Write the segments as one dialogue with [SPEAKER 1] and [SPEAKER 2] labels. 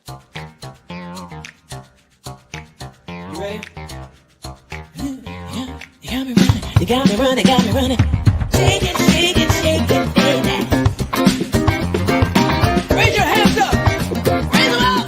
[SPEAKER 1] You ready? You got me running. Shake it, baby. Raise your hands up. Raise them up.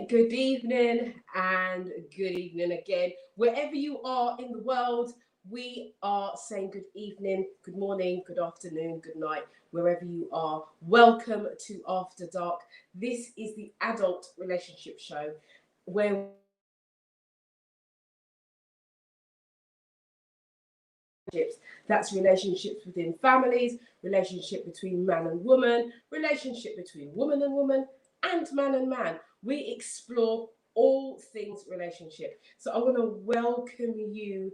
[SPEAKER 2] Good evening, and good evening again. Wherever you are in the world, we are saying good evening, good morning, good afternoon, good night, wherever you are. Welcome to After Dark. This is the adult relationship show where that's relationships within families, relationship between man and woman, relationship between woman and woman, and man and man. We explore all things relationship. So I want to welcome you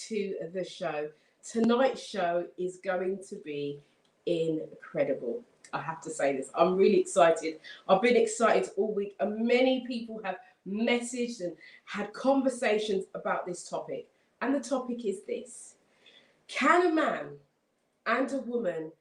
[SPEAKER 2] to the show. Tonight's show is going to be incredible. I have to say this. I'm really excited. I've been excited all week, and many people have messaged and had conversations about this topic. And the topic is this: can a man and a woman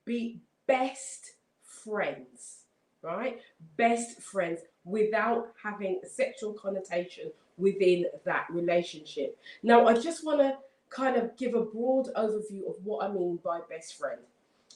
[SPEAKER 2] be best friends, right? Best friends without having a sexual connotation within that relationship. Now, I just want to kind of give a broad overview of what I mean by best friend.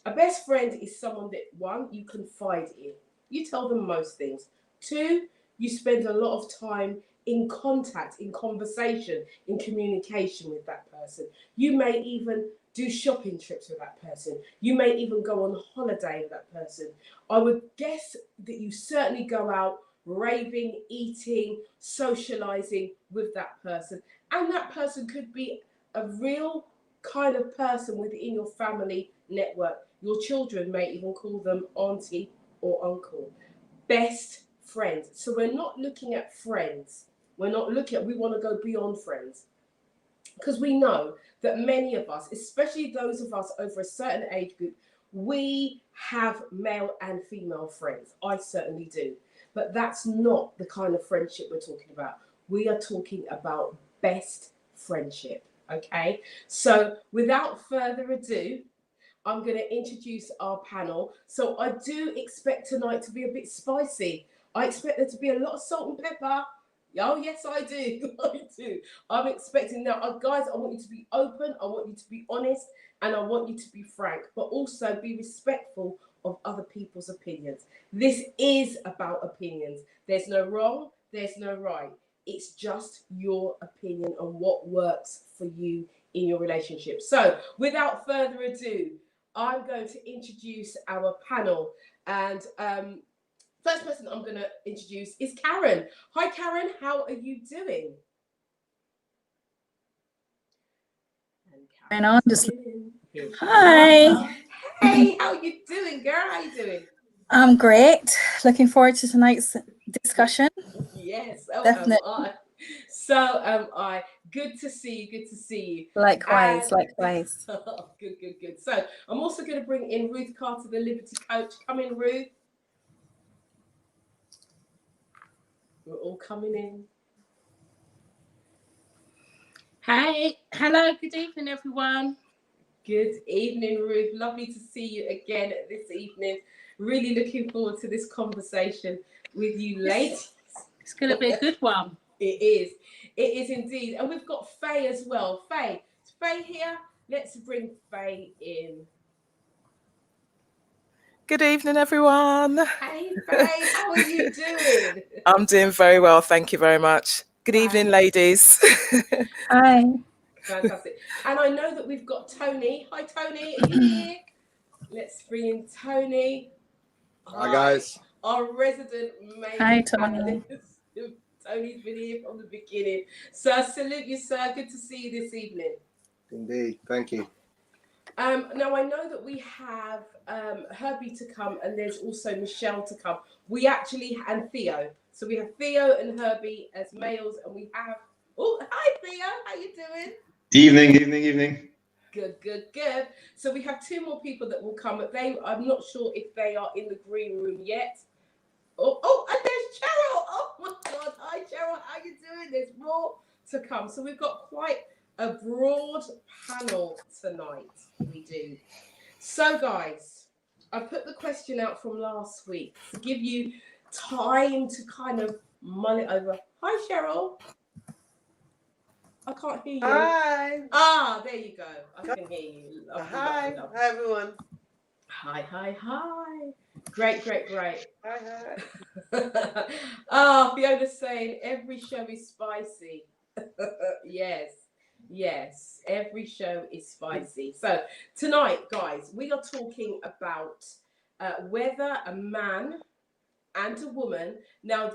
[SPEAKER 2] A best friend is someone that, one, you confide in. You tell them most things. Two, you spend a lot of time in contact, in conversation, in communication with that person. You may even do shopping trips with that person. You may even go on holiday with that person. I would guess that you certainly go out raving, eating, socializing with that person. And that person could be a real kind of person within your family network. Your children may even call them auntie or uncle. Best friends. So we're not looking at friends. We want to go beyond friends. Because we know that many of us, especially those of us over a certain age group, we have male and female friends. I certainly do. But that's not the kind of friendship we're talking about. We are talking about best friendship. Okay? So without further ado, I'm going to introduce our panel. So I do expect tonight to be a bit spicy. I expect there to be a lot of salt and pepper. Oh, yes, I do. I do. I'm expecting now, guys, I want you to be open. I want you to be honest. And I want you to be frank, but also be respectful of other people's opinions. This is about opinions. There's no wrong. There's no right. It's just your opinion on what works for you in your relationship. So without further ado, I'm going to introduce our panel. And first person I'm going to introduce is Karen. Hi, Karen. How are you doing?
[SPEAKER 3] And Anderson. Hi.
[SPEAKER 2] Hey, how are you doing, girl? How you doing?
[SPEAKER 3] I'm great. Looking forward to tonight's discussion.
[SPEAKER 2] Yes,
[SPEAKER 3] Definitely.
[SPEAKER 2] So am I. Good to see you. Good to see you.
[SPEAKER 3] Likewise.
[SPEAKER 2] Good. So I'm also going to bring in Ruth Carter, the Liberty Coach. Come in, Ruth. We're all coming in.
[SPEAKER 4] Hi. Hello. Good evening, everyone.
[SPEAKER 2] Good evening, Ruth. Lovely to see you again this evening. Really looking forward to this conversation with you ladies.
[SPEAKER 4] It's going to be a good one.
[SPEAKER 2] It is. It is indeed. And we've got Faye as well. Faye. Is Faye here? Let's bring Faye in.
[SPEAKER 5] Good evening, everyone.
[SPEAKER 2] Hey, Faye. How are you doing?
[SPEAKER 5] I'm doing very well. Thank you very much. Good evening, ladies.
[SPEAKER 3] Hi.
[SPEAKER 2] Fantastic. And I know that we've got Tony. Hi, Tony. Are you here? Let's bring in Tony.
[SPEAKER 6] Hi, guys.
[SPEAKER 2] Our resident male
[SPEAKER 3] Hi, Tony.
[SPEAKER 2] analyst. Tony's been here from the beginning. So I salute you, sir. Good to see you this evening.
[SPEAKER 6] Indeed. Thank you.
[SPEAKER 2] Now, I know that we have Herbie to come, and there's also Michele to come. We actually, and Theo. So we have Theo and Herbie as males, and we have... Oh, hi, Theo. How you doing?
[SPEAKER 7] Evening.
[SPEAKER 2] Good. So we have 2 more people that will come. I'm not sure if they are in the green room yet. Oh, and there's Cheryl. Oh my God. Hi, Cheryl. How you doing? There's more to come. So we've got quite a broad panel tonight. We do. So, guys, I put the question out from last week to give you time to kind of mull it over. Hi, Cheryl. I can't hear you.
[SPEAKER 7] Hi.
[SPEAKER 2] There you go. I can hear you. Lovely,
[SPEAKER 7] Hi.
[SPEAKER 2] lovely, lovely.
[SPEAKER 7] Hi, everyone.
[SPEAKER 2] Hi. Great.
[SPEAKER 7] Hi.
[SPEAKER 2] Fiona's saying every show is spicy. Yes, every show is spicy. So tonight, guys, we are talking about whether a man and a woman. Now,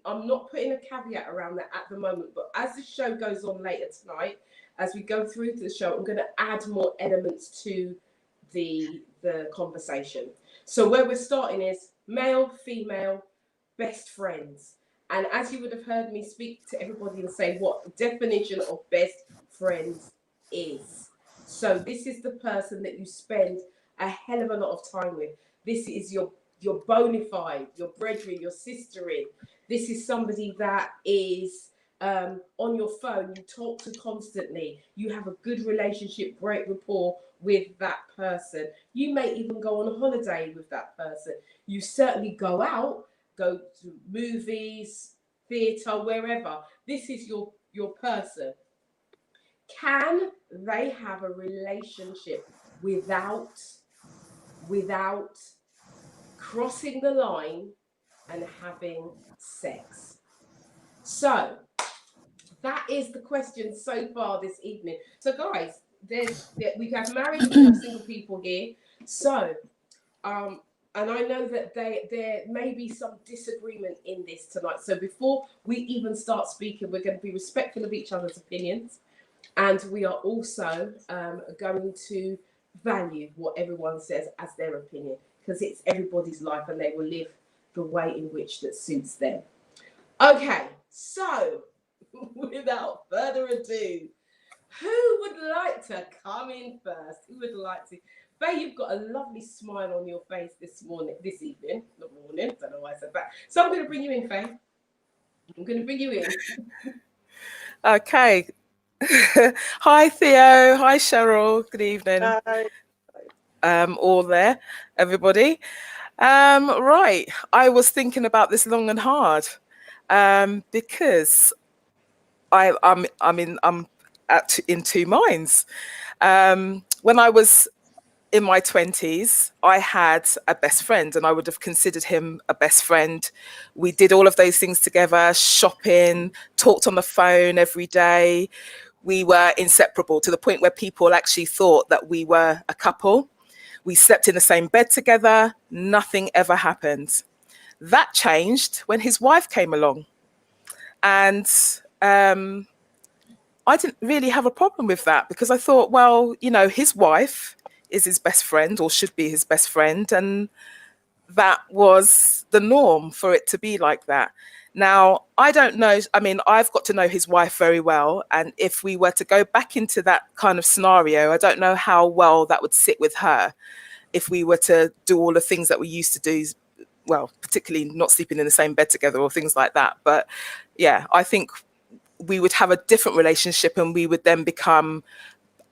[SPEAKER 2] I'm not putting a caveat around that at the moment, but as the show goes on later tonight, as we go through the show, I'm going to add more elements to the conversation. So where we're starting is male, female, best friends. And as you would have heard me speak to everybody and say what the definition of best friends is. So this is the person that you spend a hell of a lot of time with. This is your bona fide, your brethren, your sisterin. This is somebody that is on your phone, you talk to constantly. You have a good relationship, great rapport with that person. You may even go on a holiday with that person. You certainly go out, go to movies, theatre, wherever. This is your person. Can they have a relationship without crossing the line and having sex? So that is the question so far this evening. So guys, we have married and we have single people here. So and I know that there may be some disagreement in this tonight. So before we even start speaking, we're going to be respectful of each other's opinions, and we are also going to value what everyone says as their opinion, because it's everybody's life and they will live the way in which that suits them. Okay, so without further ado, who would like to come in first? Who would like to? Faye, you've got a lovely smile on your face this evening, not morning, don't know why I said that. So I'm going to bring you in, Faye. I'm going to bring you in.
[SPEAKER 5] Okay. Hi, Theo. Hi, Cheryl. Good evening.
[SPEAKER 7] Hi.
[SPEAKER 5] All there, everybody. Right. I was thinking about this long and hard because I'm in 2 minds. When I was in my 20s, I had a best friend and I would have considered him a best friend. We did all of those things together, shopping, talked on the phone every day. We were inseparable to the point where people actually thought that we were a couple. We slept in the same bed together. Nothing ever happened. That changed when his wife came along. And I didn't really have a problem with that because I thought, well, his wife is his best friend or should be his best friend. And that was the norm for it to be like that. Now, I don't know. I mean, I've got to know his wife very well. And if we were to go back into that kind of scenario, I don't know how well that would sit with her if we were to do all the things that we used to do. Well, particularly not sleeping in the same bed together or things like that. But yeah, I think we would have a different relationship and we would then become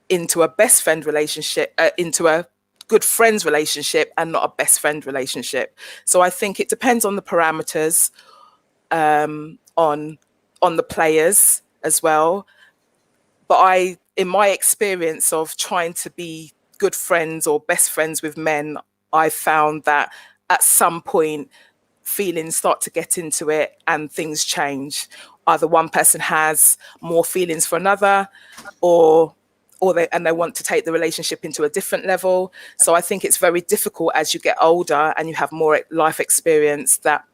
[SPEAKER 5] into a best friend relationship, into a good friends relationship and not a best friend relationship. So I think it depends on the parameters, on the players as well. But in my experience of trying to be good friends or best friends with men, I found that at some point feelings start to get into it and things change. Either one person has more feelings for another or they want to take the relationship into a different level. So I think it's very difficult as you get older and you have more life experience that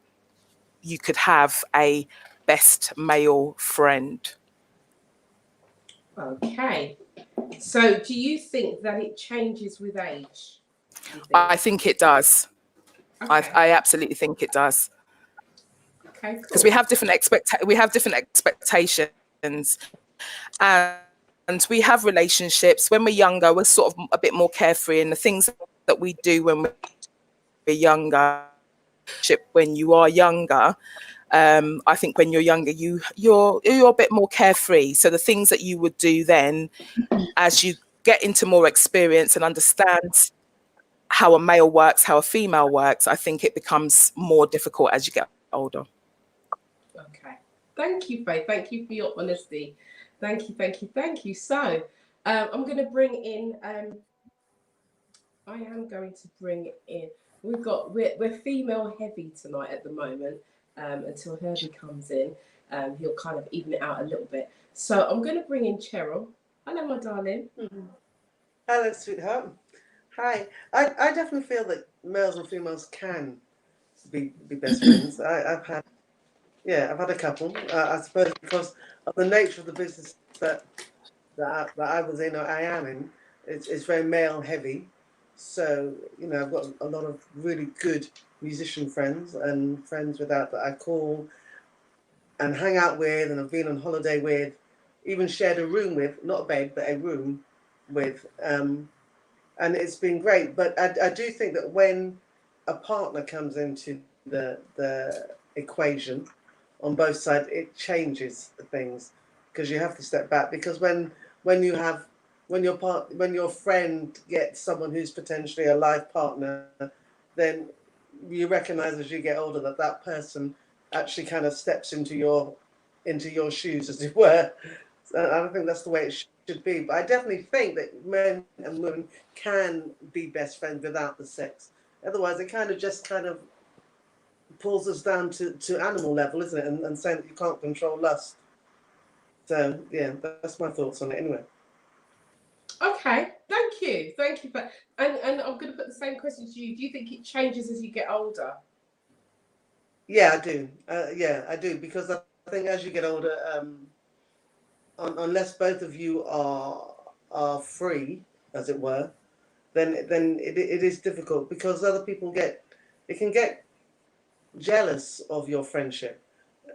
[SPEAKER 5] you could have a best male friend.
[SPEAKER 2] Okay. So do you think that it changes with age?
[SPEAKER 5] I think it does.
[SPEAKER 2] Okay.
[SPEAKER 5] I absolutely think it does.
[SPEAKER 2] Okay,
[SPEAKER 5] Because
[SPEAKER 2] cool.
[SPEAKER 5] we have different expectations, and we have relationships when we're younger. We're sort of a bit more carefree, and the things that we do when we're younger, when you are younger, I think when you're younger, you're a bit more carefree. So the things that you would do then, as you get into more experience and understand how a male works, how a female works, I think it becomes more difficult as you get older.
[SPEAKER 2] Okay. Thank you, Faye. Thank you for your honesty. Thank you, thank you, thank you. So I'm going to bring in, I am going to bring in, we're female heavy tonight at the moment, until Herbie comes in. He'll kind of even it out a little bit. So I'm going to bring in Cheryl. Hello, my darling.
[SPEAKER 7] Hello, sweetheart. Hi. I definitely feel that males and females can be best friends. I've had a couple. I suppose because of the nature of the business that I was in or I am in, it's very male heavy. So, you know, I've got a lot of really good musician friends and friends without that I call and hang out with, and I've been on holiday with, even shared a room with, not a bed, but a room with. And it's been great. But I do think that when a partner comes into the equation on both sides, it changes things, because you have to step back. Because when your friend gets someone who's potentially a life partner, then you recognise as you get older that person actually kind of steps into your shoes, as it were. And I don't think that's the way it should be. But I definitely think that men and women can be best friends without the sex. Otherwise, it kind of pulls us down to animal level, isn't it? And saying that you can't control lust. So yeah, that's my thoughts on it anyway.
[SPEAKER 2] Okay, thank you for, and I'm going to put the same question to you. Do you think it changes as you get older?
[SPEAKER 7] Yeah, I do. I do, because I think as you get older, unless both of you are free, as it were, then it is difficult, because other people can get jealous of your friendship,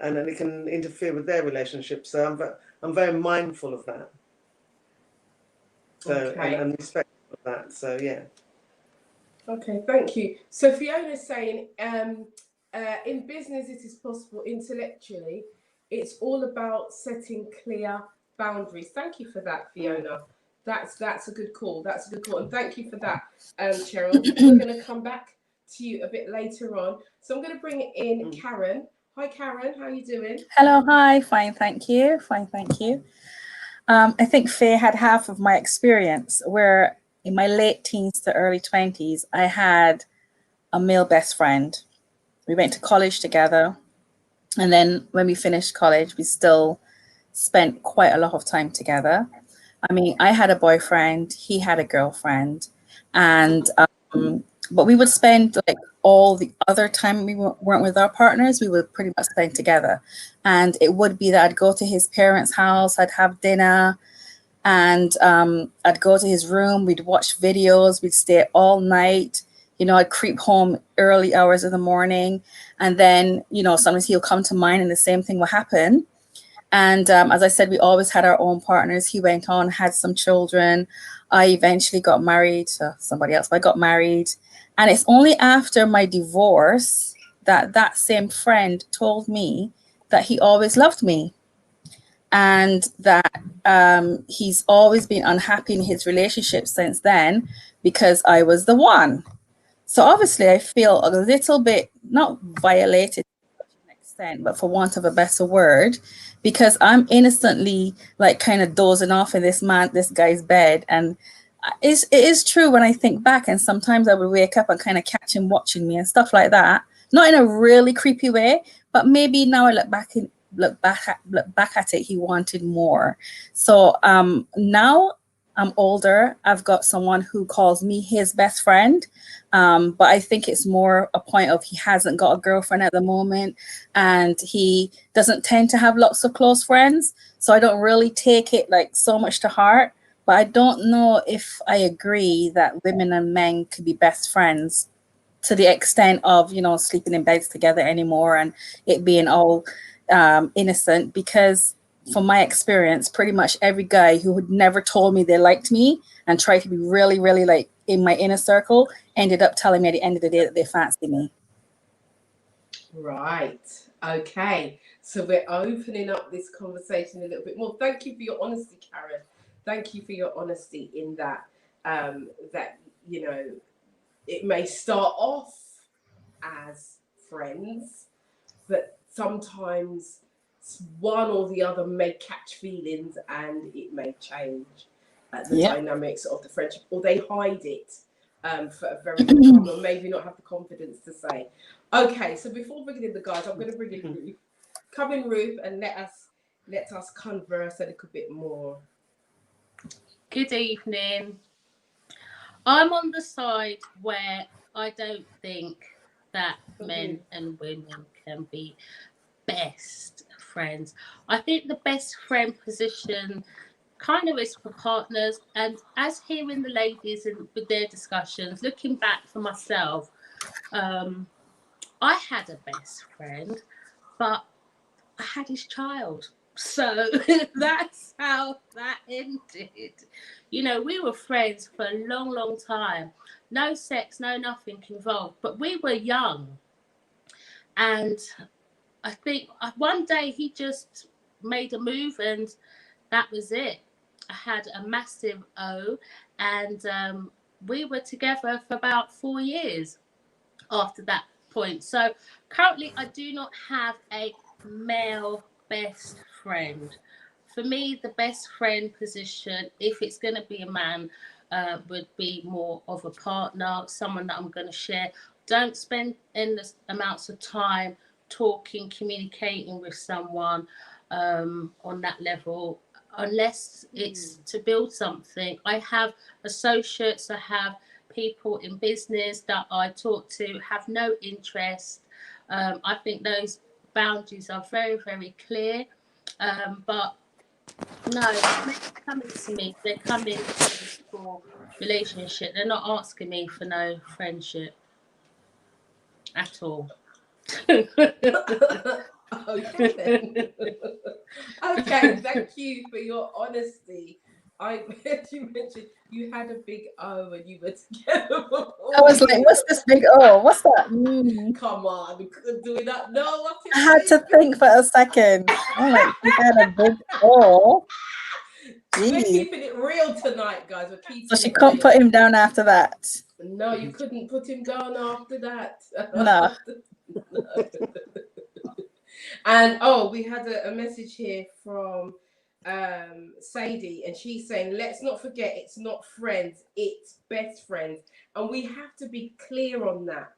[SPEAKER 7] and then it can interfere with their relationship. So I'm very mindful of that. So
[SPEAKER 2] Okay.
[SPEAKER 7] and respectful of that. So yeah.
[SPEAKER 2] Okay, thank you. So Fiona's saying, in business it is possible. Intellectually, it's all about setting clear boundaries. Thank you for that, Fiona. That's a good call. That's a good call, and thank you for that, Cheryl. We're going to come back to you a bit later on. So I'm going to bring in Karen. Hi, Karen. How are you doing?
[SPEAKER 3] Hello, hi, fine, thank you. Fine, thank you. I think Faye had half of my experience, where in my late teens to early 20s, I had a male best friend. We went to college together. And then when we finished college, we still spent quite a lot of time together. I mean, I had a boyfriend, he had a girlfriend, and but we would spend like all the other time we weren't with our partners, we would pretty much spend together. And it would be that I'd go to his parents' house, I'd have dinner, and I'd go to his room, we'd watch videos, we'd stay all night. You know, I'd creep home early hours of the morning, and then, you know, sometimes he'll come to mine and the same thing will happen. And as I said, we always had our own partners. He went on, had some children. I eventually got married to somebody else, but I got married. And it's only after my divorce that same friend told me that he always loved me, and that he's always been unhappy in his relationship since then because I was the one. So obviously I feel a little bit, not violated to an extent, but for want of a better word, because I'm innocently like kind of dozing off in this guy's bed. And it is true when I think back, and sometimes I would wake up and kind of catch him watching me and stuff like that. Not in a really creepy way, but maybe now I look back at it, he wanted more. So now I'm older, I've got someone who calls me his best friend. But I think it's more a point of he hasn't got a girlfriend at the moment, and he doesn't tend to have lots of close friends. So I don't really take it like so much to heart. But I don't know if I agree that women and men could be best friends to the extent of, you know, sleeping in beds together anymore and it being all innocent, because from my experience, pretty much every guy who had never told me they liked me and tried to be really, really like in my inner circle ended up telling me at the end of the day that they fancied me.
[SPEAKER 2] Right. Okay. So we're opening up this conversation a little bit more. Thank you for your honesty, Karen. Thank you for your honesty in that that you know it may start off as friends, but sometimes one or the other may catch feelings and it may change the
[SPEAKER 3] Yeah.
[SPEAKER 2] dynamics of the friendship, or they hide it for a very long time, or maybe not have the confidence to say. Okay, so before bringing in the guys, I'm going to bring in Ruth. Come in, Ruth, and let us converse a little bit more.
[SPEAKER 4] Good evening. I'm on the side where I don't think that men and women can be best friends. I think the best friend position kind of is for partners, and as hearing the ladies and with their discussions, looking back for myself, I had a best friend, but I had his child. So that's how that ended. You know, we were friends for a long, long time. No sex, no nothing involved, but we were young. And I think one day he just made a move and that was it. I had a massive O, and we were together for about 4 years after that point. So currently I do not have a male best friend. For me, the best friend position, if it's going to be a man, would be more of a partner, someone that I'm going to share. Don't spend endless amounts of time talking, communicating with someone on that level, unless it's to build something. I have associates, I have people in business that I talk to, have no interest. I think those boundaries are very, very clear. But no, they're coming to me. They're coming for relationship. They're not asking me for no friendship at all.
[SPEAKER 2] Okay then. Okay, thank you for your honesty. I you mentioned you had a big O and you were together for 4
[SPEAKER 3] I was like,
[SPEAKER 2] years.
[SPEAKER 3] what's this big O? What's that?
[SPEAKER 2] Come on, we couldn't do it up. No, what's it
[SPEAKER 3] I had to think for a second. I'm like, you had a big O.
[SPEAKER 2] We're
[SPEAKER 3] Gee.
[SPEAKER 2] keeping it real tonight, guys. We're keeping
[SPEAKER 3] So she
[SPEAKER 2] it
[SPEAKER 3] couldn't
[SPEAKER 2] real.
[SPEAKER 3] put him down after that.
[SPEAKER 2] No, you couldn't put him down after that.
[SPEAKER 3] No.
[SPEAKER 2] No. And oh, we had a message here from Sadie, and she's saying, let's not forget it's not friends, it's best friends. And we have to be clear on that.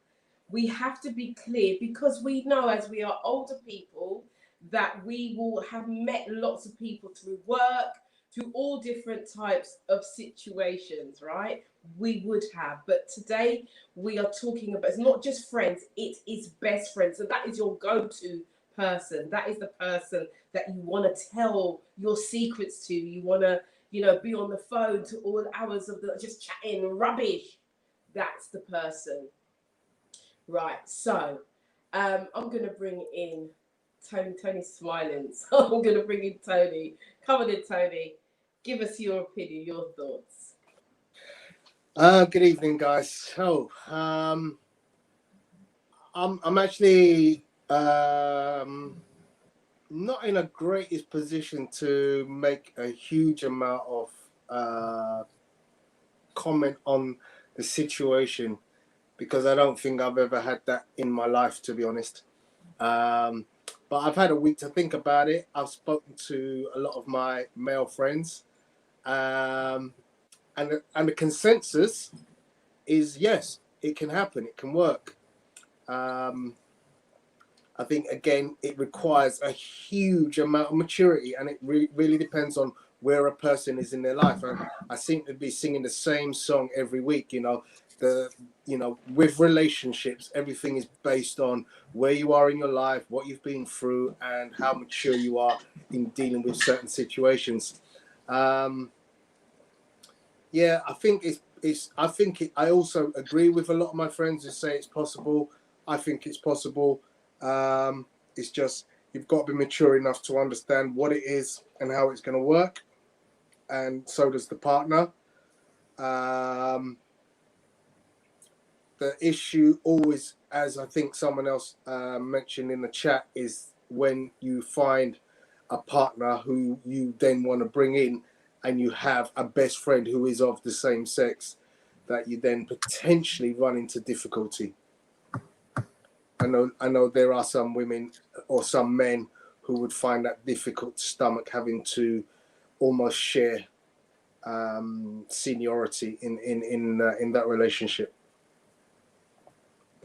[SPEAKER 2] We have to be clear because we know as we are older people that we will have met lots of people through work, through all different types of situations, right? We would have. But today we are talking about, it's not just friends, it is best friends. So that is your go-to person. That is the person that you want to tell your secrets to. You want to, be on the phone to all hours of the just chatting rubbish. That's the person. Right. So I'm going to bring in Tony. Tony's smiling. So I'm going to bring in Tony. Come on in, Tony. Give us your opinion, your thoughts.
[SPEAKER 6] Good evening, guys. So, I'm actually not in a greatest position to make a huge amount of comment on the situation because I don't think I've ever had that in my life, to be honest. But I've had a week to think about it. I've spoken to a lot of my male friends, and the consensus is yes, it can happen, it can work. I think again it requires a huge amount of maturity, and it really depends on where a person is in their life. And I seem to be singing the same song every week. With relationships, everything is based on where you are in your life, what you've been through, and how mature you are in dealing with certain situations. Yeah, I think I also agree with a lot of my friends who say it's possible. I think it's possible. It's just you've got to be mature enough to understand what it is and how it's going to work, and so does the partner. The issue always, as I think someone else mentioned in the chat, is when you find a partner who you then want to bring in, and you have a best friend who is of the same sex, that you then potentially run into difficulty. I know there are some women or some men who would find that difficult to stomach, having to almost share seniority in that relationship.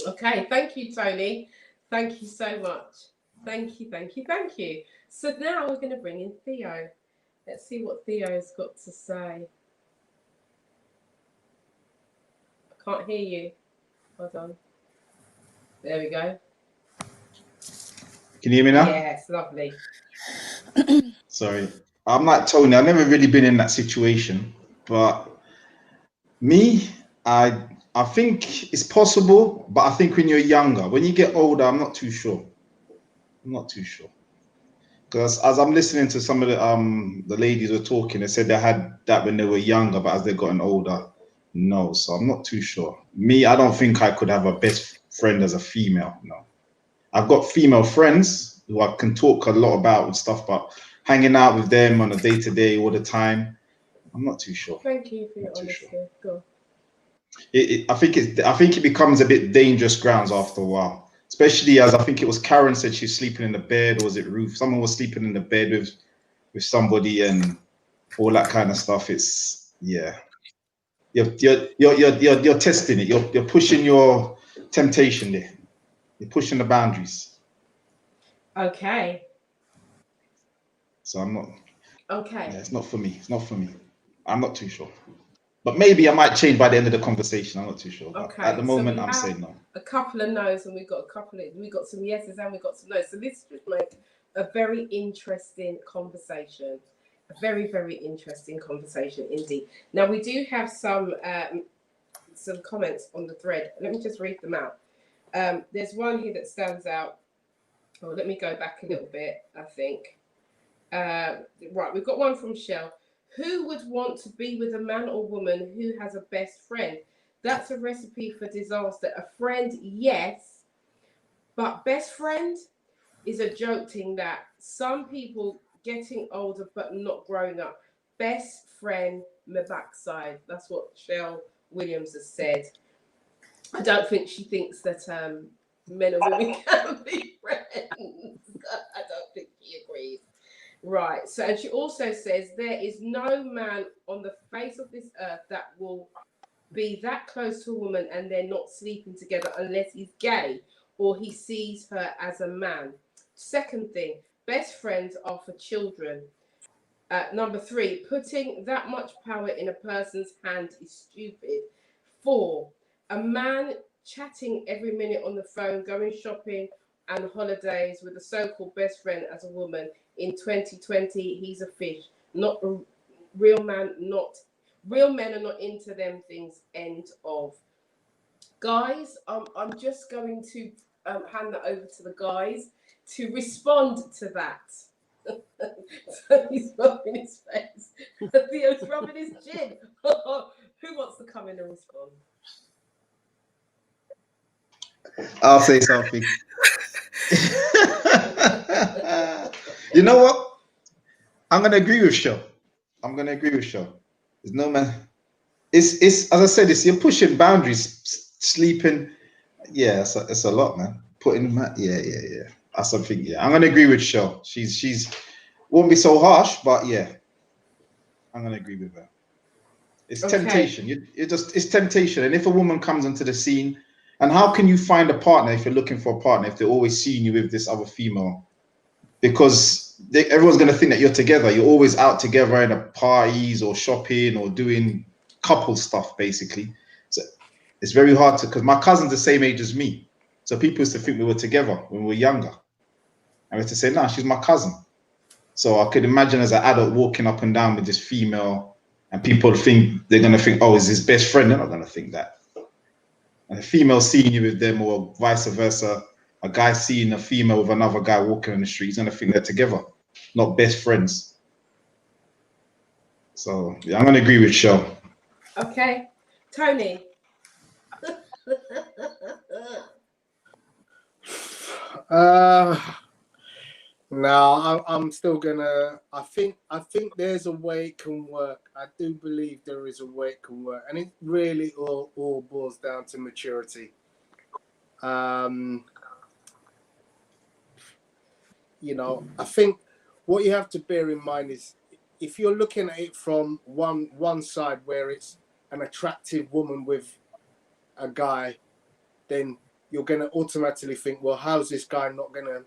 [SPEAKER 2] Okay, thank you, Tony. Thank you so much. Thank you. So now we're going to bring in Theo. Let's see what Theo's got to say. I can't hear you. Hold on. There we go.
[SPEAKER 8] Can you hear me now?
[SPEAKER 2] Yes, lovely.
[SPEAKER 8] Sorry. I'm like Tony. I've never really been in that situation, but me, I think it's possible, but I think when you're younger, when you get older, I'm not too sure. Because as I'm listening to some of the ladies were talking, they said they had that when they were younger, but as they've gotten older, no. So I'm not too sure. Me, I don't think I could have a best friend as a female. No, I've got female friends who I can talk a lot about and stuff, but hanging out with them on a day-to-day all the time, I'm not too sure.
[SPEAKER 2] Thank you for your honesty. Go.
[SPEAKER 8] I think it becomes a bit dangerous grounds after a while, especially as I think it was Karen said she's sleeping in the bed, or was it Ruth? Someone was sleeping in the bed with somebody and all that kind of stuff. It's you're testing it. You're pushing your temptation there. You're pushing the boundaries.
[SPEAKER 2] Okay.
[SPEAKER 8] So I'm not.
[SPEAKER 2] Okay.
[SPEAKER 8] Yeah, it's not for me. I'm not too sure. But maybe I might change by the end of the conversation. I'm not too sure.
[SPEAKER 2] Okay.
[SPEAKER 8] At the moment,
[SPEAKER 2] so
[SPEAKER 8] I'm saying no.
[SPEAKER 2] A couple of no's, and we got some yeses and we got some no's. So this would make a very interesting conversation. A very, very interesting conversation indeed. Now we do have some comments on the thread. Let me just read them out. There's one here that stands out. Oh, let me go back a little bit, I think. Right, we've got one from Michele. Who would want to be with a man or woman who has a best friend? That's a recipe for disaster. A friend, yes, but best friend is a joke thing that some people getting older but not growing up. Best friend, my backside. That's what Cheryl Williams has said. I don't think she thinks that men and women can be friends. I don't think she agrees. Right. So, and she also says there is no man on the face of this earth that will be that close to a woman and they're not sleeping together unless he's gay or he sees her as a man. Second thing, best friends are for children. Number 3, putting that much power in a person's hand is stupid. 4, a man chatting every minute on the phone, going shopping and holidays with a so-called best friend as a woman in 2020, he's a fish. Not a real man. Real men are not into them things. End of. Guys, I'm just going to hand that over to the guys to respond to that. So he's rubbing his face. Theo's rubbing his chin. Who wants to come in and respond?
[SPEAKER 8] I'll say something. You know what? I'm gonna agree with Cheryl. There's no man. It's as I said. You're pushing boundaries, sleeping. Yeah, it's a lot, man. Yeah. That's something. Yeah, I'm gonna agree with Cheryl. She's won't be so harsh, but yeah, I'm gonna agree with her. It's
[SPEAKER 2] Okay.
[SPEAKER 8] temptation. It's temptation. And if a woman comes into the scene, and how can you find a partner if you're looking for a partner if they're always seeing you with this other female? Because everyone's going to think that you're together. You're always out together in a parties or shopping or doing couple stuff, basically. So it's very hard to, because my cousin's the same age as me. So people used to think we were together when we were younger. And we had to say, no, she's my cousin. So I could imagine as an adult walking up and down with this female and people think, they're going to think, oh, is his best friend? They're not going to think that. And a female seeing you with them or vice versa, a guy seeing a female with another guy walking on the street, he's gonna think they're together, not best friends. So yeah, I'm gonna agree with Cheryl.
[SPEAKER 2] Okay, Tony.
[SPEAKER 6] No, I'm still gonna. I think there's a way it can work. I do believe there is a way it can work, and it really all boils down to maturity. You know, I think what you have to bear in mind is if you're looking at it from one side where it's an attractive woman with a guy, then you're going to automatically think, well, how's this guy not going to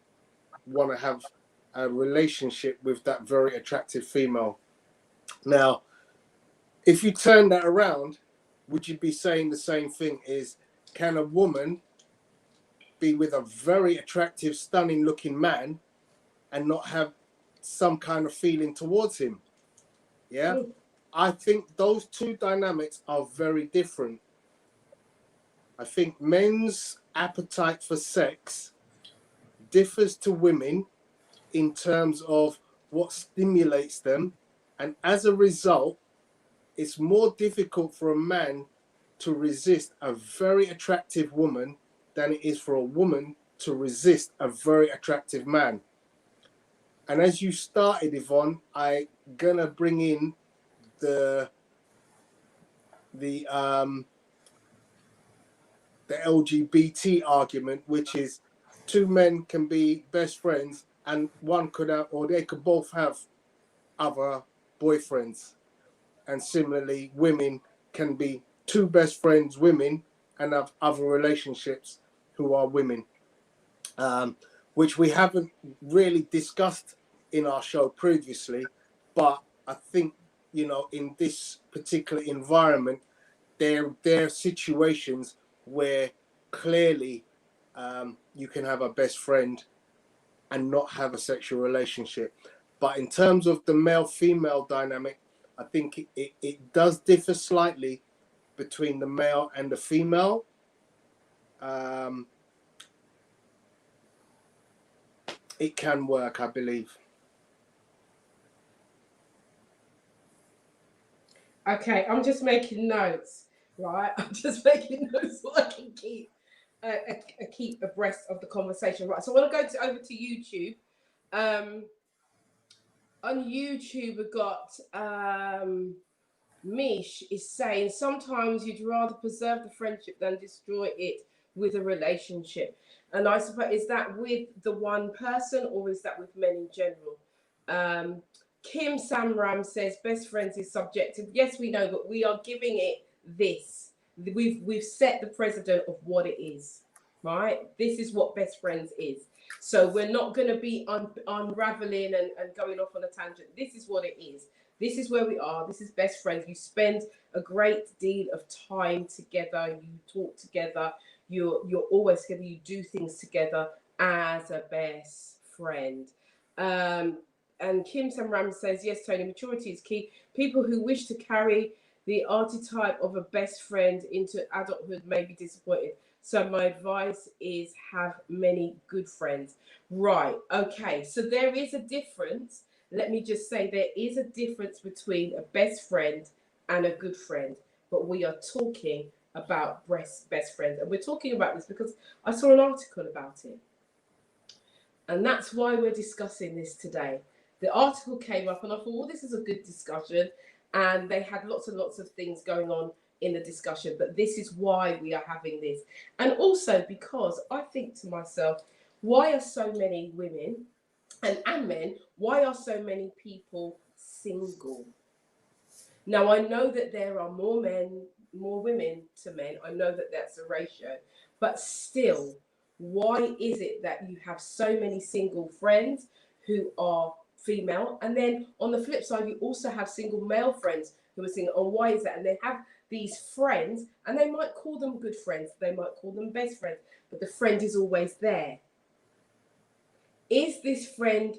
[SPEAKER 6] want to have a relationship with that very attractive female? Now, if you turn that around, would you be saying the same thing? Is, can a woman be with a very attractive, stunning looking man and not have some kind of feeling towards him? Yeah. I think those two dynamics are very different. I think men's appetite for sex differs to women in terms of what stimulates them. And as a result, it's more difficult for a man to resist a very attractive woman than it is for a woman to resist a very attractive man. And as you started, Yvonne, I'm gonna bring in the LGBT argument, which is two men can be best friends and one could have, or they could both have other boyfriends. And similarly, women can be two best friends, women, and have other relationships who are women, which we haven't really discussed in our show previously. But I think, you know, in this particular environment, there are situations where clearly you can have a best friend and not have a sexual relationship. But in terms of the male-female dynamic, I think it does differ slightly between the male and the female. It can work, I believe.
[SPEAKER 2] Okay, I'm just making notes, right? I'm just making notes so I can keep abreast of the conversation, right? So I want to go over to YouTube. On YouTube, we've got Mish is saying sometimes you'd rather preserve the friendship than destroy it with a relationship. And I suppose, is that with the one person or is that with men in general? Kim Samram says best friends is subjective. Yes, we know, but we are giving it this. We've set the precedent of what it is, right? This is what best friends is. So we're not going to be unraveling and going off on a tangent. This is what it is. This is where we are. This is best friends. You spend a great deal of time together. You talk together. You're always together. You do things together as a best friend. And Kim Samram says, yes, Tony, maturity is key. People who wish to carry the archetype of a best friend into adulthood may be disappointed. So my advice is have many good friends. Right. Okay. So there is a difference. Let me just say there is a difference between a best friend and a good friend. But we are talking about best friends. And we're talking about this because I saw an article about it. And that's why we're discussing this today. The article came up and I thought, well, this is a good discussion. And they had lots and lots of things going on in the discussion, but this is why we are having this. And also because I think to myself, why are so many women and men, why are so many people single? Now, I know that there are more women to men. I know that that's a ratio, but still, why is it that you have so many single friends who are female? And then on the flip side, you also have single male friends who are single. And why is that? And they have these friends, and they might call them good friends, they might call them best friends, but the friend is always there. Is this friend,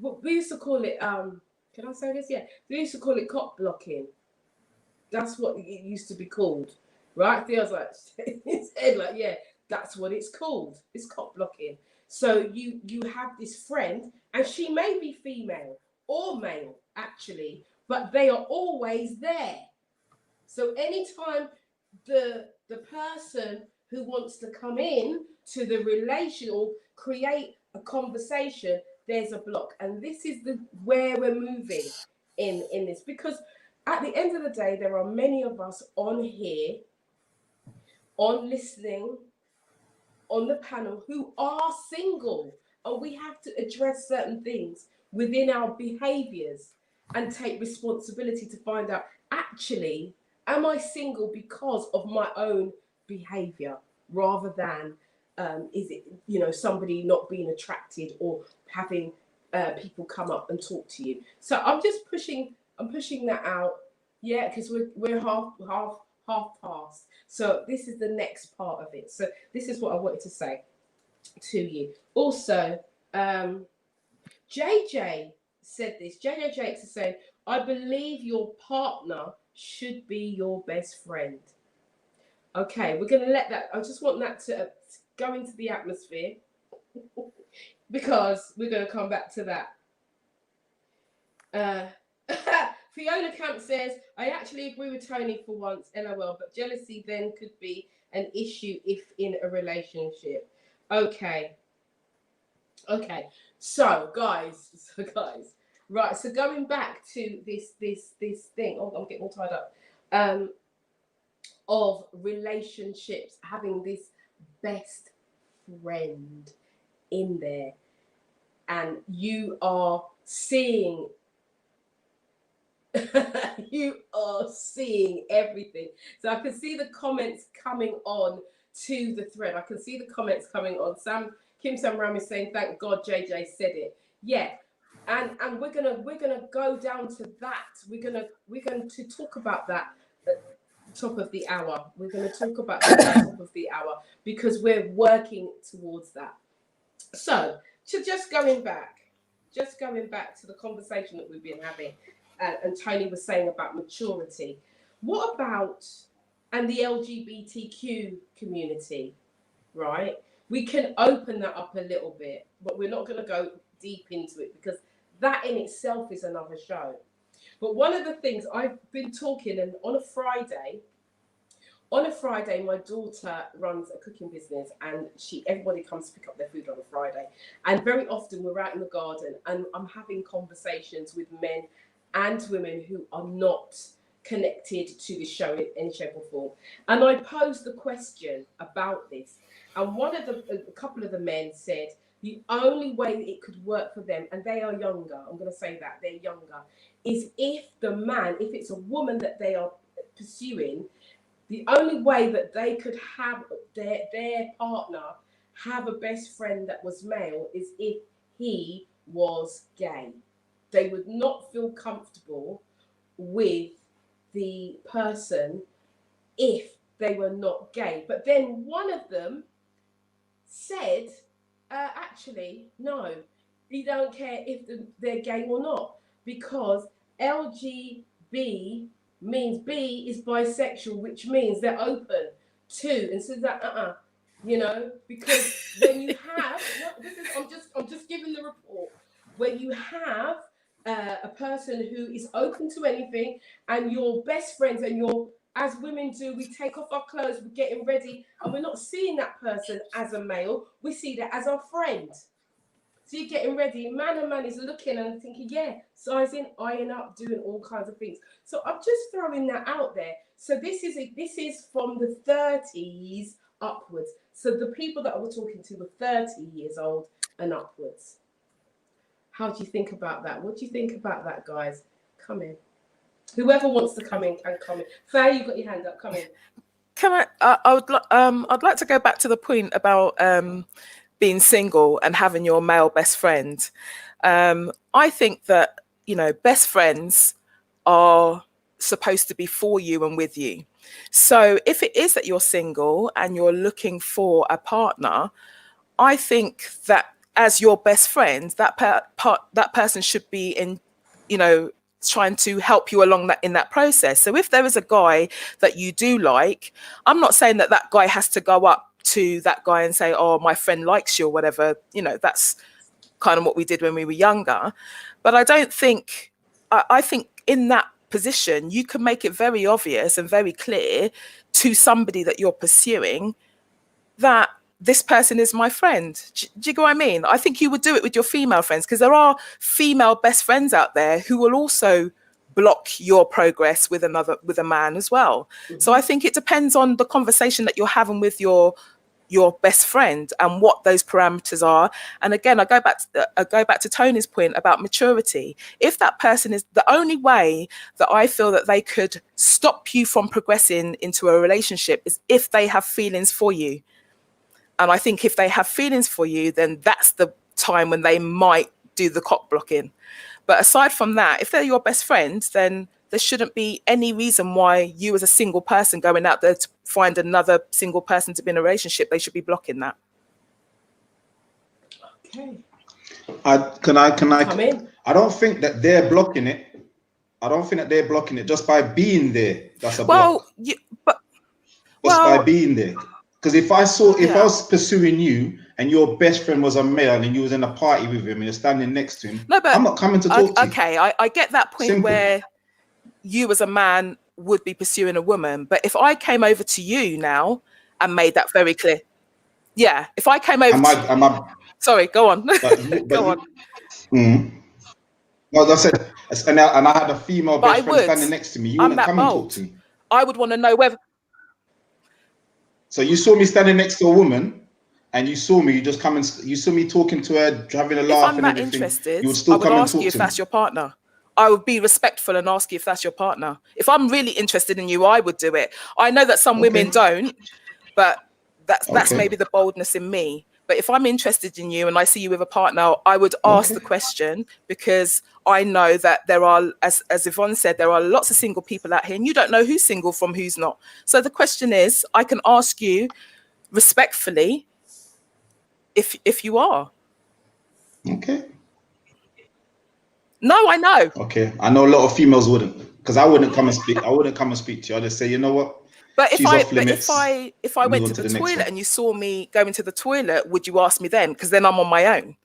[SPEAKER 2] we used to call it, can I say this? Yeah, we used to call it cock blocking. That's what it used to be called, right? Theo's like, his head like, yeah, That's what it's called. It's cock blocking. So you have this friend, and she may be female or male actually, but they are always there. So anytime the person who wants to come in to the relation or create a conversation, there's a block. And this is where we're moving in this, because at the end of the day, there are many of us on here, on listening, on the panel, who are single, and we have to address certain things within our behaviors and take responsibility to find out, actually, am I single because of my own behavior, rather than is it, you know, somebody not being attracted or having people come up and talk to you. So I'm pushing that out, yeah, because we're half past. So this is the next part of it. So this is what I wanted to say to you. Also, JJ said this. JJ Jakes is saying, I believe your partner should be your best friend. Okay, we're going to let that, I just want that to go into the atmosphere because we're going to come back to that. Fiona Camp says, I actually agree with Tony for once, LOL, but jealousy then could be an issue if in a relationship. Okay. So guys, right. So going back to this thing. Oh, I'm getting all tied up. Of relationships, having this best friend in there, and you are seeing everything. So I can see the comments coming on to the thread. I can see the comments coming on. Kim Sam Ram is saying, thank God JJ said it. Yeah. And we're gonna go down to that. We're going to talk about that at the top of the hour. We're going to talk about that at the top of the hour, because we're working towards that. So just going back to the conversation that we've been having, and Tony was saying about maturity. What about, and the LGBTQ community, right? We can open that up a little bit, but we're not going to go deep into it, because that in itself is another show. But one of the things I've been talking, and on a Friday, my daughter runs a cooking business, and everybody comes to pick up their food on a Friday. And very often we're out in the garden, and I'm having conversations with men and women who are not connected to the show in any shape or form. And I posed the question about this, and a couple of the men said the only way it could work for them, and they are younger, I'm going to say that, they're younger, is if it's a woman that they are pursuing, the only way that they could have their partner have a best friend that was male is if he was gay. They would not feel comfortable with the person if they were not gay. But then one of them said, actually, no, you don't care if they're gay or not, because LGB means B is bisexual, which means they're open to, and so that because when you have I'm just giving the report, when you have a person who is open to anything, and your best friends, and as women do, we take off our clothes, we're getting ready, and we're not seeing that person as a male, we see that as our friend. So you're getting ready, man is looking and thinking, yeah, sizing, eyeing up, doing all kinds of things. So I'm just throwing that out there. So this is from the 30s upwards. So the people that I was talking to were 30 years old and upwards. How do you think about that? What do you think about that, guys? Come in. Whoever wants to come in can come in. Faye, you got your hand up. Come in.
[SPEAKER 5] Can I'd like to go back to the point about being single and having your male best friend. I think that, best friends are supposed to be for you and with you. So if it is that you're single and you're looking for a partner, I think that as your best friend, that person should be in, trying to help you along in that process. So if there is a guy that you do like, I'm not saying that guy has to go up to that guy and say, oh, my friend likes you or whatever. You know, that's kind of what we did when we were younger. But I don't think, I think in that position, you can make it very obvious and very clear to somebody that you're pursuing that this person is my friend. Do you get what I mean? I think you would do it with your female friends, because there are female best friends out there who will also block your progress with a man as well. So I think it depends on the conversation that you're having with your best friend and what those parameters are. And again, I go back to Tony's point about maturity. If that person is, the only way that I feel that they could stop you from progressing into a relationship is if they have feelings for you. And I think if they have feelings for you, then that's the time when they might do the cock blocking. But aside from that, if they're your best friends, then there shouldn't be any reason why you as a single person going out there to find another single person to be in a relationship, they should be blocking that.
[SPEAKER 2] Okay.
[SPEAKER 8] Can I
[SPEAKER 2] Come in.
[SPEAKER 8] I don't think that they're blocking it. I don't think that they're blocking it just by being there. That's a block. Just by being there. Because if I was pursuing you and your best friend was a male and you was in a party with him and you're standing next to him, no, but I'm not coming to talk to you.
[SPEAKER 5] Okay, I get that point. Simple. Where you as a man would be pursuing a woman. But if I came over to you now and made that very clear. Yeah, if I came over sorry, go on. Go on.
[SPEAKER 8] Well, I said, and I had a female best friend standing next to me. You wouldn't come and talk to me.
[SPEAKER 5] I would want to know whether.
[SPEAKER 8] So you saw me standing next to a woman, and you saw me talking to her, having a laugh.
[SPEAKER 5] If I'm not interested, you would still come and talk to me. I would ask you if that's your partner. I would be respectful and ask you if that's your partner. If I'm really interested in you, I would do it. I know that some women don't, but that's maybe the boldness in me. But if I'm interested in you and I see you with a partner, I would ask the question, because I know that there are, as Yvonne said, there are lots of single people out here and you don't know who's single from who's not. So the question is, I can ask you respectfully if you are.
[SPEAKER 8] Okay.
[SPEAKER 5] No, I know.
[SPEAKER 8] Okay. I know a lot of females wouldn't, because I wouldn't come and speak. I wouldn't come and speak to you. I'd just say, you know what?
[SPEAKER 5] But if I went to the toilet and you saw me going to the toilet, would you ask me then? Because then I'm on my own.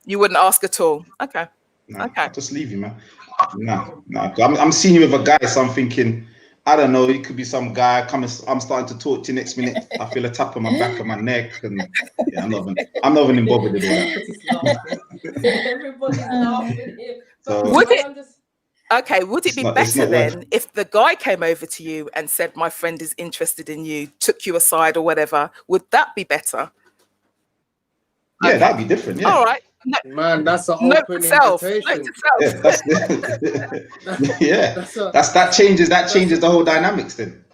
[SPEAKER 5] You wouldn't ask at all. Okay.
[SPEAKER 8] Nah, okay. I'll just leave you, man. Nah. I'm seeing you with a guy, so I'm thinking, I don't know, it could be some guy coming. I'm starting to talk to you next minute. I feel a tap on my back of my neck, and yeah, I'm not even bothered with that.
[SPEAKER 2] Everybody's laughing here.
[SPEAKER 5] Would it be better then if the guy came over to you and said, my friend is interested in you, took you aside or whatever? Would that be better?
[SPEAKER 8] Yeah, that'd be different. Yeah.
[SPEAKER 5] All right.
[SPEAKER 6] No, man, that's an open invitation.
[SPEAKER 8] That changes the whole dynamics then.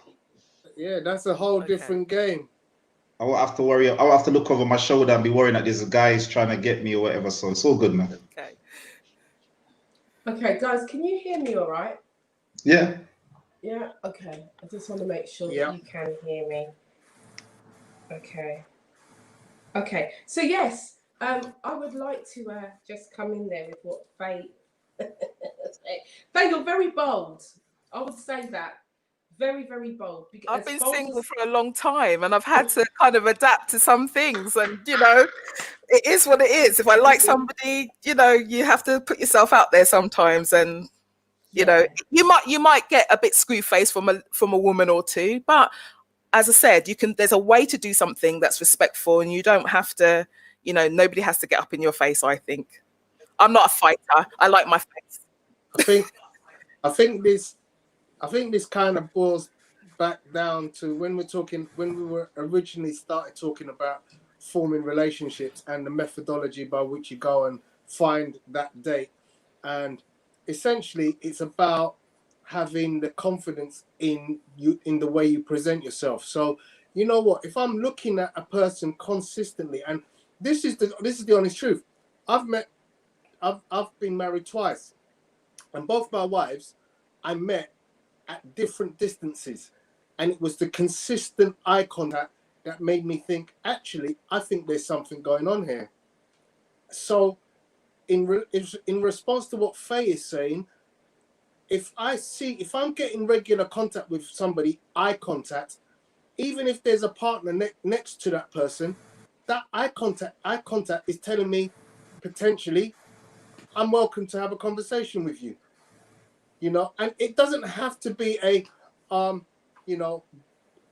[SPEAKER 6] Yeah, that's a whole different game.
[SPEAKER 8] I won't have to worry. I won't have to look over my shoulder and be worrying that there's a guy who's trying to get me or whatever. So it's all good, man.
[SPEAKER 2] Okay, guys, can you hear me all right?
[SPEAKER 8] Yeah.
[SPEAKER 2] Yeah, okay. I just want to make sure that you can hear me. Okay. So, yes, I would like to just come in there with what Faye... Faye, you're very bold. I would say that. Very, very bold.
[SPEAKER 5] I've been single for a long time and I've had to kind of adapt to some things, and it is what it is. If I like somebody, you have to put yourself out there sometimes, and you might get a bit screw faced from a woman or two, but as I said, there's a way to do something that's respectful, and you don't have to, nobody has to get up in your face. I think I'm not a fighter. I like my face.
[SPEAKER 6] I think this kind of boils back down to when we were originally started talking about forming relationships and the methodology by which you go and find that date. And essentially it's about having the confidence in you, in the way you present yourself. So, you know what, if I'm looking at a person consistently, and this is the honest truth. I've been married twice, and both my wives I met at different distances, and it was the consistent eye contact that made me think, actually, I think there's something going on here. So in response to what Faye is saying, if I'm getting regular contact with somebody, eye contact, even if there's a partner next to that person, that eye contact is telling me potentially I'm welcome to have a conversation with you. You know, and it doesn't have to be a you know,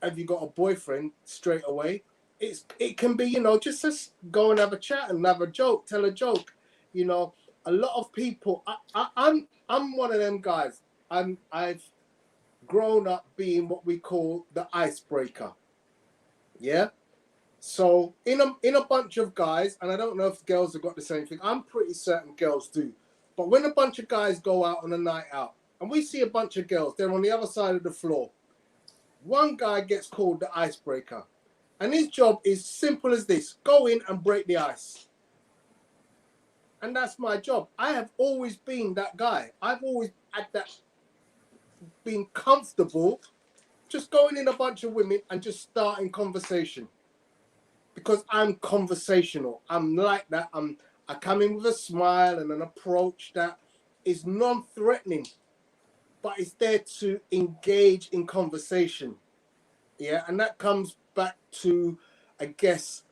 [SPEAKER 6] have you got a boyfriend straight away? It can be, you know, just go and have a chat and have a joke, tell a joke. You know, a lot of people. I'm one of them guys. I've grown up being what we call the icebreaker. Yeah. So in a bunch of guys, and I don't know if girls have got the same thing. I'm pretty certain girls do. But when a bunch of guys go out on a night out, and we see a bunch of girls, they're on the other side of the floor. One guy gets called the icebreaker. And his job is simple as this. Go in and break the ice. And that's my job. I have always been that guy. I've always had that, been comfortable just going in a bunch of women and just starting conversation. Because I'm conversational. I'm like that. I come in with a smile and an approach that is non-threatening, but it's there to engage in conversation. Yeah, and that comes back to, I guess,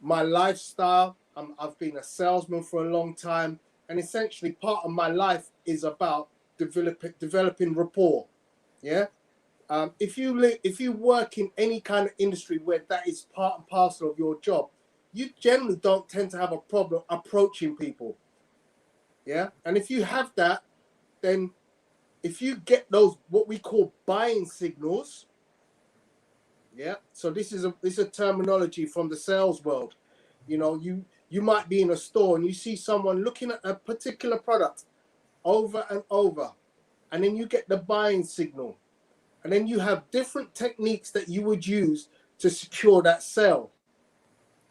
[SPEAKER 6] my lifestyle. I've been a salesman for a long time, and essentially part of my life is about developing rapport. Yeah. If you work in any kind of industry where that is part and parcel of your job, you generally don't tend to have a problem approaching people. Yeah, and if you have that, then if you get those what we call buying signals, yeah. So this is a terminology from the sales world. You know, you might be in a store and you see someone looking at a particular product over and over, and then you get the buying signal. And then you have different techniques that you would use to secure that sale.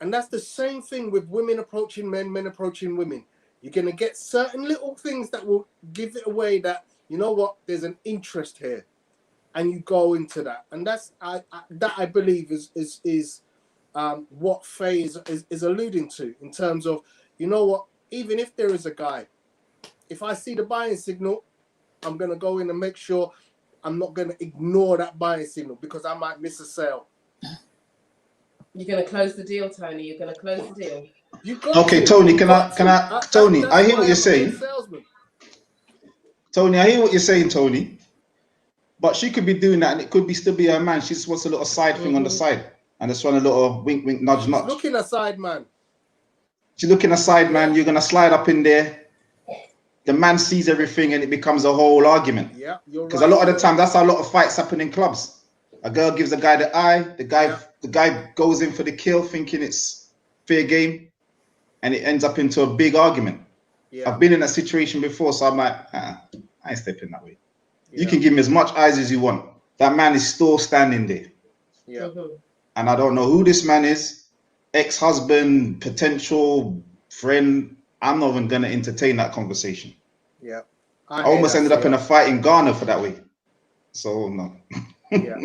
[SPEAKER 6] And that's the same thing with women approaching men, men approaching women. You're going to get certain little things that will give it away that, you know what, there's an interest here. And you go into that. And that's I believe is what Faye is alluding to in terms of, you know what, even if there is a guy, if I see the buying signal, I'm going to go in and make sure I'm not going to ignore that buying signal because I might miss a sale.
[SPEAKER 2] You're going to close the deal, Tony. You're going to close the deal.
[SPEAKER 6] You got
[SPEAKER 8] Okay,
[SPEAKER 6] to.
[SPEAKER 8] Tony,
[SPEAKER 6] Tony,
[SPEAKER 8] I hear what you're
[SPEAKER 6] I'm a
[SPEAKER 8] saying.
[SPEAKER 6] good salesman.
[SPEAKER 8] Tony, I hear what you're saying, Tony. But she could be doing that, and it could be still be her man. She just wants a little side thing on the side, and just want a little wink, wink, nudge, nudge.
[SPEAKER 6] Looking aside, man.
[SPEAKER 8] She's looking aside, man. You're gonna slide up in there. The man sees everything, and it becomes a whole argument.
[SPEAKER 6] Yeah, you're right.
[SPEAKER 8] Because a lot of the time, that's how a lot of fights happen in clubs. A girl gives a guy the eye. The guy goes in for the kill, thinking it's fair game, and it ends up into a big argument. Yeah. I've been in that situation before, so I'm like, I ain't stepping that way. Yeah. You can give me as much eyes as you want. That man is still standing there. Yeah. And I don't know who this man is, ex-husband, potential friend. I'm not even going to entertain that conversation. Yeah. I almost ended up in a fight in Ghana for that way. So, no. Yeah.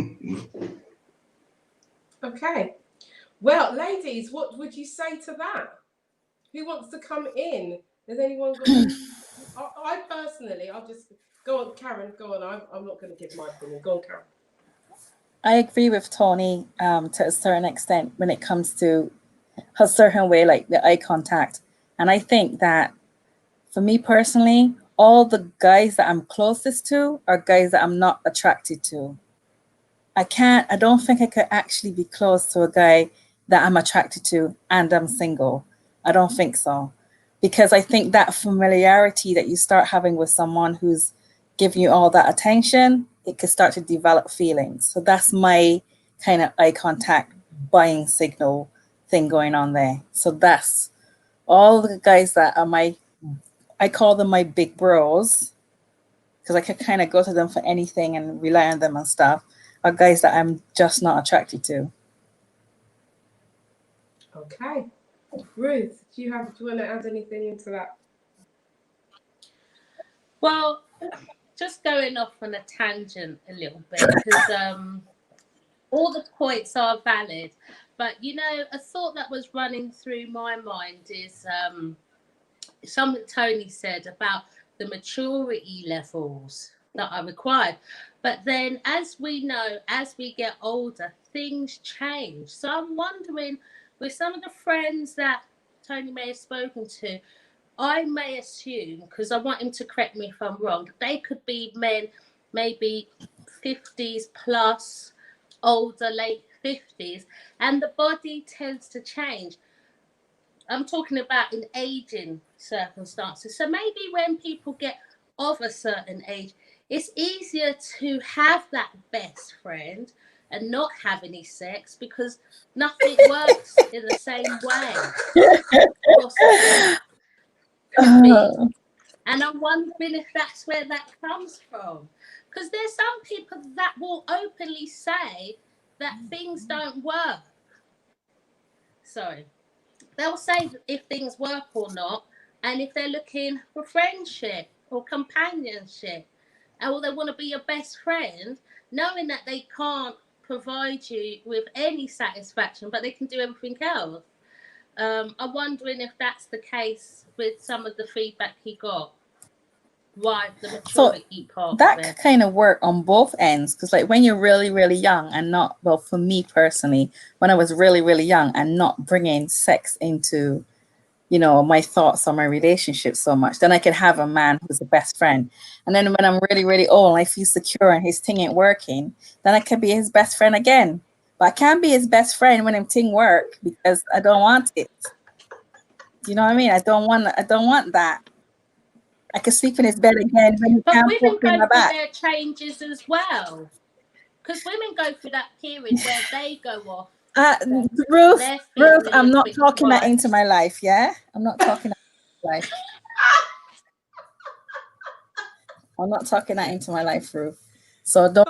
[SPEAKER 2] Okay. Well, ladies, what would you say to that? Who wants to come in? Has anyone got... I personally, I'll just... Go on, Karen, go on. I'm not going to give my opinion. Go on, Karen.
[SPEAKER 3] I agree with Tony to a certain extent when it comes to a certain way, like the eye contact. And I think that for me personally, all the guys that I'm closest to are guys that I'm not attracted to. I don't think I could actually be close to a guy that I'm attracted to and I'm single. I don't think so. Because I think that familiarity that you start having with someone who's giving you all that attention, it could start to develop feelings. So that's my kind of eye contact buying signal thing going on there. So that's all the guys that are I call them my big bros, because I could kind of go to them for anything and rely on them and stuff, are guys that I'm just not attracted to.
[SPEAKER 2] Okay. Ruth, do you want to add anything into that?
[SPEAKER 4] Well, just going off on a tangent a little bit, because all the points are valid. But, you know, a thought that was running through my mind is something Tony said about the maturity levels that are required. But then, as we know, as we get older, things change. So I'm wondering, with some of the friends that Tony may have spoken to, I may assume, because I want him to correct me if I'm wrong, that they could be men maybe 50s plus, older, late 50s, and the body tends to change. I'm talking about in aging circumstances. So maybe when people get of a certain age, it's easier to have that best friend and not have any sex because nothing works in the same way. Possibly. Could be. And I'm wondering if that's where that comes from. Because there's some people that will openly say that things don't work. Sorry. They'll say if things work or not, and if they're looking for friendship or companionship, or they want to be your best friend, knowing that they can't provide you with any satisfaction, but they can do everything else. I'm wondering if that's the case with some of the feedback he got. Why the maturity part
[SPEAKER 3] that
[SPEAKER 4] of it.
[SPEAKER 3] kind of work on both ends, because like when you're really, really young and not, well, for me personally, when I was really, really young and not bringing sex into, you know, my thoughts or my relationship so much, then I could have a man who's the best friend. And then when I'm really, really old and I feel secure and his thing ain't working, then I could be his best friend again. But I can't be his best friend when him thing work because I don't want it. Do you know what I mean? I don't want that. I could sleep in his bed again when he
[SPEAKER 4] But
[SPEAKER 3] can't
[SPEAKER 4] women
[SPEAKER 3] poke me in
[SPEAKER 4] go
[SPEAKER 3] my
[SPEAKER 4] through
[SPEAKER 3] back.
[SPEAKER 4] their changes as well. Because women go through that period where they go off.
[SPEAKER 3] Ruth,
[SPEAKER 4] They're feeling a
[SPEAKER 3] I'm
[SPEAKER 4] little
[SPEAKER 3] not
[SPEAKER 4] bit
[SPEAKER 3] talking that
[SPEAKER 4] quiet.
[SPEAKER 3] into my life, yeah? I'm not talking that into my life. I'm not talking that into my life, Ruth. So don't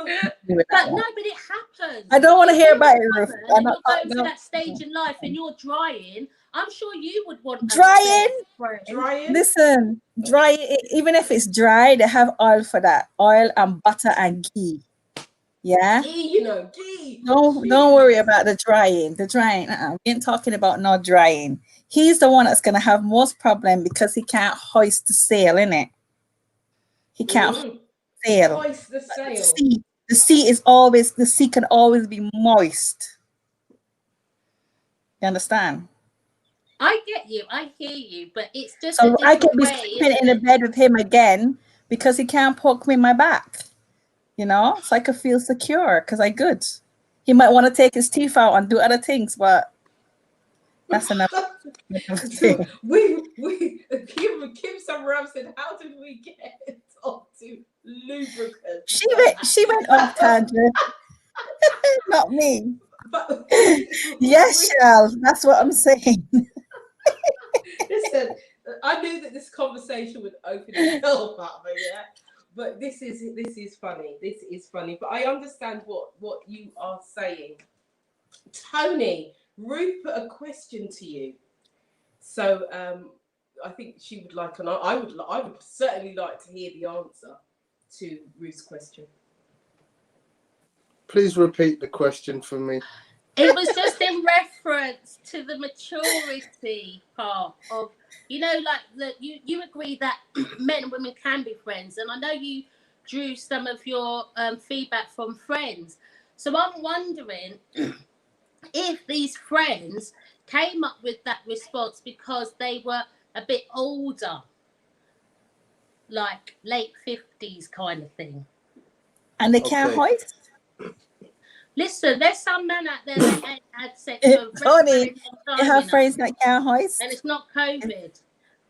[SPEAKER 3] do with that
[SPEAKER 4] But no,
[SPEAKER 3] one.
[SPEAKER 4] but it happens.
[SPEAKER 3] I don't want to
[SPEAKER 4] If
[SPEAKER 3] hear
[SPEAKER 4] you
[SPEAKER 3] about it,
[SPEAKER 4] were a
[SPEAKER 3] Ruth.
[SPEAKER 4] woman
[SPEAKER 3] I'm
[SPEAKER 4] and
[SPEAKER 3] not
[SPEAKER 4] you're going through that stage in life and you're drying, I'm sure you would want a
[SPEAKER 3] drying.
[SPEAKER 4] best friend.
[SPEAKER 2] Drying.
[SPEAKER 3] Listen, dry it, even if it's dry, they have oil for that. Oil and butter and ghee. Yeah.
[SPEAKER 2] Ghee, you know, ghee.
[SPEAKER 3] Don't worry about the drying. The drying. We ain't talking about not drying. He's the one that's gonna have most problem because he can't hoist the sail, innit? He can't hoist the sail.
[SPEAKER 2] Hoist the sail.
[SPEAKER 3] The sea can always be moist. You understand?
[SPEAKER 4] I get you. I hear you. But it's just
[SPEAKER 3] So
[SPEAKER 4] a
[SPEAKER 3] I can
[SPEAKER 4] different
[SPEAKER 3] be
[SPEAKER 4] way,
[SPEAKER 3] sleeping
[SPEAKER 4] isn't
[SPEAKER 3] in the
[SPEAKER 4] it?
[SPEAKER 3] bed with him again because he can't poke me in my back. You know, so I could feel secure because I good. He might want to take his teeth out and do other things, but that's another thing.
[SPEAKER 2] Kim somewhere else said, how did we get onto lubricant?
[SPEAKER 3] She went off tangent. Not me.
[SPEAKER 2] But
[SPEAKER 3] Yes, Cheryl, that's what I'm saying.
[SPEAKER 2] listen, I knew that this conversation would open itself up, yeah. But this is funny. This is funny. But I understand what you are saying. Tony, Ruth put a question to you. So I think she would like, and I would certainly like to hear the answer to Ruth's question.
[SPEAKER 6] Please repeat the question for me.
[SPEAKER 4] It was just in reference to the maturity part of, you know, like you agree that men and women can be friends, and I know you drew some of your feedback from friends. So I'm wondering if these friends came up with that response because they were a bit older, like late 50s kind of thing.
[SPEAKER 3] And they can't hoist?
[SPEAKER 4] Listen, there's some men out there that ain't had sex for a
[SPEAKER 3] Tony,
[SPEAKER 4] time,
[SPEAKER 3] you have friends that can't hoist?
[SPEAKER 4] and it's not COVID.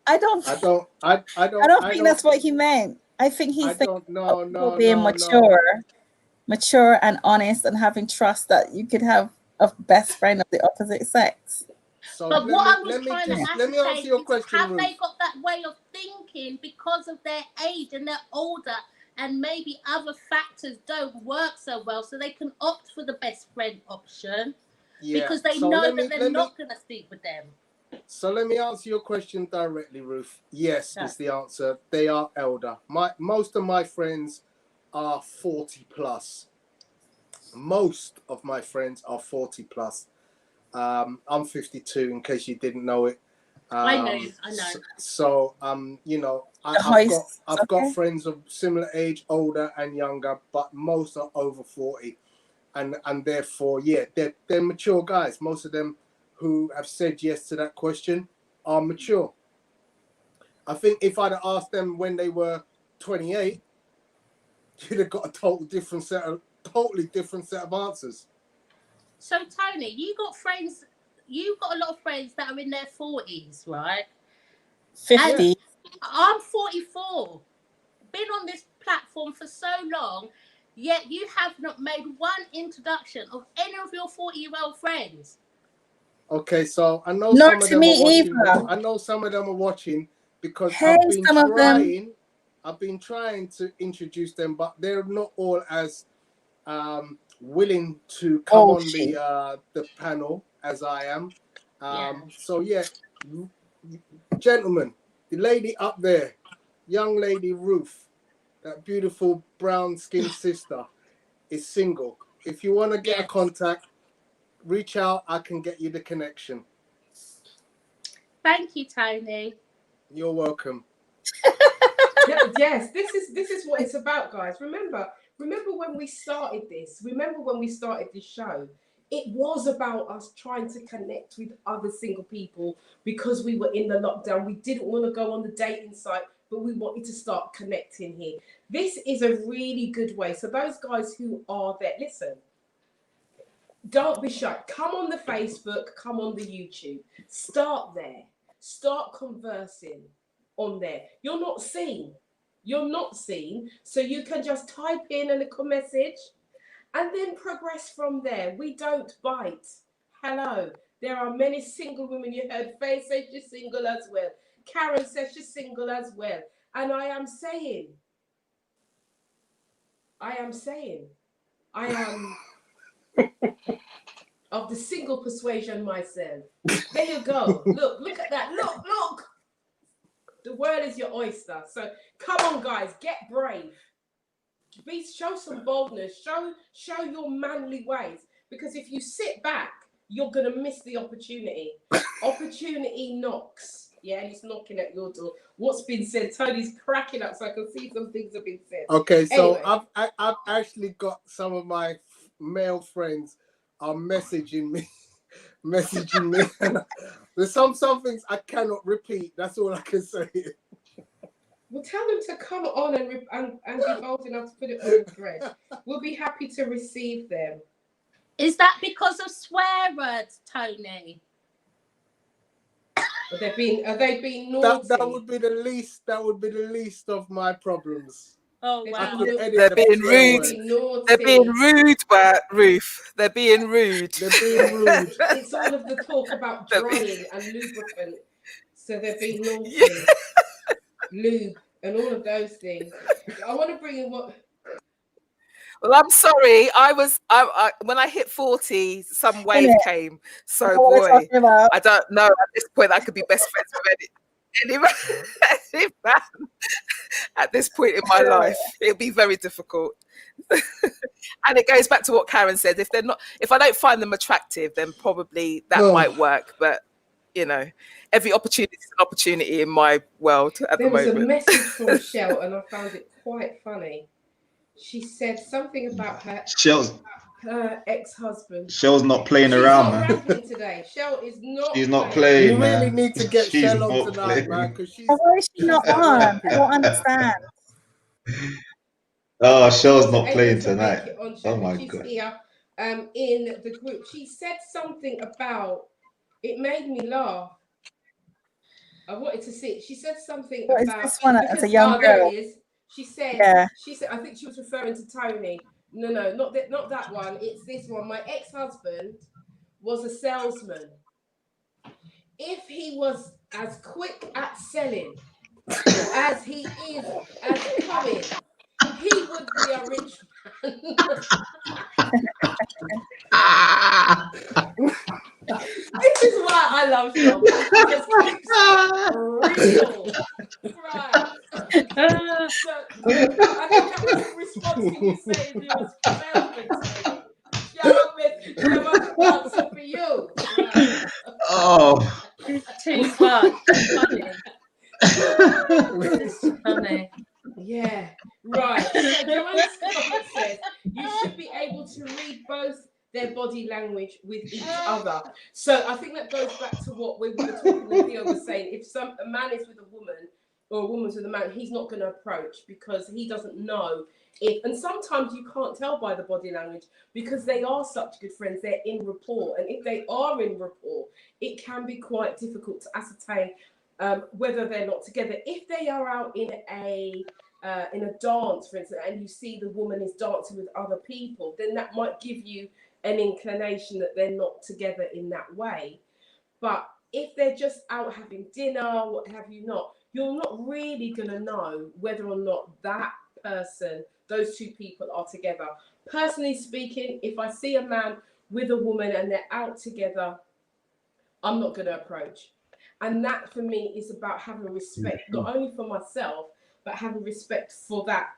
[SPEAKER 3] I don't think that's what he meant. I think he's thinking about people being mature and honest and having trust that you could have a best friend of the opposite sex.
[SPEAKER 6] So
[SPEAKER 4] but what I was trying to
[SPEAKER 6] let me answer your question,
[SPEAKER 4] have
[SPEAKER 6] Ruth.
[SPEAKER 4] they got that way of thinking because of their age and they're older and maybe other factors don't work so well, so they can opt for the best friend option because they know that they're not going to sleep with them.
[SPEAKER 6] So let me answer your question directly, Ruth. Yes, is the answer. They are elder. Most of my friends are 40 plus. Most of my friends are 40 plus. I'm 52, in case you didn't know it.
[SPEAKER 4] I know.
[SPEAKER 6] So you know, I've got friends of similar age, older and younger, but most are over 40, and therefore, yeah, they're mature guys. Most of them who have said yes to that question are mature. I think if I'd have asked them when they were 28, you'd have got a totally different set of answers.
[SPEAKER 4] So Tony, you got friends. You've got a lot of friends that are in their 40s, right?
[SPEAKER 3] 50.
[SPEAKER 4] And I'm 44. Been on this platform for so long, yet you have not made one introduction of any of your 40-year-old friends.
[SPEAKER 6] Okay, so I know
[SPEAKER 3] Not
[SPEAKER 6] some of
[SPEAKER 3] to
[SPEAKER 6] them
[SPEAKER 3] me
[SPEAKER 6] are watching.
[SPEAKER 3] either.
[SPEAKER 6] I know some of them are watching because
[SPEAKER 3] Hey, some of them.
[SPEAKER 6] I've been trying to introduce them, but they're not all as willing to come on the panel as I am. So yeah, gentlemen, the lady up there, young lady Ruth, that beautiful brown-skinned sister, is single. If you want to get a contact, reach out. I can get you the connection.
[SPEAKER 4] Thank you, Tony.
[SPEAKER 6] You're welcome.
[SPEAKER 2] Yes, this is what it's about, guys. Remember when we started this. Remember when we started this show. It was about us trying to connect with other single people because we were in the lockdown. We didn't want to go on the dating site, but we wanted to start connecting here. This is a really good way. So those guys who are there, listen, don't be shy. Come on the Facebook, come on the YouTube. Start there. Start conversing on there. You're not seen. So you can just type in a little message and then progress from there. We don't bite. Hello. There are many single women. You heard Faye say she's single as well. Karen says she's single as well. And I am of the single persuasion myself. There you go. Look at that. Look. The world is your oyster. So come on, guys, get brave. Show some boldness. Show your manly ways. Because if you sit back, you're gonna miss the opportunity. Opportunity knocks. Yeah, and it's knocking at your door. What's been said? Tony's cracking up, so I can see some things have been said.
[SPEAKER 6] Okay, so
[SPEAKER 2] anyway.
[SPEAKER 6] I've actually got some of my male friends are messaging me. There's some things I cannot repeat. That's all I can say.
[SPEAKER 2] We'll tell them to come on and be bold enough to put it on the thread. We'll be happy to receive them.
[SPEAKER 4] Is that because of swear words, Tony?
[SPEAKER 2] Are they being naughty?
[SPEAKER 6] That would be the least. That would be the least of my problems.
[SPEAKER 4] Oh wow!
[SPEAKER 5] They're being rude. They're being rude, Ruth. They're being rude.
[SPEAKER 2] It's all of the talk about drying and lubricant. So they're being naughty. Lube and all of those things. I want to bring in what.
[SPEAKER 5] Well, I'm sorry. I when I hit 40, some wave came. So boy, I don't know. At this point, I could be best friends with any man. At this point in my life, it'll be very difficult. And it goes back to what Karen said. If I don't find them attractive, then probably that might work. But you know, every opportunity is an opportunity in my world at the moment.
[SPEAKER 2] There was a message from Michele, and I found it quite funny. She said something about her ex-husband.
[SPEAKER 8] Shell's not playing around, man.
[SPEAKER 2] She's not rapping today. Shell is not.
[SPEAKER 8] She's not playing,
[SPEAKER 6] You
[SPEAKER 8] man.
[SPEAKER 6] really need to get Shell on tonight, man.
[SPEAKER 3] Why is she not on? I don't understand.
[SPEAKER 8] Oh, Shell's not playing tonight. Oh my God.
[SPEAKER 2] Here, in the group, she said something about. It made me laugh. I wanted to see it. She said something
[SPEAKER 3] what
[SPEAKER 2] about.
[SPEAKER 3] Is this one as a young girl?
[SPEAKER 2] There it is. She said. I think she was referring to Tony. No, not that one. It's this one. My ex-husband was a salesman. If he was as quick at selling as he is at coming, he would be a rich man. This is why I love Sean. Real. Right. So, I think that was a response to you saying you was salesman. Shout out for you. Right.
[SPEAKER 8] Oh.
[SPEAKER 4] It's too much. Funny. It's funny.
[SPEAKER 2] Yeah, right. So Joanne Scott says you should be able to read both their body language with each other. So I think that goes back to what we were talking and Theo was saying. If a man is with a woman or a woman's with a man, he's not going to approach because he doesn't know if. And sometimes you can't tell by the body language because they are such good friends. They're in rapport, and if they are in rapport, it can be quite difficult to ascertain whether they're not together. If they are out in a dance, for instance, and you see the woman is dancing with other people, then that might give you an inclination that they're not together in that way. But if they're just out having dinner, what have you not, you're not really going to know whether or not that person, those two people are together. Personally speaking, if I see a man with a woman and they're out together, I'm not going to approach. And that for me is about having respect, not only for myself, but having respect for that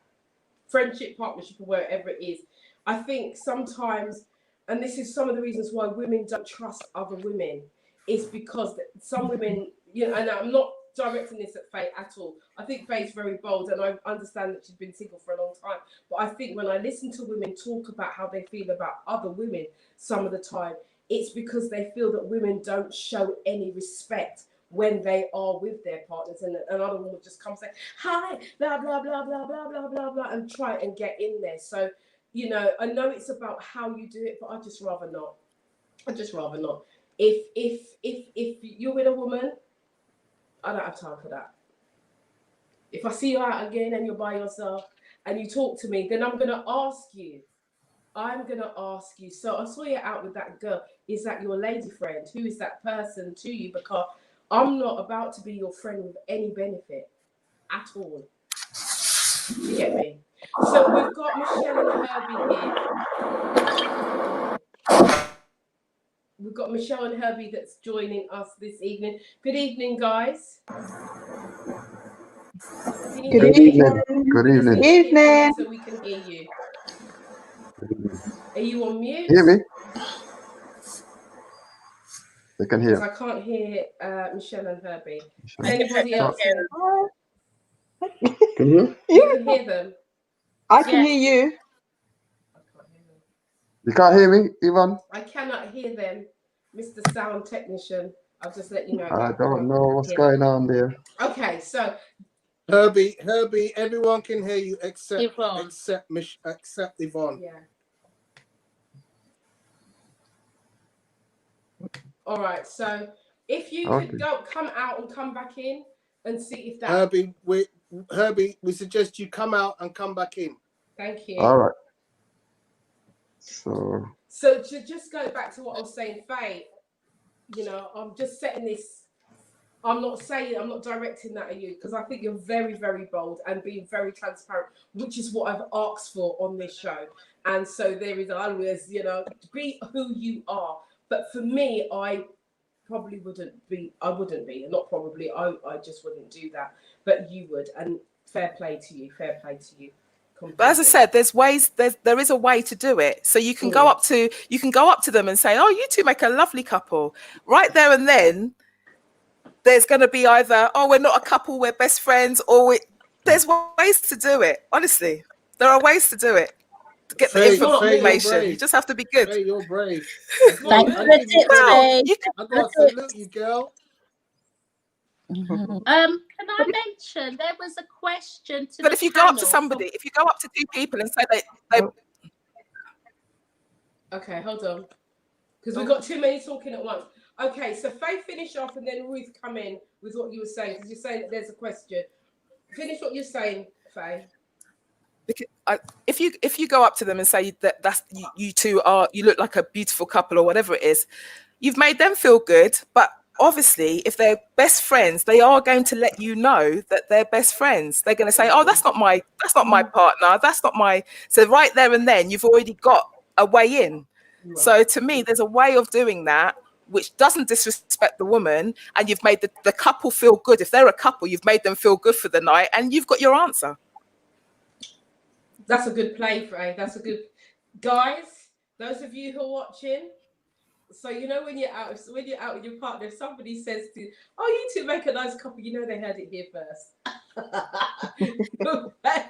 [SPEAKER 2] friendship, partnership, or wherever it is. I think sometimes, and this is some of the reasons why women don't trust other women, is because some women, you know, and I'm not directing this at Faye at all. I think Faye's very bold, and I understand that she's been single for a long time. But I think when I listen to women talk about how they feel about other women, some of the time, it's because they feel that women don't show any respect when they are with their partners, and another one will just come say, hi, blah, blah, blah, blah, blah, blah, blah, blah, and try and get in there. So, you know, I know it's about how you do it, but I'd just rather not. I'd just rather not. If you're with a woman, I don't have time for that. If I see you out again and you're by yourself and you talk to me, then I'm going to ask you. So I saw you out with that girl. Is that your lady friend? Who is that person to you? Because I'm not about to be your friend with any benefit at all. You get me? So we've got Michele and Herbie here. We've got Michele and Herbie that's joining us this evening. Good evening, guys.
[SPEAKER 9] Good evening. Good evening.
[SPEAKER 2] Evening. So we can hear you. Are you on mute?
[SPEAKER 9] Hear me? They can hear.
[SPEAKER 2] Because I can't hear Michele and Herbie. Is anybody else?
[SPEAKER 9] Can you?
[SPEAKER 2] You can hear them.
[SPEAKER 10] I can hear you.
[SPEAKER 9] You can't hear me, Yvonne?
[SPEAKER 2] I cannot hear them, Mr. Sound Technician. I'll just let you know.
[SPEAKER 9] I don't know what's going on there.
[SPEAKER 2] Okay, so
[SPEAKER 6] Herbie, everyone can hear you except
[SPEAKER 4] Yvonne.
[SPEAKER 6] except Yvonne.
[SPEAKER 2] Yeah. All right. So if you could come out and come back in and see if that.
[SPEAKER 6] Herbie, we suggest you come out and come back in.
[SPEAKER 2] Thank you.
[SPEAKER 9] All right.
[SPEAKER 2] So to just go back to what I was saying, Faye, you know, I'm just setting this. I'm not directing that at you because I think you're very, very bold and being very transparent, which is what I've asked for on this show. And so there is always, you know, be who you are. But for me, I wouldn't be, I just wouldn't do that. But you would, and fair play to you.
[SPEAKER 5] But as I said, there is a way to do it. So you can go up to them and say, oh, you two make a lovely couple. Right there and then, there's going to be either, oh, we're not a couple, we're best friends, or there's ways to do it. Honestly, there are ways to do it. To get the information. You just have to be good.
[SPEAKER 6] Faye, you're brave.
[SPEAKER 3] Thanks for the tips, Faye.
[SPEAKER 6] I got to salute you, girl.
[SPEAKER 4] Can I mention there was a question to
[SPEAKER 5] But if you go up to somebody, if you go up to two people and say they
[SPEAKER 2] Okay, hold on. Because we've got too many talking at once. Okay, so Faye, finish off and then Ruth come in with what you were saying, because you're saying that there's a question. Finish what you're saying, Faye.
[SPEAKER 5] Because if you go up to them and say that's you two you look like a beautiful couple or whatever it is, you've made them feel good. But obviously, if they're best friends, they are going to let you know that they're best friends. They're going to say, "Oh, that's not my partner. That's not my." So right there and then, you've already got a way in. Right. So to me, there's a way of doing that which doesn't disrespect the woman, and you've made the couple feel good. If they're a couple, you've made them feel good for the night, and you've got your answer.
[SPEAKER 2] That's a good play, Faye. That's a good. Guys, those of you who are watching, So you know when you're out with your partner, if somebody says to you, "Oh, you two make a nice couple," you know they heard it here first.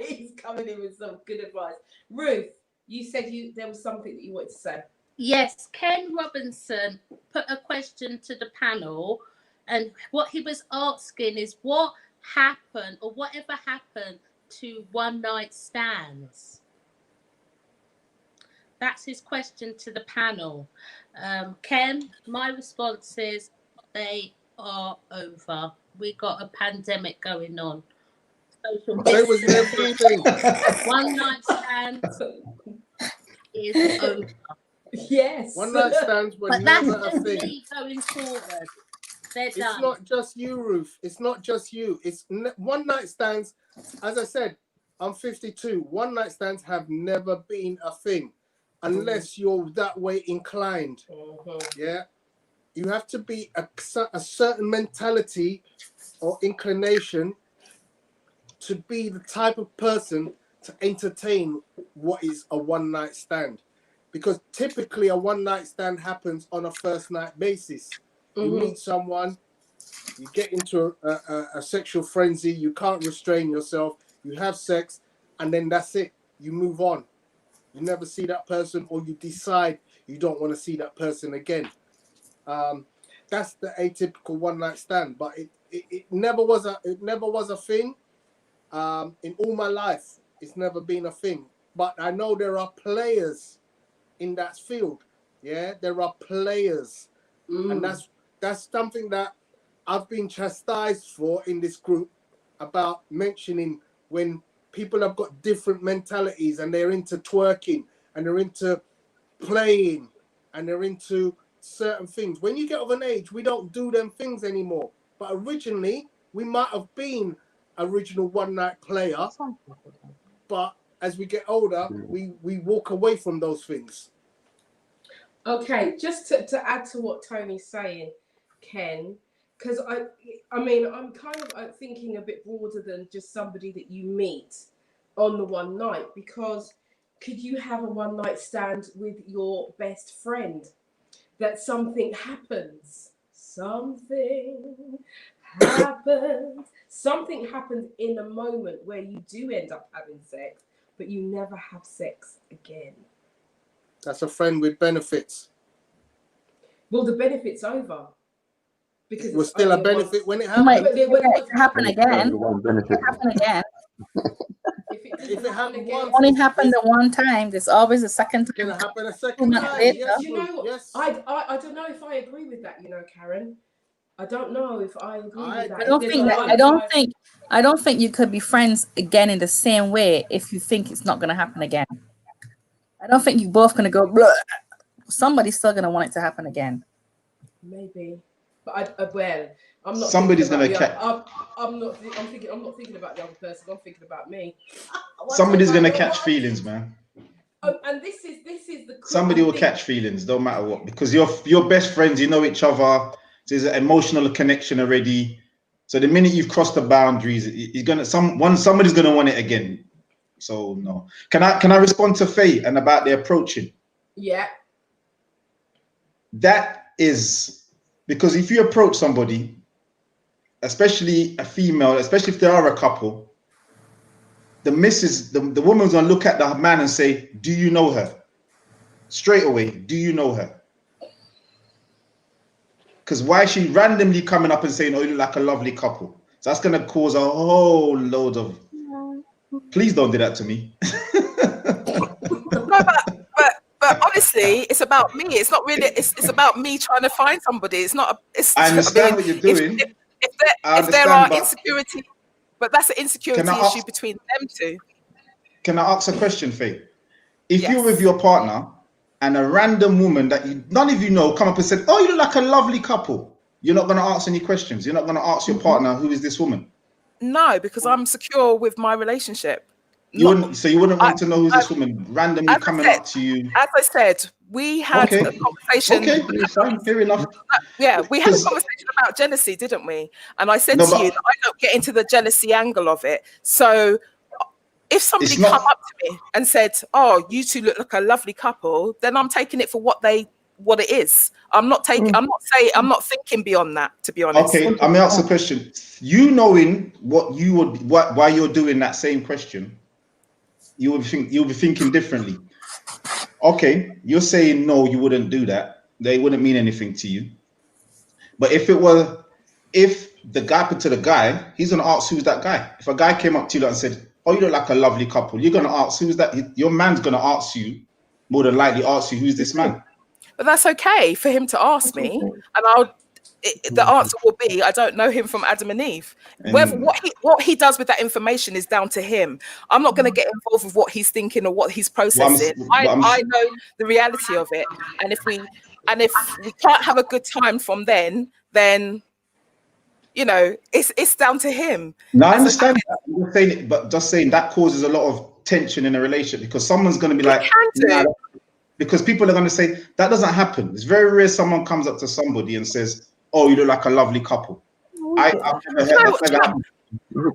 [SPEAKER 2] He's coming in with some good advice. Ruth, you said there was something that you wanted to say.
[SPEAKER 4] Yes, Ken Robinson put a question to the panel, and what he was asking is what happened or whatever happened to one night stands. That's his question to the panel. Ken, my response is they are over. We got a pandemic going on. Social
[SPEAKER 6] They was never a thing.
[SPEAKER 4] one night stands is over.
[SPEAKER 2] Yes.
[SPEAKER 6] One night stands were
[SPEAKER 4] But that's
[SPEAKER 6] never a
[SPEAKER 4] just
[SPEAKER 6] thing.
[SPEAKER 4] me going forward. They're
[SPEAKER 6] It's
[SPEAKER 4] done.
[SPEAKER 6] not just you, Ruth. It's not just you. It's one night stands. As I said, I'm 52. One night stands have never been a thing, unless you're that way inclined. Yeah, you have to be a certain mentality or inclination to be the type of person to entertain what is a one night stand, because typically a one night stand happens on a first night basis. You meet someone, you get into a sexual frenzy, you can't restrain yourself, you have sex, and then that's it. You move on. You never see that person, or you decide you don't want to see that person again. That's the atypical one night stand, but it never was a thing. In all my life, it's never been a thing. But I know there are players in that field. Yeah, there are players, and that's something that I've been chastised for in this group, about mentioning when people have got different mentalities and they're into twerking and they're into playing and they're into certain things. When you get of an age, we don't do them things anymore. But originally, we might have been original one night player, but as we get older, we walk away from those things.
[SPEAKER 2] Okay, just to add to what Tony's saying, Ken, because I mean, I'm kind of thinking a bit broader than just somebody that you meet on the one night, because could you have a one night stand with your best friend that something happens in a moment where you do end up having sex, but you never have sex again?
[SPEAKER 6] That's a friend with benefits.
[SPEAKER 2] Well, the benefit's over. Because
[SPEAKER 6] it was still a benefit when it happened.
[SPEAKER 3] Might happen again. Happen again.
[SPEAKER 6] If it happened once,
[SPEAKER 3] Only happened the one time. There's always a second time.
[SPEAKER 6] Can it happen a second time?
[SPEAKER 2] Yes, you know, yes. I don't know if I agree with that. You know, Karen. I don't know if I agree with that.
[SPEAKER 3] I don't think you could be friends again in the same way if you think it's not going to happen again. I don't think you both going to go. Bleh. Somebody's still going to want it to happen again.
[SPEAKER 2] Maybe, but I'm not.
[SPEAKER 8] Somebody's going to catch.
[SPEAKER 2] I'm not thinking about the other person. I'm thinking about me.
[SPEAKER 8] Somebody's going to catch feelings, man.
[SPEAKER 2] And this is the.
[SPEAKER 8] Somebody will catch feelings, don't matter what, because you're best friends. You know each other. There's an emotional connection already. So the minute you've crossed the boundaries, somebody's gonna want it again. So no. Can I respond to Faye and about the approaching?
[SPEAKER 2] Yeah.
[SPEAKER 8] That is because if you approach somebody, especially a female, especially if they are a couple, the woman's gonna look at the man and say, "Do you know her?" Straight away, do you know her? Because why is she randomly coming up and saying, "Oh, you look like a lovely couple"? So that's going to cause a whole load of. Please don't do that to me.
[SPEAKER 5] No, but honestly, it's about me. It's not really. It's about me trying to find somebody. It's not.
[SPEAKER 8] I understand what you're doing.
[SPEAKER 5] If there are insecurity, but that's an insecurity issue between them two.
[SPEAKER 8] Can I ask a question, Faye? If you're with your partner and a random woman that none of you know come up and said, "Oh, you look like a lovely couple," you're not going to ask any questions. You're not going to ask your partner, "Who is this woman?"
[SPEAKER 5] No, because I'm secure with my relationship.
[SPEAKER 8] You wouldn't want to know who's this woman randomly coming up to you.
[SPEAKER 5] As I said, we had a conversation.
[SPEAKER 8] Okay, fine, fair enough.
[SPEAKER 5] Yeah, we had a conversation about jealousy, didn't we? And I said to you that I don't get into the jealousy angle of it. So if somebody come up to me and said, "Oh, you two look like a lovely couple," then I'm taking it for what they what it is. I'm not thinking beyond that, to be honest.
[SPEAKER 8] Okay, I may ask a question. You knowing why you're doing that same question, you'll be thinking differently. Okay, you're saying no, you wouldn't do that. They wouldn't mean anything to you. But if the guy happened to the guy, he's gonna ask who's that guy. If a guy came up to you and said, "Oh, you look like a lovely couple," you're gonna ask who's that. Your man's gonna ask you, more than likely ask you, who's this man.
[SPEAKER 5] But that's okay for him to ask me, and the answer will be, I don't know him from Adam and Eve. Whether what he does with that information is down to him. I'm not going to get involved with what he's thinking or what he's processing. I know the reality of it, and if we can't have a good time from then it's down to him.
[SPEAKER 8] No, I understand that. I'm just saying it, but just saying that causes a lot of tension in a relationship, because someone's going to be like, because people are going to say that doesn't happen. It's very rare someone comes up to somebody and says, "Oh, you look like a lovely couple." I've never heard that happen.
[SPEAKER 5] Do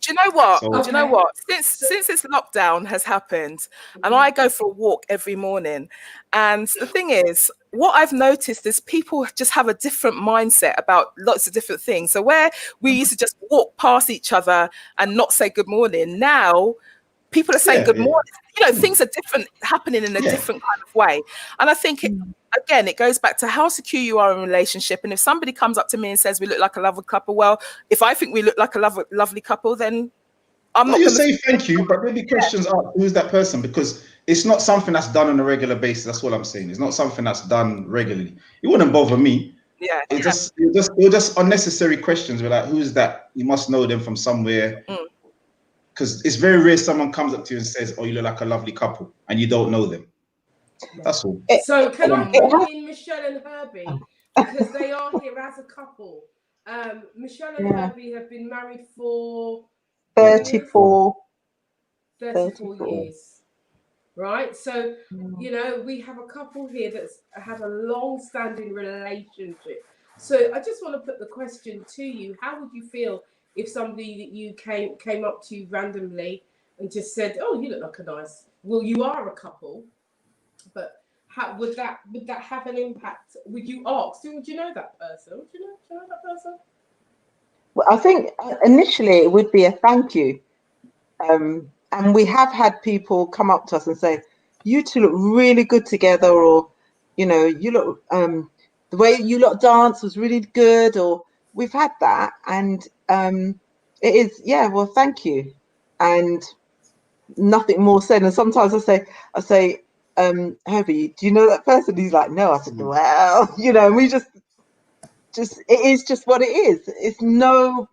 [SPEAKER 5] you know what? Do you know what? Since this lockdown has happened, and I go for a walk every morning, and the thing is, what I've noticed is people just have a different mindset about lots of different things. So where we used to just walk past each other and not say good morning, now people are saying good morning. Things are different, happening in a different kind of way. And I think, it goes back to how secure you are in a relationship. And if somebody comes up to me and says, we look like a lovely couple, well, if I think we look like a lovely couple, then I'm not going to
[SPEAKER 8] say thank you, but maybe questions are, who's that person? Because it's not something that's done on a regular basis. That's all I'm saying. It's not something that's done regularly. It wouldn't bother me.
[SPEAKER 5] Yeah.
[SPEAKER 8] It just unnecessary questions. We're like, who's that? You must know them from somewhere. Because it's very rare someone comes up to you and says, "Oh, you look like a lovely couple," and you don't know them. That's all.
[SPEAKER 2] So can I bring in Michele and Herbie, because they are here as a couple. Michele and Herbie have been married for
[SPEAKER 10] 34
[SPEAKER 2] years, right? So we have a couple here that's had a long-standing relationship. So I just want to put the question to you: how would you feel if somebody that you came up to you randomly and just said, "Oh, you look like a nice..." Well, you are a couple, but how would that have an impact? Would you ask? Would you know that person? Would you know that person?
[SPEAKER 10] Well, I think initially it would be a thank you, and we have had people come up to us and say, "You two look really good together," or "You look the way you lot dance was really good," or we've had that, and it is, well, thank you, and nothing more said. And sometimes I say, Herbie, do you know that person? He's like, no. I said, well, and we just it is just what it is. It's no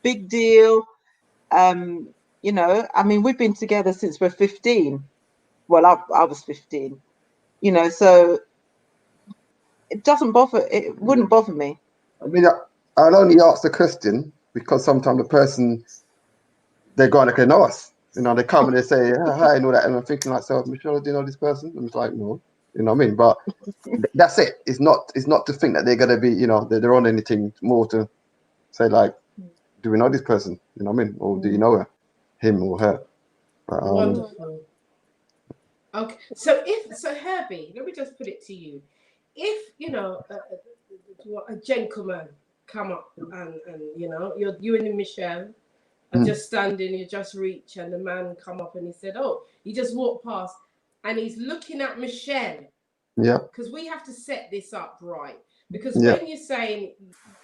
[SPEAKER 10] big deal. I mean, we've been together since we're 15. Well, I was 15, so it wouldn't bother me.
[SPEAKER 9] I mean, I'll only ask the question because sometimes the person, they're going to know us. They come and they say, hi, and all that. And I'm thinking like, so, Michele, do you know this person? I'm like, no. You know what I mean? But that's it. It's not to think that they're going to be, they're on anything more to say like, do we know this person? You know what I mean? Or do you know him or her? But,
[SPEAKER 2] wonderful. Okay. So Herbie, let me just put it to you. If, a gentleman come up and you and Michele are just standing, you just reach, and the man come up and he said, "Oh," he just walked past and he's looking at Michele.
[SPEAKER 9] Yeah.
[SPEAKER 2] Because we have to set this up right. Because when you're saying,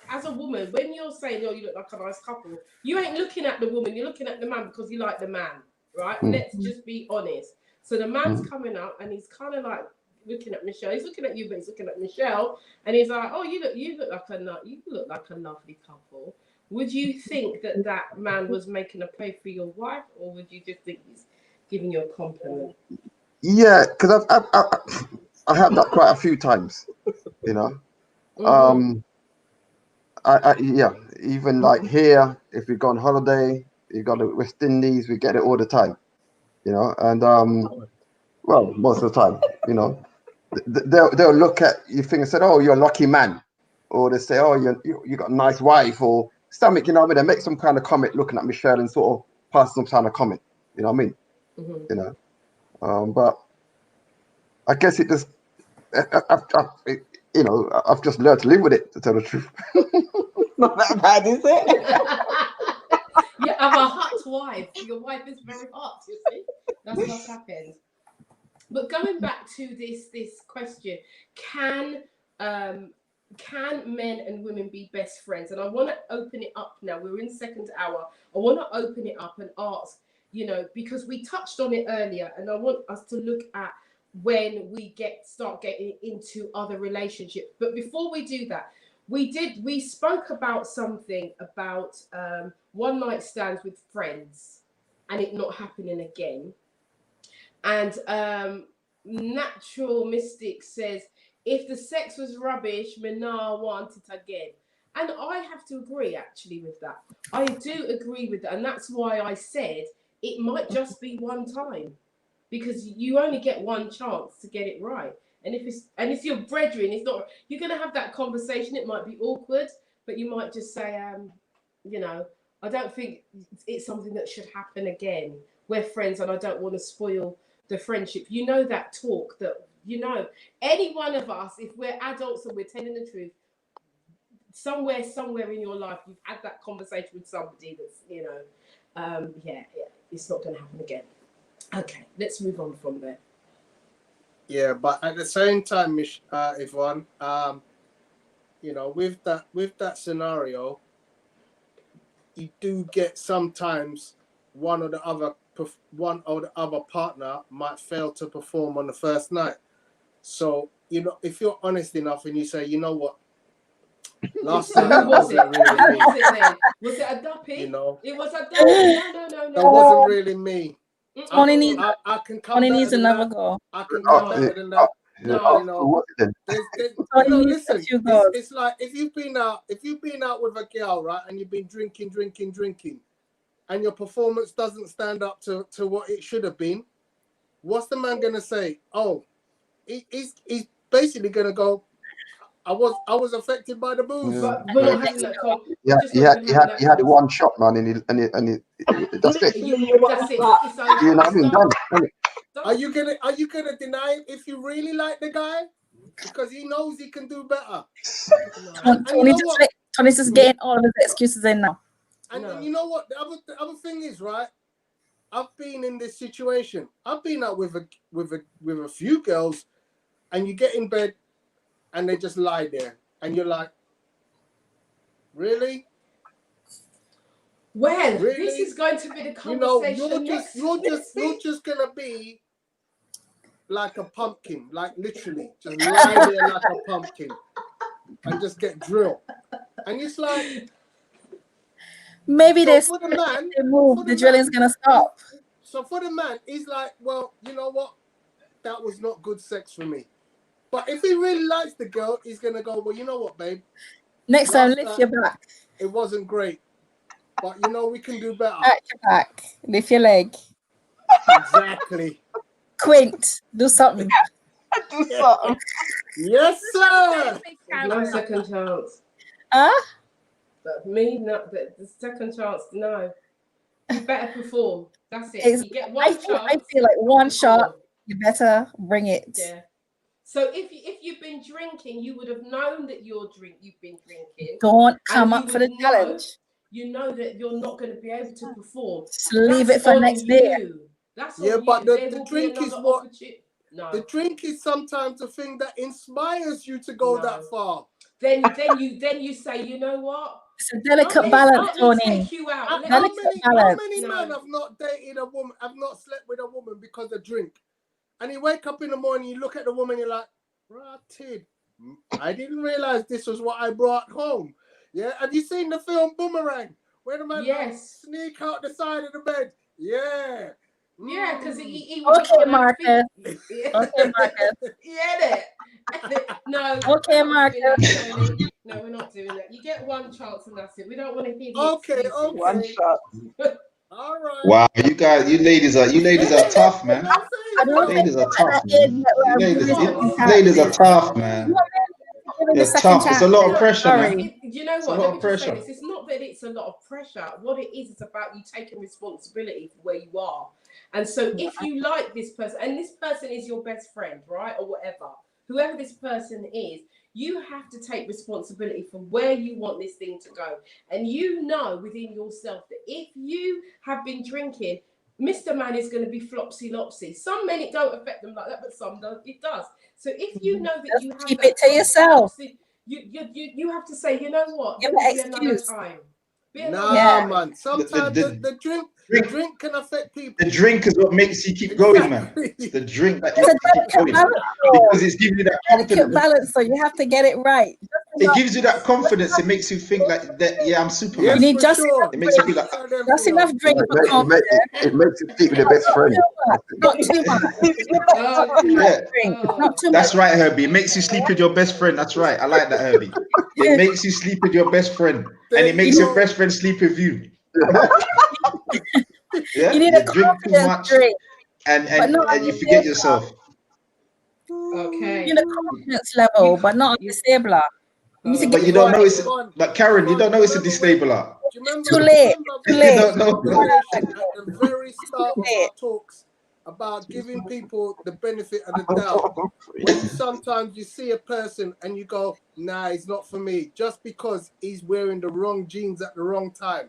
[SPEAKER 2] as a woman, when you're saying, "Oh, you look like a nice couple," you ain't looking at the woman, you're looking at the man because you like the man, right? Let's just be honest. So the man's coming up and he's kind of like looking at Michele. He's looking at you, but he's looking at Michele, and he's like, "Oh, you look like a lovely couple." Would you think that man was making a play for your wife, or would you just think he's giving you a compliment?
[SPEAKER 9] Yeah, because I have that quite a few times, even like here, if we go on holiday, you go to West Indies, we get it all the time, and well, most of the time, they'll look at you and say, "Oh, you're a lucky man," or they say, "Oh, you got a nice wife," or something, they make some kind of comment looking at Michele and sort of pass some kind of comment, you know what I mean? But I guess it just you know, I've just learned to live with it, to tell the truth.
[SPEAKER 10] Not that bad, is it?
[SPEAKER 2] You have a hot wife. Your wife is very hot, you see. That's what happened. But going back to this question, can men and women be best friends? And I want to open it up now. We're in second hour. I want to open it up and ask, you know, because we touched on it earlier, and I want us to look at when we start getting into other relationships. But before we do that, we spoke about something about one night stands with friends and it not happening again. And Natural Mystic says, if the sex was rubbish, Minar want it again. And I have to agree actually with that. I do agree with that. And that's why I said it might just be one time, because you only get one chance to get it right. And if it's your brethren, it's not, you're gonna have that conversation. It might be awkward, but you might just say, you know, I don't think it's something that should happen again. We're friends and I don't want to spoil the friendship. You know, that talk that, you know, any one of us, if we're adults and we're telling the truth, somewhere in your life, you've had that conversation with somebody that's, you know, yeah, it's not going to happen again. Okay, let's move on from there.
[SPEAKER 6] Yeah, but at the same time, Yvonne, you know, with that scenario, you do get sometimes one or the other partner might fail to perform on the first night. So, you know, if you're honest enough and you say, you know what, last night
[SPEAKER 2] Who was it?
[SPEAKER 6] really
[SPEAKER 2] Who
[SPEAKER 6] me.
[SPEAKER 2] was it then? Was it a duppy?
[SPEAKER 6] You know,
[SPEAKER 2] it was a duppy. No.
[SPEAKER 6] that wasn't really me.
[SPEAKER 3] Tony needs another go.
[SPEAKER 6] I can come better than that.
[SPEAKER 2] No.
[SPEAKER 6] You know, you know, listen, it's like if you've been out with a girl, right, and you've been drinking, and your performance doesn't stand up to what it should have been, what's the man gonna say? Oh, he's basically gonna go, I was affected by the booze.
[SPEAKER 9] Yeah.
[SPEAKER 2] But we're not having that call.
[SPEAKER 9] He had one shot, man, and that's it.
[SPEAKER 2] That's it. It's over.
[SPEAKER 9] You know what I mean? Done.
[SPEAKER 6] Are you gonna deny him if you really like the guy? Because he knows he can do better.
[SPEAKER 3] Tony's just getting all of his excuses in now.
[SPEAKER 6] And you know what? The other thing is, right? I've been in this situation. I've been out with a few girls, and you get in bed, and they just lie there, and you're like, really?
[SPEAKER 2] Well, really? This is going to be the conversation.
[SPEAKER 6] You know, you're just gonna be like a pumpkin, like literally, just lie there like a pumpkin, and just get drilled. And it's like,
[SPEAKER 3] maybe
[SPEAKER 6] for the man,
[SPEAKER 3] the drilling's gonna stop.
[SPEAKER 6] So for the man, he's like, well, you know what? That was not good sex for me. But if he really likes the girl, he's gonna go, well, you know what, babe?
[SPEAKER 3] Next time, lift your back.
[SPEAKER 6] It wasn't great, but you know we can do better.
[SPEAKER 3] Arch your back, lift your leg.
[SPEAKER 6] Exactly.
[SPEAKER 3] Quint, do something.
[SPEAKER 10] Do something.
[SPEAKER 6] Yes, sir.
[SPEAKER 2] No second chance. But me, not the second chance. No, you better perform. That's it. You get one chance.
[SPEAKER 3] I feel like one shot. You better bring it.
[SPEAKER 2] Yeah. So if you've been drinking, you would have known that you've been drinking.
[SPEAKER 3] Don't come up for the challenge.
[SPEAKER 2] You know that you're not going to be able to perform.
[SPEAKER 3] Just leave it for next day.
[SPEAKER 2] That's
[SPEAKER 6] but the drink is what. No. The drink is sometimes the thing that inspires you to go that far.
[SPEAKER 2] Then you say, you know what?
[SPEAKER 3] It's a delicate balance, Tony.
[SPEAKER 6] How many men have not dated a woman, have not slept with a woman because of drink? And you wake up in the morning, you look at the woman, you're like, rotted. I didn't realize this was what I brought home. Yeah, have you seen the film Boomerang? Where the man sneak out the side of the bed? Yeah.
[SPEAKER 2] Yeah, because he was
[SPEAKER 3] okay, Marcus.
[SPEAKER 2] Okay, Marcus. Yeah, no.
[SPEAKER 3] Okay, Marcus.
[SPEAKER 2] No, we're not doing that. You get one chance and that's it. We don't want to hear the
[SPEAKER 6] Okay.
[SPEAKER 10] One shot.
[SPEAKER 6] All right.
[SPEAKER 8] Wow, you ladies are tough, man. Ladies are tough. Ladies are tough, man. It's tough. It's a lot of pressure, man.
[SPEAKER 2] You know what? Let me just say this. It's not that it's a lot of pressure. What it is, it's about you taking responsibility for where you are. And so if you like this person, and this person is your best friend, right? Or whatever, whoever this person is, you have to take responsibility for where you want this thing to go. And you know within yourself that if you have been drinking, Mr. Man is going to be flopsy lopsy. Some men it don't affect them like that, but some don't. It does. So if you know that you have
[SPEAKER 3] keep
[SPEAKER 2] that
[SPEAKER 3] it to yourself.
[SPEAKER 2] you have to say, you know what,
[SPEAKER 3] Give
[SPEAKER 2] there
[SPEAKER 3] an
[SPEAKER 2] will be another
[SPEAKER 3] excuse.
[SPEAKER 2] time.
[SPEAKER 6] Nah, man. Sometimes
[SPEAKER 8] The
[SPEAKER 6] the drink can affect people.
[SPEAKER 8] The drink is what makes you keep going, man. It's the drink that
[SPEAKER 3] It's
[SPEAKER 8] makes
[SPEAKER 3] a
[SPEAKER 8] you keep
[SPEAKER 3] delicate
[SPEAKER 8] going
[SPEAKER 3] balance.
[SPEAKER 8] because it's giving you that
[SPEAKER 3] Delicate
[SPEAKER 8] confidence.
[SPEAKER 3] balance, so you have to get it right.
[SPEAKER 8] It gives you that confidence. It makes you think like that. Yeah, I'm Superman.
[SPEAKER 3] You need just enough
[SPEAKER 8] It makes you
[SPEAKER 3] drink.
[SPEAKER 8] feel like
[SPEAKER 3] Just enough drink for confidence.
[SPEAKER 9] It makes you sleep with your best friend.
[SPEAKER 3] Not too much. Not too much drink. Not too much.
[SPEAKER 8] That's right, Herbie. It makes you sleep with your best friend. That's right. I like that, Herbie. It makes you sleep with your best friend, and it makes your best friend sleep with you. Yeah,
[SPEAKER 3] You need
[SPEAKER 8] you
[SPEAKER 3] a
[SPEAKER 8] drink too
[SPEAKER 3] confidence
[SPEAKER 8] much,
[SPEAKER 3] drink,
[SPEAKER 8] and
[SPEAKER 3] but not
[SPEAKER 8] and
[SPEAKER 3] a
[SPEAKER 8] you forget
[SPEAKER 3] disabler.
[SPEAKER 8] yourself.
[SPEAKER 2] Okay.
[SPEAKER 3] You need a confidence level, but not a disabler. You need to
[SPEAKER 8] But
[SPEAKER 3] get
[SPEAKER 8] you don't know
[SPEAKER 3] right.
[SPEAKER 8] it's. But Karen, you don't know it's a disabler.
[SPEAKER 3] Too late. Too
[SPEAKER 8] You
[SPEAKER 3] late.
[SPEAKER 8] don't know.
[SPEAKER 6] At the very start of our talks about giving people the benefit of the doubt, when sometimes you see a person and you go, nah, it's not for me, just because he's wearing the wrong jeans at the wrong time.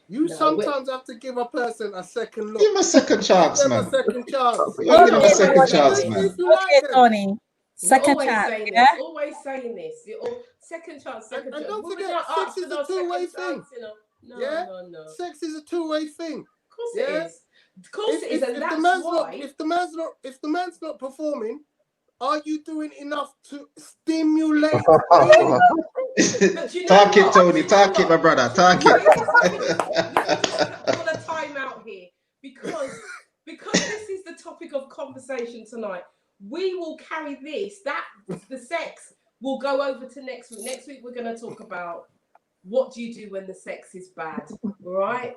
[SPEAKER 6] You sometimes have to give a person a second look.
[SPEAKER 8] Give him a second chance,
[SPEAKER 6] Give them
[SPEAKER 8] man.
[SPEAKER 6] a second chance.
[SPEAKER 8] You give him a second chance, man.
[SPEAKER 3] Okay, Tony. Second
[SPEAKER 2] always
[SPEAKER 3] chance,
[SPEAKER 2] saying
[SPEAKER 3] yeah?
[SPEAKER 2] this, always saying this. You're all, second chance, second chance.
[SPEAKER 6] don't
[SPEAKER 2] Women
[SPEAKER 6] forget,
[SPEAKER 2] don't
[SPEAKER 6] sex
[SPEAKER 2] ask
[SPEAKER 6] is
[SPEAKER 2] for
[SPEAKER 6] a
[SPEAKER 2] no
[SPEAKER 6] two-way
[SPEAKER 2] second
[SPEAKER 6] thing.
[SPEAKER 2] chance, you know. No,
[SPEAKER 6] Yeah?
[SPEAKER 2] no.
[SPEAKER 6] Sex is a two-way thing.
[SPEAKER 2] Of course it is. Of course it is, and that's why.
[SPEAKER 6] If the man's not performing, are you doing enough to stimulate him?
[SPEAKER 2] But you know
[SPEAKER 8] Talk it,
[SPEAKER 2] what?
[SPEAKER 8] Tony. Talk it, my brother. Talk
[SPEAKER 2] Let me
[SPEAKER 8] it.
[SPEAKER 2] just pull a time out here because this is the topic of conversation tonight. We will carry this. The sex will go over to next week. Next week we're going to talk about what do you do when the sex is bad. All right.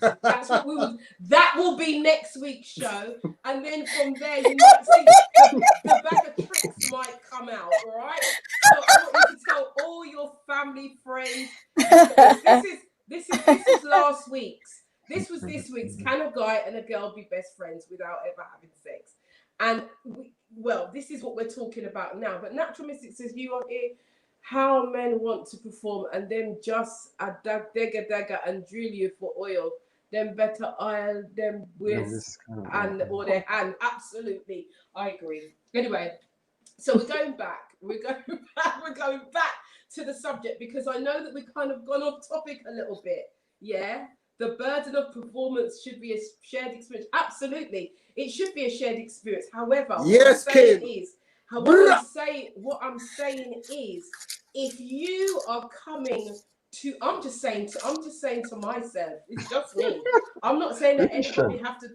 [SPEAKER 2] That's what we will. That will be next week's show, and then from there you might see the bag of tricks might come out. All right. So I want you to tell all your family, friends. This is last week's. This was this week's. Can a guy and a girl be best friends without ever having sex? And this is what we're talking about now. But Natural Mystic says you are here. How men want to perform and then just a dagger and drill you for oil. Then better oil them with or their hand. Absolutely, I agree. Anyway, so we're going back. We're going back to the subject because I know that we've kind of gone off topic a little bit. Yeah, the burden of performance should be a shared experience. Absolutely, it should be a shared experience. However,
[SPEAKER 6] yes, Kim.
[SPEAKER 2] What I'm saying is, if you are coming to, I'm just saying to myself, it's just me. I'm not saying that anybody have to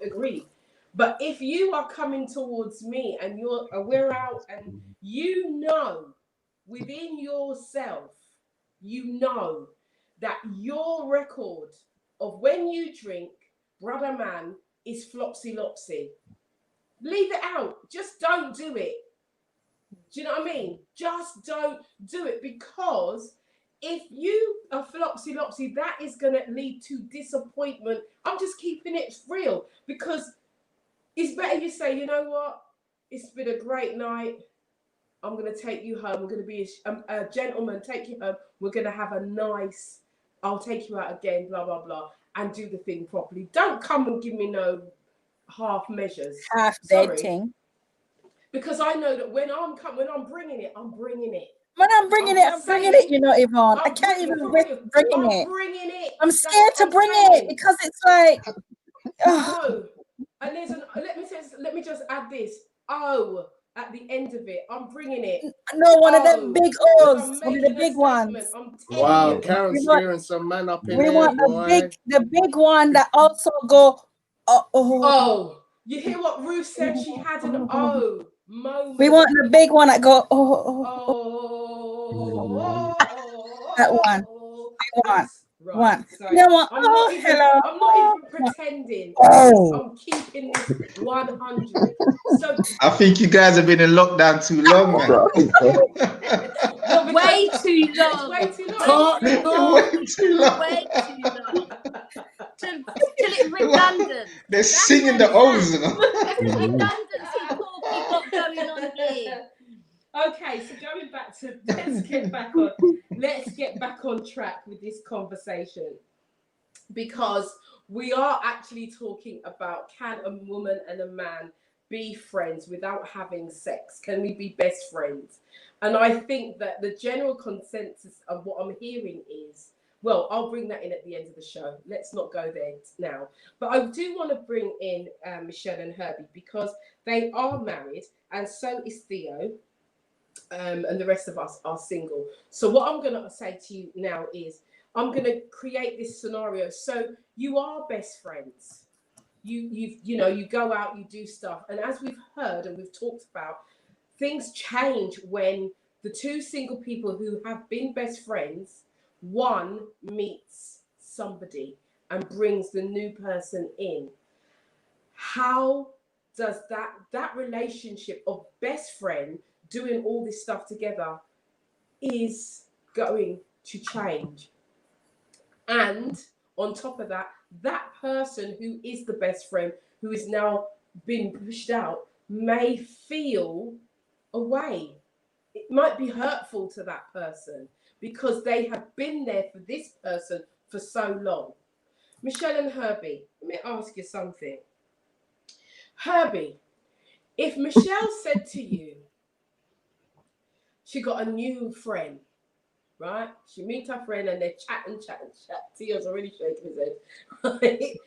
[SPEAKER 2] agree. But if you are coming towards me and we're out and you know within yourself, you know that your record of when you drink, brother man, is flopsy lopsy. Leave it out. Just don't do it. Do you know what I mean? Just don't do it, because if you are flopsy lopsy, that is going to lead to disappointment. I'm just keeping it real, because it's better you say, you know what? It's been a great night. I'm going to take you home. We're going to be a gentleman, take you home. We're going to have a nice, I'll take you out again, blah, blah, blah, and do the thing properly. Don't come and give me no half measures.
[SPEAKER 3] Half dating.
[SPEAKER 2] Because I know that when I'm bringing it, I'm bringing it.
[SPEAKER 3] When I'm bringing it, you know, Yvonne. I can't even risk bringing it. I'm scared to bring it because it's like,
[SPEAKER 2] oh. And let me just add this. Oh, at the end of it, I'm bringing it.
[SPEAKER 3] No, one of them big O's, one of the big ones.
[SPEAKER 6] Wow, Karen's scaring some man up in
[SPEAKER 3] we
[SPEAKER 6] there,
[SPEAKER 3] want
[SPEAKER 6] boy.
[SPEAKER 3] the big one that also go.
[SPEAKER 2] Oh, you hear what Ruth said? She had an oh moment.
[SPEAKER 3] We want the big one that go. That one. We want.
[SPEAKER 2] Sorry.
[SPEAKER 3] You know what?
[SPEAKER 2] I'm not even pretending. I'm keeping this 100. So
[SPEAKER 8] I think you guys have been in lockdown too long, man.
[SPEAKER 4] Way too long.
[SPEAKER 2] Way too long.
[SPEAKER 8] Way too long.
[SPEAKER 4] Way too long. Till it's redundant.
[SPEAKER 8] They're singing the O's, you know.
[SPEAKER 4] Redundancy talk, you've got
[SPEAKER 2] Okay, so going back to let's get back on track with this conversation, because we are actually talking about, can a woman and a man be friends without having sex? Can we be best friends? And I think that the general consensus of what I'm hearing is, well, I'll bring that in at the end of the show. Let's not go there now. But I do want to bring in Michele and Herbie, because they are married, and so is Theo. And the rest of us are single. So what I'm going to say to you now is, I'm going to create this scenario. So you are best friends. You go out, you do stuff, and as we've heard and we've talked about, things change when the two single people who have been best friends, one meets somebody and brings the new person in. How does that relationship of best friend doing all this stuff together is going to change? And on top of that, that person who is the best friend, who is now been pushed out, may feel away. It might be hurtful to that person because they have been there for this person for so long. Michele and Herbie, let me ask you something. Herbie, if Michele said to you, she got a new friend, right? She meets her friend and they chat and chat and chat. Theo's already shaking his head. Right?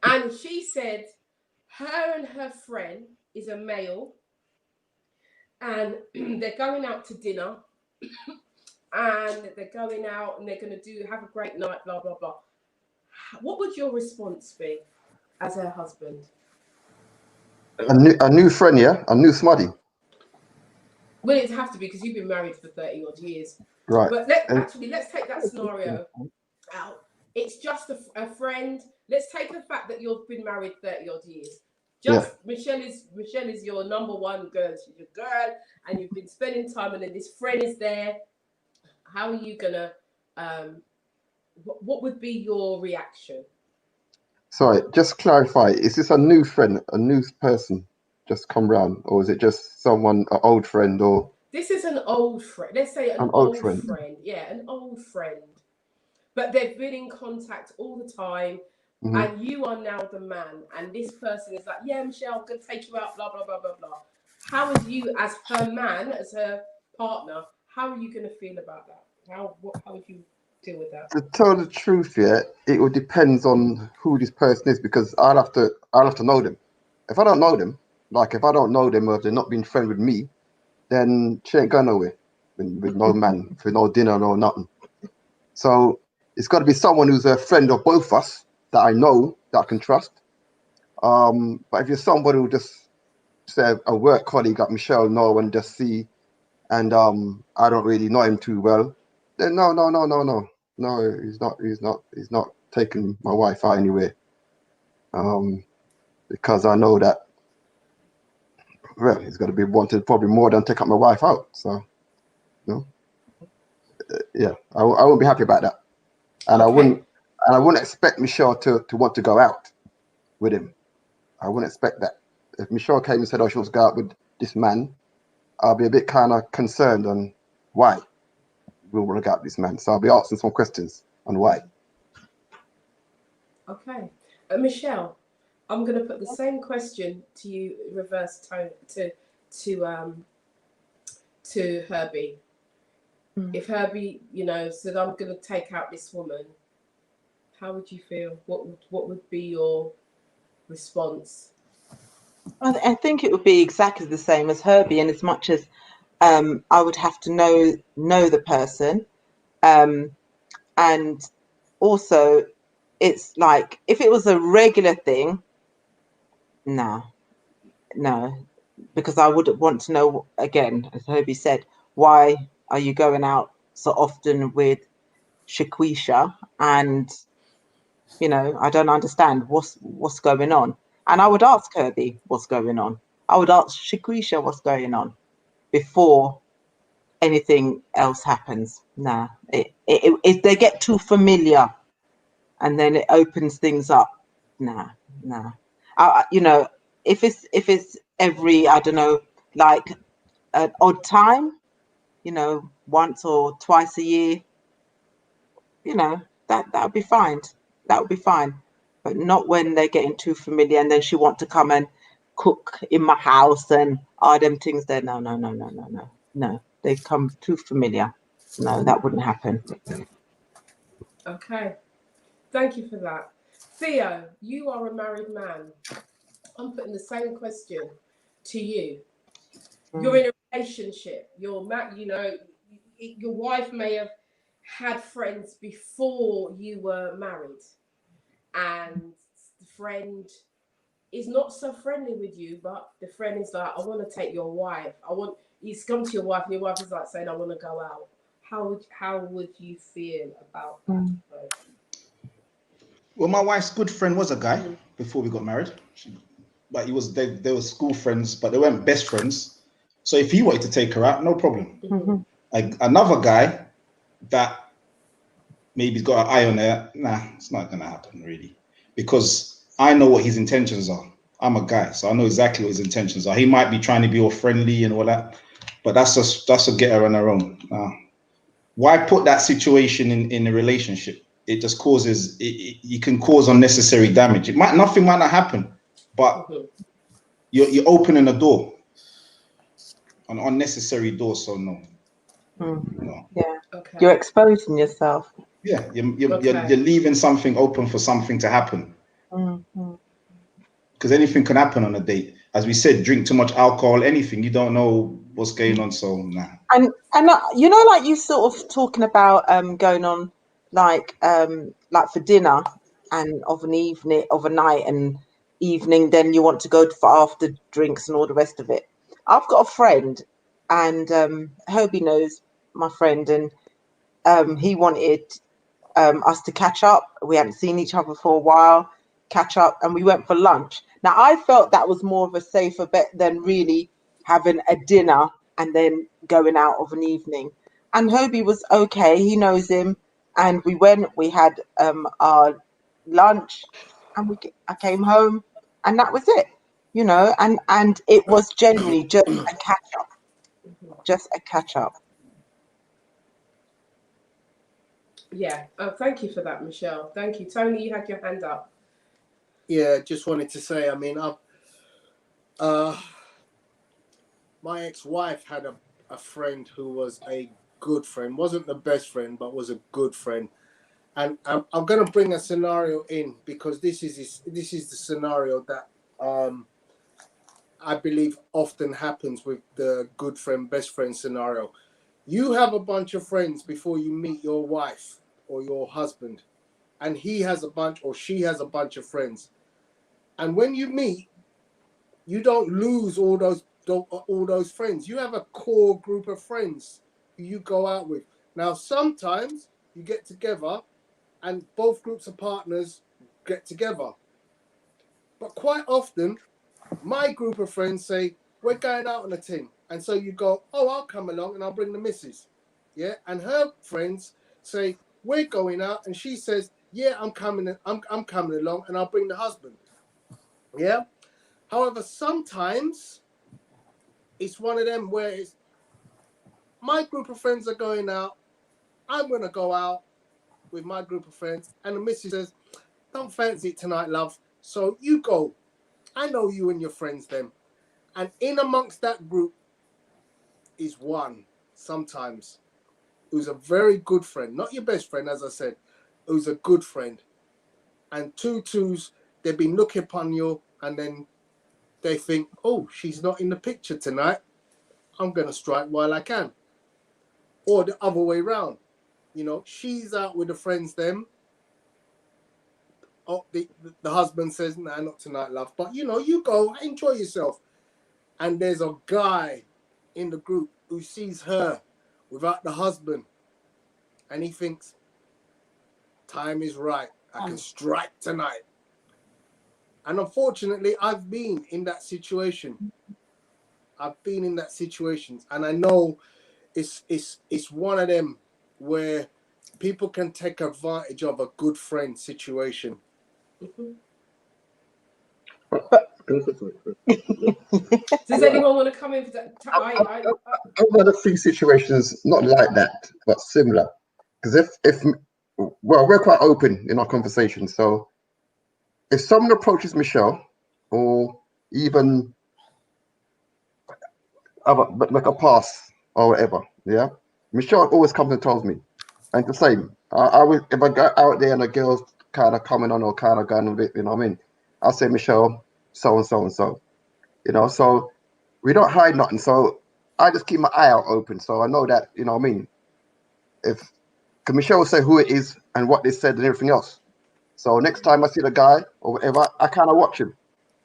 [SPEAKER 2] And she said her and her friend is a male and they're going out to dinner and they're going out and they're going to have a great night, blah, blah, blah. What would your response be as her husband?
[SPEAKER 9] A new friend, yeah? A new smuddy.
[SPEAKER 2] Well, it'd have to be because you've been married for 30 odd years.
[SPEAKER 9] Right.
[SPEAKER 2] But let's take that scenario out. It's just a friend. Let's take the fact that you've been married 30 odd years. Just Michele is your number one girl. She's your girl, and you've been spending time, and then this friend is there. How are you gonna? What would be your reaction?
[SPEAKER 9] Sorry, just clarify. Is this a new friend, a new person just come round, or is it just someone, an old friend, or?
[SPEAKER 2] This is an old friend. Let's say an old friend. Yeah, an old friend. But they've been in contact all the time. Mm-hmm. And you are now the man, and this person is like, yeah, Michele, I'm gonna take you out, blah blah blah blah blah. How are you, as her man, as her partner, how are you gonna feel about that? How would you deal with that?
[SPEAKER 9] To tell the truth, yeah, it will depend on who this person is, because I'll have to know them. If I don't know them, or if they're not being friends with me, then she ain't going nowhere with no man, for no dinner, no nothing. So it's got to be someone who's a friend of both of us, that I know, that I can trust. But if you're somebody who just, say, a work colleague that Michele know and just see, and I don't really know him too well, then no, he's not taking my wife out anywhere. Because I know that, well, he's got to be wanted probably more than take up my wife out. So, yeah, I won't be happy about that, and okay. I wouldn't expect Michele to want to go out with him. I wouldn't expect that. If Michele came and said, "Oh, she wants to go out with this man," I'll be a bit kind of concerned on why we want to go out with this man. So I'll be asking some questions on why.
[SPEAKER 2] Okay, Michele, I'm going to put the same question to you, reverse tone to Herbie. If Herbie, said, "I'm going to take out this woman," how would you feel? What would be your response?
[SPEAKER 10] I think it would be exactly the same as Herbie, in as much as I would have to know the person, and also it's like, if it was a regular thing, no, because I would want to know, again, as Herbie said, why are you going out so often with Shaquisha? And I don't understand what's going on. And I would ask Herbie what's going on. I would ask Shaquisha what's going on before anything else happens. Nah, if they get too familiar and then it opens things up, nah. If it's every, I don't know, like an odd time, you know, once or twice a year, you know, that would be fine. That would be fine. But not when they're getting too familiar and then she want to come and cook in my house and all them things there. No, no, no, no, no, no. No. They come too familiar. No, that wouldn't happen.
[SPEAKER 2] Okay. Thank you for that. Theo, you are a married man. I'm putting the same question to you. You're in a relationship. You're you know, your wife may have had friends before you were married, and the friend is not so friendly with you, but the friend is like, I want to take your wife. He's come to your wife, and your wife is like saying, I want to go out. How would you feel about that?
[SPEAKER 8] Well, my wife's good friend was a guy before we got married. But they were school friends, but they weren't best friends. So if he wanted to take her out, no problem. Like another guy that maybe has got an eye on her, nah, it's not gonna happen really, because I know what his intentions are. I'm a guy, so I know exactly what his intentions are. He might be trying to be all friendly and all that, but that's a get her on her own. Why put that situation in a relationship? It just causes you can cause unnecessary damage. Nothing might not happen, but you're opening a door, an unnecessary door. So no. No.
[SPEAKER 10] Yeah.
[SPEAKER 2] Okay.
[SPEAKER 10] You're exposing yourself.
[SPEAKER 8] Yeah, you're leaving something open for something to happen. Because anything can happen on a date. As we said, drink too much alcohol, anything. You don't know what's going on. So nah.
[SPEAKER 10] And you know, like you sort of talking about going on like for dinner and of a night and evening, then you want to go for after drinks and all the rest of it. I've got a friend, and Hobie knows my friend, and he wanted us to catch up. We hadn't seen each other for a while, catch up, and we went for lunch. Now I felt that was more of a safer bet than really having a dinner and then going out of an evening. And Hobie was okay, he knows him, and we went, we had our lunch, and I came home, and that was it, you know, and it was genuinely just a catch up.
[SPEAKER 2] Yeah. Thank you for that, Michele. Thank you. Tony, you had your hand up.
[SPEAKER 6] Yeah, just wanted to say, I mean, my ex-wife had a friend who was a good friend, wasn't the best friend, but was a good friend. And I'm going to bring a scenario in, because this is the scenario that I believe often happens with the good friend, best friend scenario. You have a bunch of friends before you meet your wife or your husband, and he has a bunch or she has a bunch of friends. And when you meet, you don't lose all those friends. You have a core group of friends who you go out with. Now, sometimes you get together and both groups of partners get together. But quite often, my group of friends say, we're going out on a thing. And so you go, oh, I'll come along and I'll bring the missus. Yeah. And her friends say, we're going out. And she says, yeah, I'm coming along and I'll bring the husband. Yeah. However, sometimes it's one of them where it's my group of friends are going out. I'm going to go out with my group of friends. And the missus says, don't fancy it tonight, love. So you go. I know you and your friends then. And in amongst that group is one, sometimes, who's a very good friend. Not your best friend, as I said, who's a good friend. And twos, they've been looking upon you, and then they think, oh, she's not in the picture tonight. I'm going to strike while I can. Or the other way round. You know, she's out with the friends them. Oh, the husband says, nah, not tonight, love. But, you know, you go, enjoy yourself. And there's a guy in the group who sees her without the husband. And he thinks, time is right. I can strike tonight. And unfortunately, I've been in that situation. And I know it's one of them where people can take advantage of a good friend situation.
[SPEAKER 2] Does anyone want to come in for that?
[SPEAKER 9] I've had a few situations not like that, but similar. Because well, we're quite open in our conversation. So if someone approaches Michelle, or even like a pass or whatever, yeah, Michelle always comes and tells me. And the same, if I go out there and a girl's kind of coming on or kind of going a bit, you know what I mean? I'll say, Michelle, so and so and so, you know. So we don't hide nothing. So I just keep my eye out open, so I know that, you know what I mean. Because Michelle will say who it is and what they said and everything else. So next time I see the guy or whatever, I kind of watch him,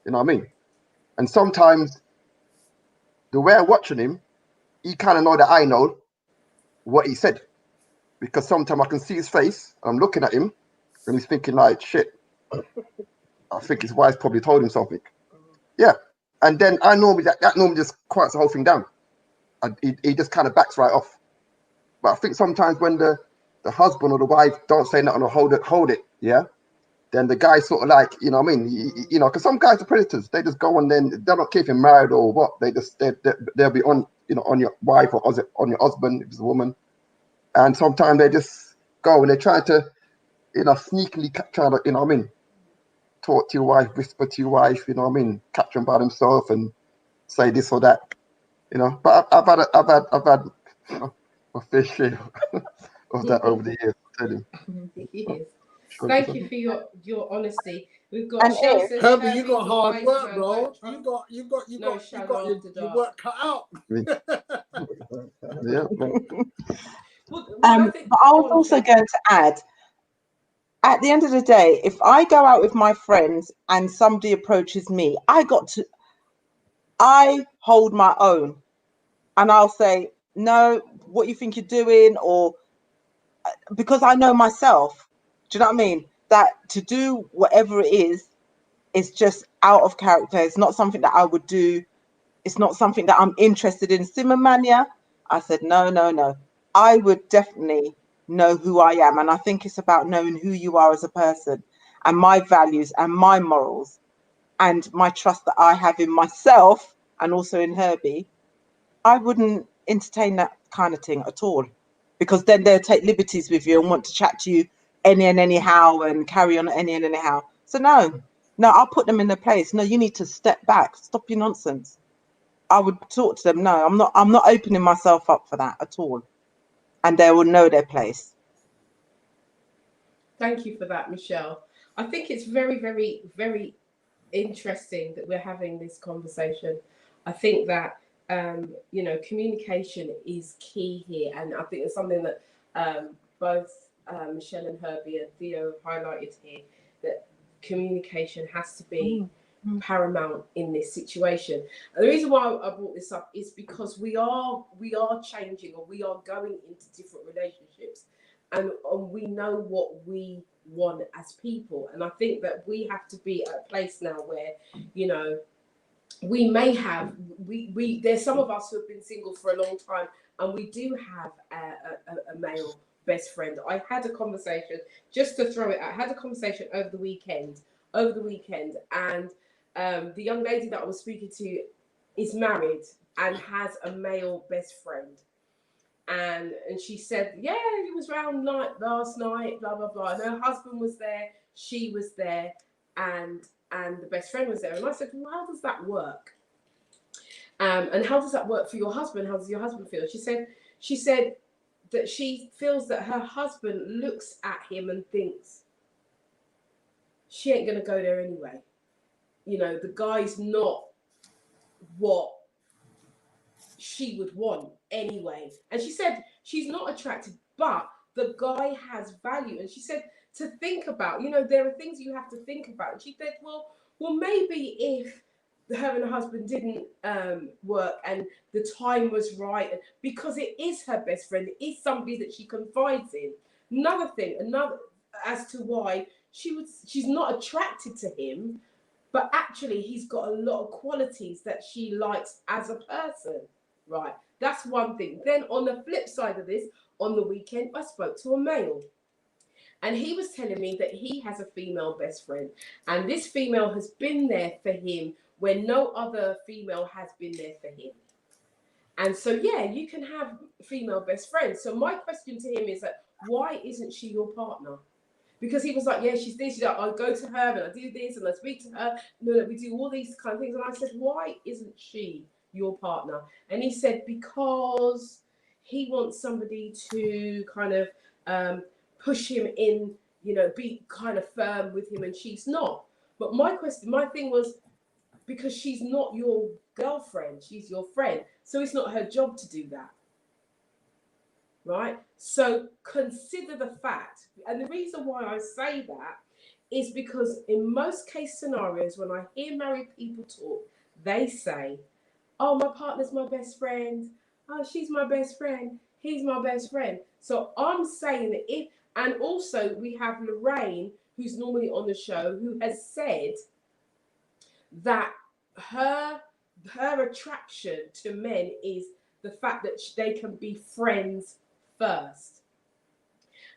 [SPEAKER 9] you know what I mean. And sometimes the way I'm watching him, he kind of know that I know what he said, because sometimes I can see his face. I'm looking at him, and he's thinking like, shit. I think his wife probably told him something. Yeah, and then I normally that normally just quiets the whole thing down, and he just kind of backs right off. But I think sometimes when the husband or the wife don't say nothing or hold it, yeah, then the guy sort of like, you know what I mean, you know, because some guys are predators. They just go and then they don't care if you're married or what. They'll be on, you know, on your wife or on your husband if it's a woman. And sometimes they just go and they try to, you know, sneakily try to, you know what I mean, talk to your wife, whisper to your wife, you know what I mean, catch them by themselves and say this or that, you know. But I've had a fair share of that over the years. I tell you.
[SPEAKER 2] Yes. Thank you for your honesty. We've got
[SPEAKER 10] And
[SPEAKER 2] Cheryl
[SPEAKER 10] if
[SPEAKER 2] says
[SPEAKER 6] Herbie, you got
[SPEAKER 2] Herbie's a
[SPEAKER 6] hard
[SPEAKER 2] wise
[SPEAKER 6] work,
[SPEAKER 2] man.
[SPEAKER 6] bro.
[SPEAKER 2] Don't
[SPEAKER 6] You got
[SPEAKER 2] no shadow after
[SPEAKER 6] your
[SPEAKER 2] dark.
[SPEAKER 6] work cut out.
[SPEAKER 9] Yeah.
[SPEAKER 2] Well, I think.
[SPEAKER 10] but I was
[SPEAKER 2] Go on,
[SPEAKER 10] also
[SPEAKER 2] Cheryl.
[SPEAKER 10] going to add, at the end of the day, if I go out with my friends and somebody approaches me, I hold my own, and I'll say, no, what you think you're doing, or because I know myself. Do you know what I mean? That to do whatever it is just out of character. It's not something that I would do. It's not something that I'm interested in. Simmermania, I said, no. I would definitely know who I am. And I think it's about knowing who you are as a person and my values and my morals and my trust that I have in myself and also in Herbie. I wouldn't entertain that kind of thing at all, because then they'll take liberties with you and want to chat to you any and anyhow and carry on any and anyhow. So no, I'll put them in their place. No, you need to step back, stop your nonsense. I would talk to them. No, I'm not opening myself up for that at all. And they will know their place.
[SPEAKER 2] Thank you for that, Michelle. I think it's very, very, very interesting that we're having this conversation. I think that you know, communication is key here, and I think it's something that both Michelle and Herbie and Theo have highlighted here, that communication has to be paramount in this situation. And the reason why I brought this up is because we are changing, or we are going into different relationships, and we know what we want as people. And I think that we have to be at a place now where, you know, we may have there's some of us who have been single for a long time, and we do have a male best friend. I had a conversation, just to throw it out, I had a conversation over the weekend, and the young lady that I was speaking to is married and has a male best friend. And she said, yeah, he was around last night, blah blah blah. And her husband was there, she was there, and the best friend was there. And I said, well, how does that work? And how does that work for your husband? How does your husband feel? She said that she feels that her husband looks at him and thinks, she ain't gonna go there anyway. You know, the guy's not what she would want anyway. And she said she's not attracted, but the guy has value. And she said to think about, you know, there are things you have to think about. And she said, well, maybe if her and her husband didn't work and the time was right, because it is her best friend, it is somebody that she confides in. Another as to why she's not attracted to him, but actually he's got a lot of qualities that she likes as a person. Right, that's one thing. Then on the flip side of this, on the weekend, I spoke to a male, and he was telling me that he has a female best friend, and this female has been there for him when no other female has been there for him. And so, yeah, you can have female best friends. So my question to him is that, why isn't she your partner? Because he was like, yeah, she's this, she's that. I go to her and I do this and I speak to her. No, we do all these kind of things. And I said, why isn't she your partner? And he said, because he wants somebody to kind of push him in, you know, be kind of firm with him, and she's not. But my thing was, because she's not your girlfriend, she's your friend. So it's not her job to do that. Right? So consider the fact, and the reason why I say that is because in most case scenarios, when I hear married people talk, they say, oh, my partner's my best friend. Oh, she's my best friend. He's my best friend. So I'm saying that if, and also we have Lorraine, who's normally on the show, who has said that her attraction to men is the fact that they can be friends first.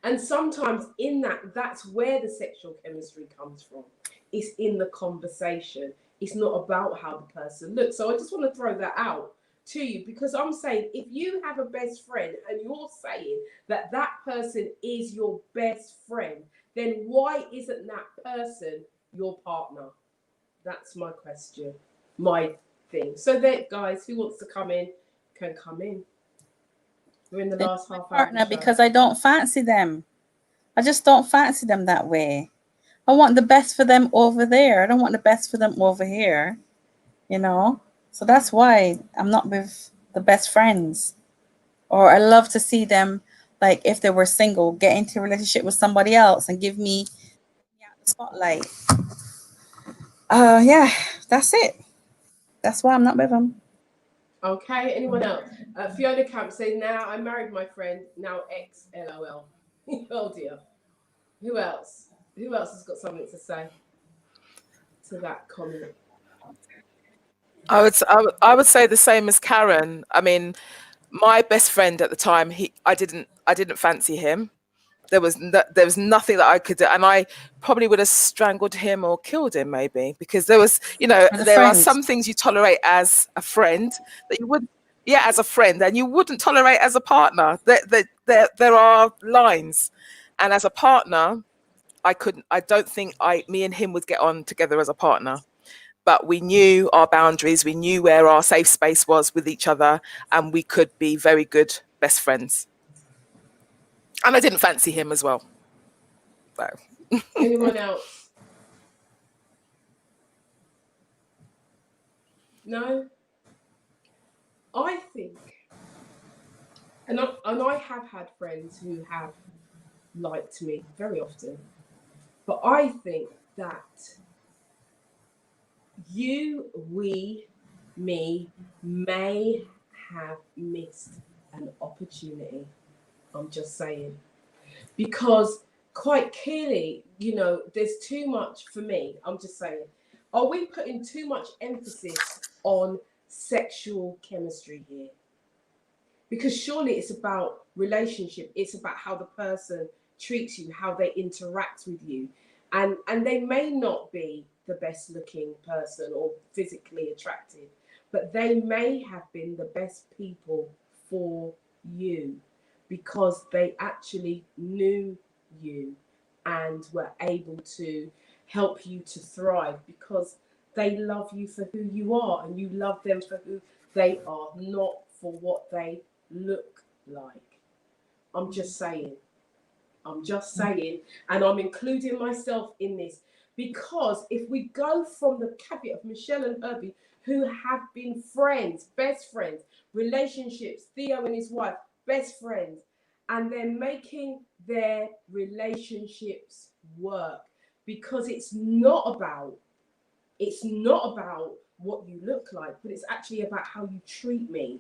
[SPEAKER 2] And sometimes in that's where the sexual chemistry comes from. It's in the conversation. It's not about how the person looks. So I just want to throw that out to you, because I'm saying, if you have a best friend and you're saying that that person is your best friend, then why isn't that person your partner? That's my question, my thing. So there, guys, who wants to come in can come in. We're in the last half hour.
[SPEAKER 3] Partner, because I don't fancy them. I just don't fancy them that way. I want the best for them over there. I don't want the best for them over here, you know? So that's why I'm not with the best friends. Or I love to see them, like if they were single, get into a relationship with somebody else and give me the spotlight. Yeah, that's it. That's why I'm not with them.
[SPEAKER 2] Okay, anyone else? Fiona Camp says, now I married my friend, now ex, LOL. Oh dear. Who else? Who else has got something to say to that comment?
[SPEAKER 5] I would say the same as Karen. I mean, my best friend at the time, I didn't fancy him. There was nothing that I could do, and I probably would have strangled him or killed him, maybe, because there was, you know, there are some things you tolerate as a friend that you wouldn't, yeah, as a friend, and you wouldn't tolerate as a partner. There are lines, and as a partner, I don't think me and him would get on together as a partner. But we knew our boundaries, we knew where our safe space was with each other, and we could be very good best friends. And I didn't fancy him as well. So.
[SPEAKER 2] Anyone else? No? I think, and I have had friends who have liked me very often, but I think that we may have missed an opportunity. I'm just saying. Because quite clearly, you know, there's too much for me. I'm just saying. Are we putting too much emphasis on sexual chemistry here? Because surely it's about relationship. It's about how the person treats you, how they interact with you. And they may not be the best looking person or physically attractive, but they may have been the best people for you because they actually knew you and were able to help you to thrive because they love you for who you are and you love them for who they are, not for what they look like. I'm just saying, and I'm including myself in this, because if we go from the caveat of Michele and Herbie, who have been friends, best friends, relationships, Theo and his wife, best friends, and they're making their relationships work, because it's not about what you look like, but it's actually about how you treat me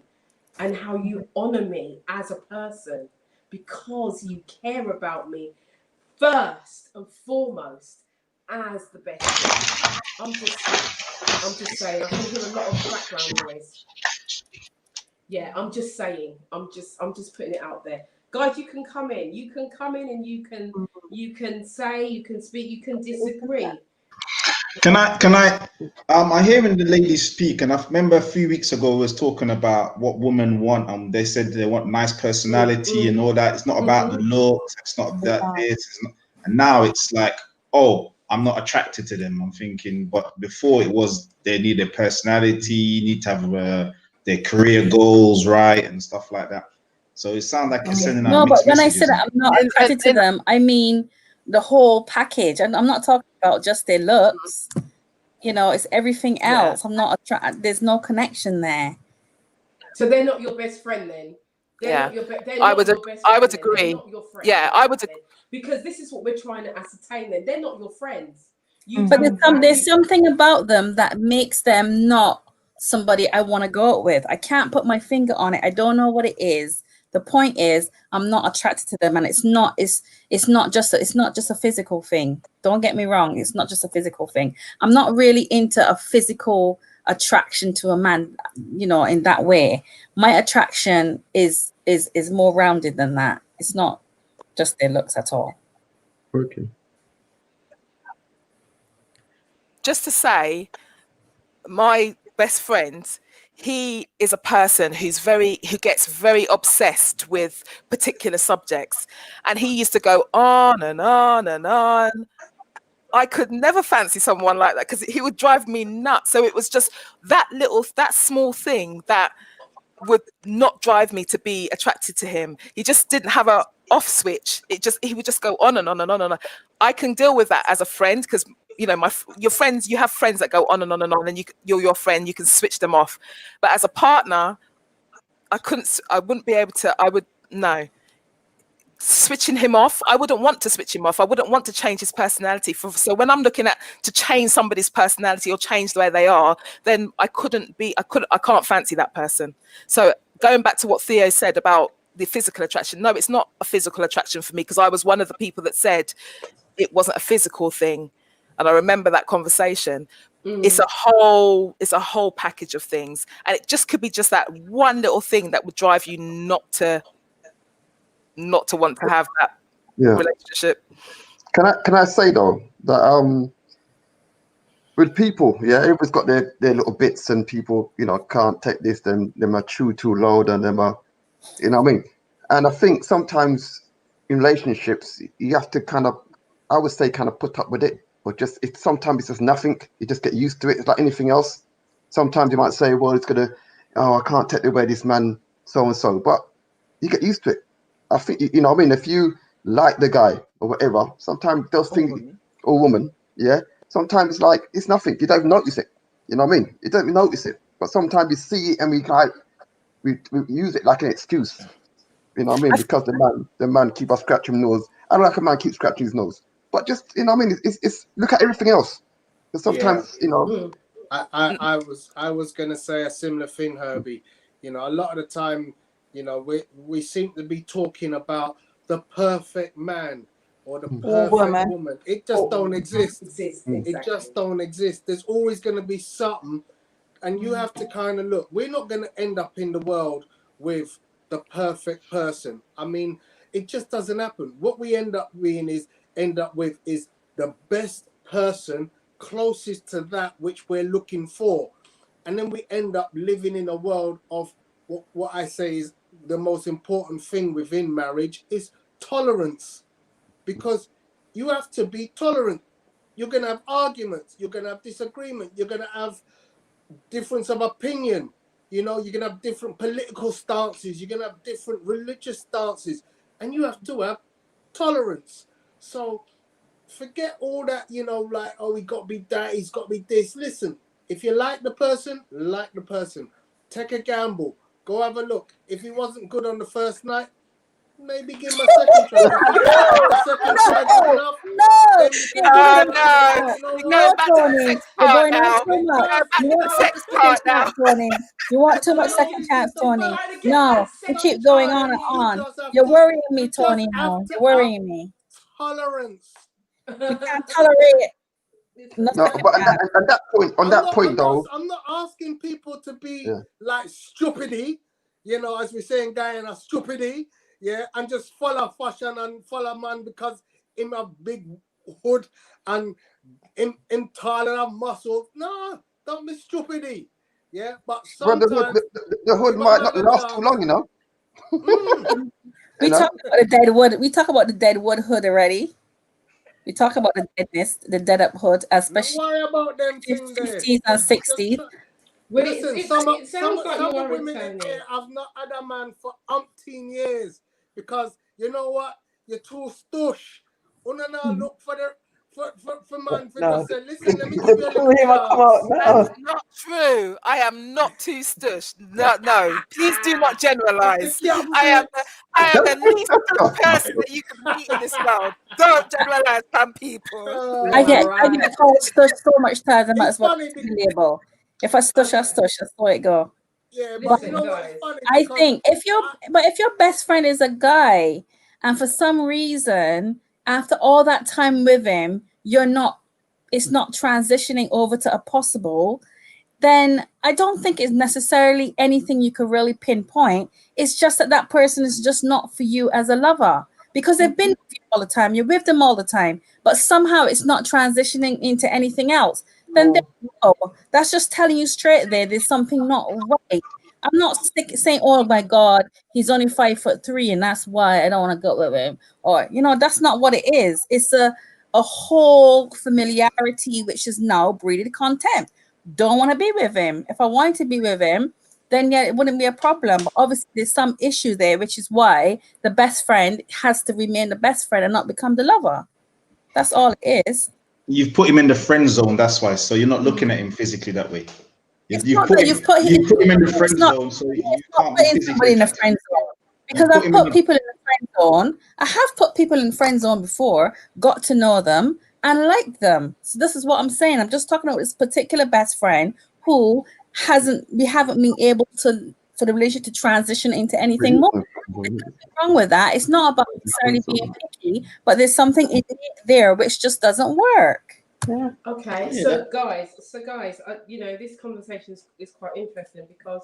[SPEAKER 2] and how you honor me as a person, because you care about me first and foremost as the best friend. I'm just saying, I can hear a lot of background noise. Yeah, I'm just saying, I'm just putting it out there. Guys, you can come in. And you can say, you can speak, you can disagree.
[SPEAKER 8] I'm hearing the ladies speak, and I remember a few weeks ago was talking about what women want. They said they want nice personality and all that. It's not about the looks. It's not that this. It's not, and now it's like, oh, I'm not attracted to them. I'm thinking, but before it was they need a personality, need to have their career goals right and stuff like that. So it sounds like it's sending out
[SPEAKER 3] No, but
[SPEAKER 8] mixed
[SPEAKER 3] when I
[SPEAKER 8] messages
[SPEAKER 3] said
[SPEAKER 8] now.
[SPEAKER 3] I'm not attracted to them, I mean the whole package. And I'm not talking about just their looks. You know, it's everything else. I'm not attracted. There's no connection there.
[SPEAKER 2] So they're not your best friend then? They're
[SPEAKER 5] Yeah.
[SPEAKER 2] not your they're
[SPEAKER 5] I
[SPEAKER 2] not
[SPEAKER 5] would
[SPEAKER 2] your best
[SPEAKER 5] I
[SPEAKER 2] friend
[SPEAKER 5] would
[SPEAKER 2] then. They're
[SPEAKER 5] agree.
[SPEAKER 2] not your friends.
[SPEAKER 5] Yeah, I would
[SPEAKER 2] then. Because this is what we're trying to ascertain then. They're not your friends.
[SPEAKER 3] But there's something about them that makes them not somebody I want to go out with. I can't put my finger on it. I don't know what it is. The point is, I'm not attracted to them, and it's not just a physical thing. Don't get me wrong. It's not just a physical thing. I'm not really into a physical attraction to a man, you know, in that way. My attraction is more rounded than that. It's not just their looks at all.
[SPEAKER 9] Okay.
[SPEAKER 5] Just to say, my best friend, he is a person who gets very obsessed with particular subjects, and he used to go on and on and on. I could never fancy someone like that because he would drive me nuts. So it was just that small thing that would not drive me to be attracted to him. He just didn't have a off switch. He would just go on and on and on and on. I can deal with that as a friend because, you know, your friends, you have friends that go on and on and on, and you're your friend, you can switch them off. But as a partner, I wouldn't be able to. No. Switching him off, I wouldn't want to switch him off. I wouldn't want to change his personality. So when I'm looking at to change somebody's personality or change the way they are, then I can't fancy that person. So going back to what Theo said about the physical attraction, no, it's not a physical attraction for me, because I was one of the people that said it wasn't a physical thing. And I remember that conversation. It's a whole package of things. And it just could be just that one little thing that would drive you not to want to have that relationship.
[SPEAKER 9] Can I say though that with people, everybody's got their little bits, and people, you know, can't take this, them are too loud, and them are, you know what I mean? And I think sometimes in relationships you have to kind of, I would say, kind of put up with it, or sometimes it's just nothing. You just get used to it. It's like anything else. Sometimes you might say, well, I can't take the way this man so and so, but you get used to it. I think, you know what I mean, if you like the guy or whatever, sometimes those things, or woman, sometimes it's like, it's nothing. You don't even notice it. You know what I mean? You don't even notice it. But sometimes you see it and we use it like an excuse. You know what I mean? Because the man keep on scratching his nose. I don't like a man keep scratching his nose. But just, you know what I mean? It's look at everything else. Because sometimes, you know.
[SPEAKER 6] I was gonna say a similar thing, Herbie. You know, a lot of the time, you know, we seem to be talking about the perfect man or the perfect woman. It just don't exist. It just don't exist. There's always gonna be something, and you have to kind of look. We're not gonna end up in the world with the perfect person. I mean, it just doesn't happen. What we end up with is the best person closest to that which we're looking for. And then we end up living in a world of what I say is the most important thing within marriage is tolerance. Because you have to be tolerant. You're going to have arguments. You're going to have disagreement. You're going to have difference of opinion. You know, you're going to have different political stances. You're going to have different religious stances. And you have to have tolerance. So forget all that, you know, like, oh, he got to be that, he's got to be this. Listen, if you like the person, like the person. Take a gamble. Go have a look. If he wasn't good on the first night, maybe give him a second try. If you think the second try good enough, then you can
[SPEAKER 3] No, Tony, you're going on too much. You want second chance, Tony. You want too much second chance, Tony. No, you keep going on and on. You're worrying me, Tony. Now you're worrying me.
[SPEAKER 6] Tolerance.
[SPEAKER 3] We can't tolerate.
[SPEAKER 9] No, but on that point, though,
[SPEAKER 6] I'm not asking people to be like stupidity, you know, as we say in Guyana, stupidity, and just follow fashion and follow man because him a big hood and in Thailand have muscle. No, don't be stupidity. Yeah, but
[SPEAKER 9] Well,
[SPEAKER 6] sometimes
[SPEAKER 9] the hood
[SPEAKER 6] give a
[SPEAKER 9] might
[SPEAKER 6] man
[SPEAKER 9] not
[SPEAKER 6] a
[SPEAKER 9] last too
[SPEAKER 6] chance.
[SPEAKER 9] long, you know.
[SPEAKER 6] Mm.
[SPEAKER 3] We
[SPEAKER 9] You know?
[SPEAKER 3] talk about the dead wood. We talk about the dead wood hood already. We talk about the deadness, the dead up hood,
[SPEAKER 6] No
[SPEAKER 3] especially
[SPEAKER 6] worry about them thing there.
[SPEAKER 3] 50s and
[SPEAKER 6] Just
[SPEAKER 3] 60s.
[SPEAKER 2] Well,
[SPEAKER 6] listen.
[SPEAKER 2] it sounds like
[SPEAKER 6] Some
[SPEAKER 2] you're
[SPEAKER 6] of the
[SPEAKER 2] worried,
[SPEAKER 6] women in
[SPEAKER 2] Tony.
[SPEAKER 6] here have not had a man for umpteen years because you know what? You're too stush. Una now look for the for man for
[SPEAKER 10] No.
[SPEAKER 6] just say, listen, let me give you a little
[SPEAKER 10] He might come out
[SPEAKER 6] chance.
[SPEAKER 10] now.
[SPEAKER 5] That's not true. I am not too stush. No, no. Please do not
[SPEAKER 6] I
[SPEAKER 5] generalize.
[SPEAKER 6] think you
[SPEAKER 5] I am the least stush
[SPEAKER 6] have
[SPEAKER 5] person that you could meet in this world. Don't generalize some people.
[SPEAKER 3] I get
[SPEAKER 2] Right.
[SPEAKER 3] called stush so much times. I might
[SPEAKER 6] It's
[SPEAKER 3] as well
[SPEAKER 6] funny,
[SPEAKER 3] be label. If I stush, I stush. That's how it go.
[SPEAKER 6] yeah, but you
[SPEAKER 2] Listen,
[SPEAKER 6] know what? It's
[SPEAKER 2] guys.
[SPEAKER 6] funny
[SPEAKER 3] I
[SPEAKER 6] because
[SPEAKER 3] think if your best friend is a guy, and for some reason after all that time with him, it's not transitioning over to a possible, then I don't think it's necessarily anything you could really pinpoint. It's just that that person is just not for you as a lover because they've been with you all the time. You're with them all the time, but somehow it's not transitioning into anything else. Then there you go. That's just telling you straight there. There's something not right. I'm not saying, oh my God, he's only 5'3" and that's why I don't want to go with him. Or, that's not what it is. It's a whole familiarity, which is now breeding contempt. Don't want to be with him. If I wanted to be with him, then yeah, it wouldn't be a problem. But obviously, there's some issue there, which is why the best friend has to remain the best friend and not become the lover. That's all it is.
[SPEAKER 8] You've put him in the friend zone, that's why. So you're not looking at him physically that way.
[SPEAKER 3] It's
[SPEAKER 8] You've
[SPEAKER 3] not
[SPEAKER 8] put
[SPEAKER 3] that
[SPEAKER 8] him, you put him in the
[SPEAKER 3] it's
[SPEAKER 8] friend
[SPEAKER 3] not,
[SPEAKER 8] zone, so
[SPEAKER 3] it's
[SPEAKER 8] you
[SPEAKER 3] not
[SPEAKER 8] can't be
[SPEAKER 3] putting
[SPEAKER 8] physically
[SPEAKER 3] somebody in the
[SPEAKER 8] attracted.
[SPEAKER 3] friend zone.
[SPEAKER 8] You
[SPEAKER 3] Because
[SPEAKER 8] put
[SPEAKER 3] I've
[SPEAKER 8] him in
[SPEAKER 3] put
[SPEAKER 8] the,
[SPEAKER 3] people in the friend zone. I have put people in friend zone before, got to know them and liked them. So this is what I'm saying. I'm just talking about this particular best friend who we haven't been able to for the relationship to transition into anything more. There's nothing wrong with that. It's not about necessarily being picky, but there's something in there which just doesn't work.
[SPEAKER 10] Yeah.
[SPEAKER 2] Okay,
[SPEAKER 8] Yeah,
[SPEAKER 2] so guys, this conversation is quite interesting because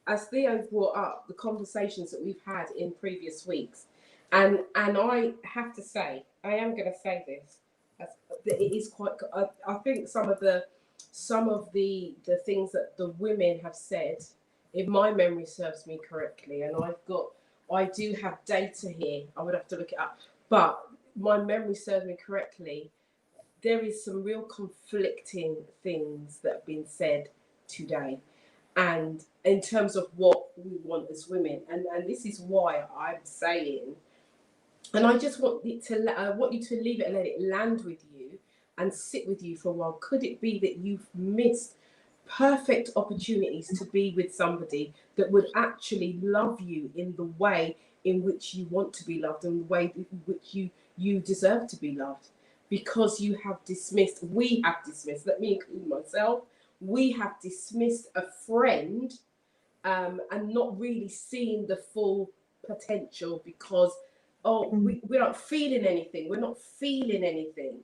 [SPEAKER 2] as Theo brought up the conversations that we've had in previous weeks, and I have to say, I am going to say this, that it is quite. I think some of the things that the women have said, if my memory serves me correctly, and I do have data here. I would have to look it up, but my memory serves me correctly. There is some real conflicting things that have been said today, and in terms of what we want as women, and this is why I'm saying, and I just want you to leave it and let it land with you and sit with you for a while. Could it be that you've missed perfect opportunities to be with somebody that would actually love you in the way in which you want to be loved and the way in which you deserve to be loved? Because we have dismissed, let me include myself, we have dismissed a friend, and not really seeing the full potential because, we're not feeling anything. We're not feeling anything.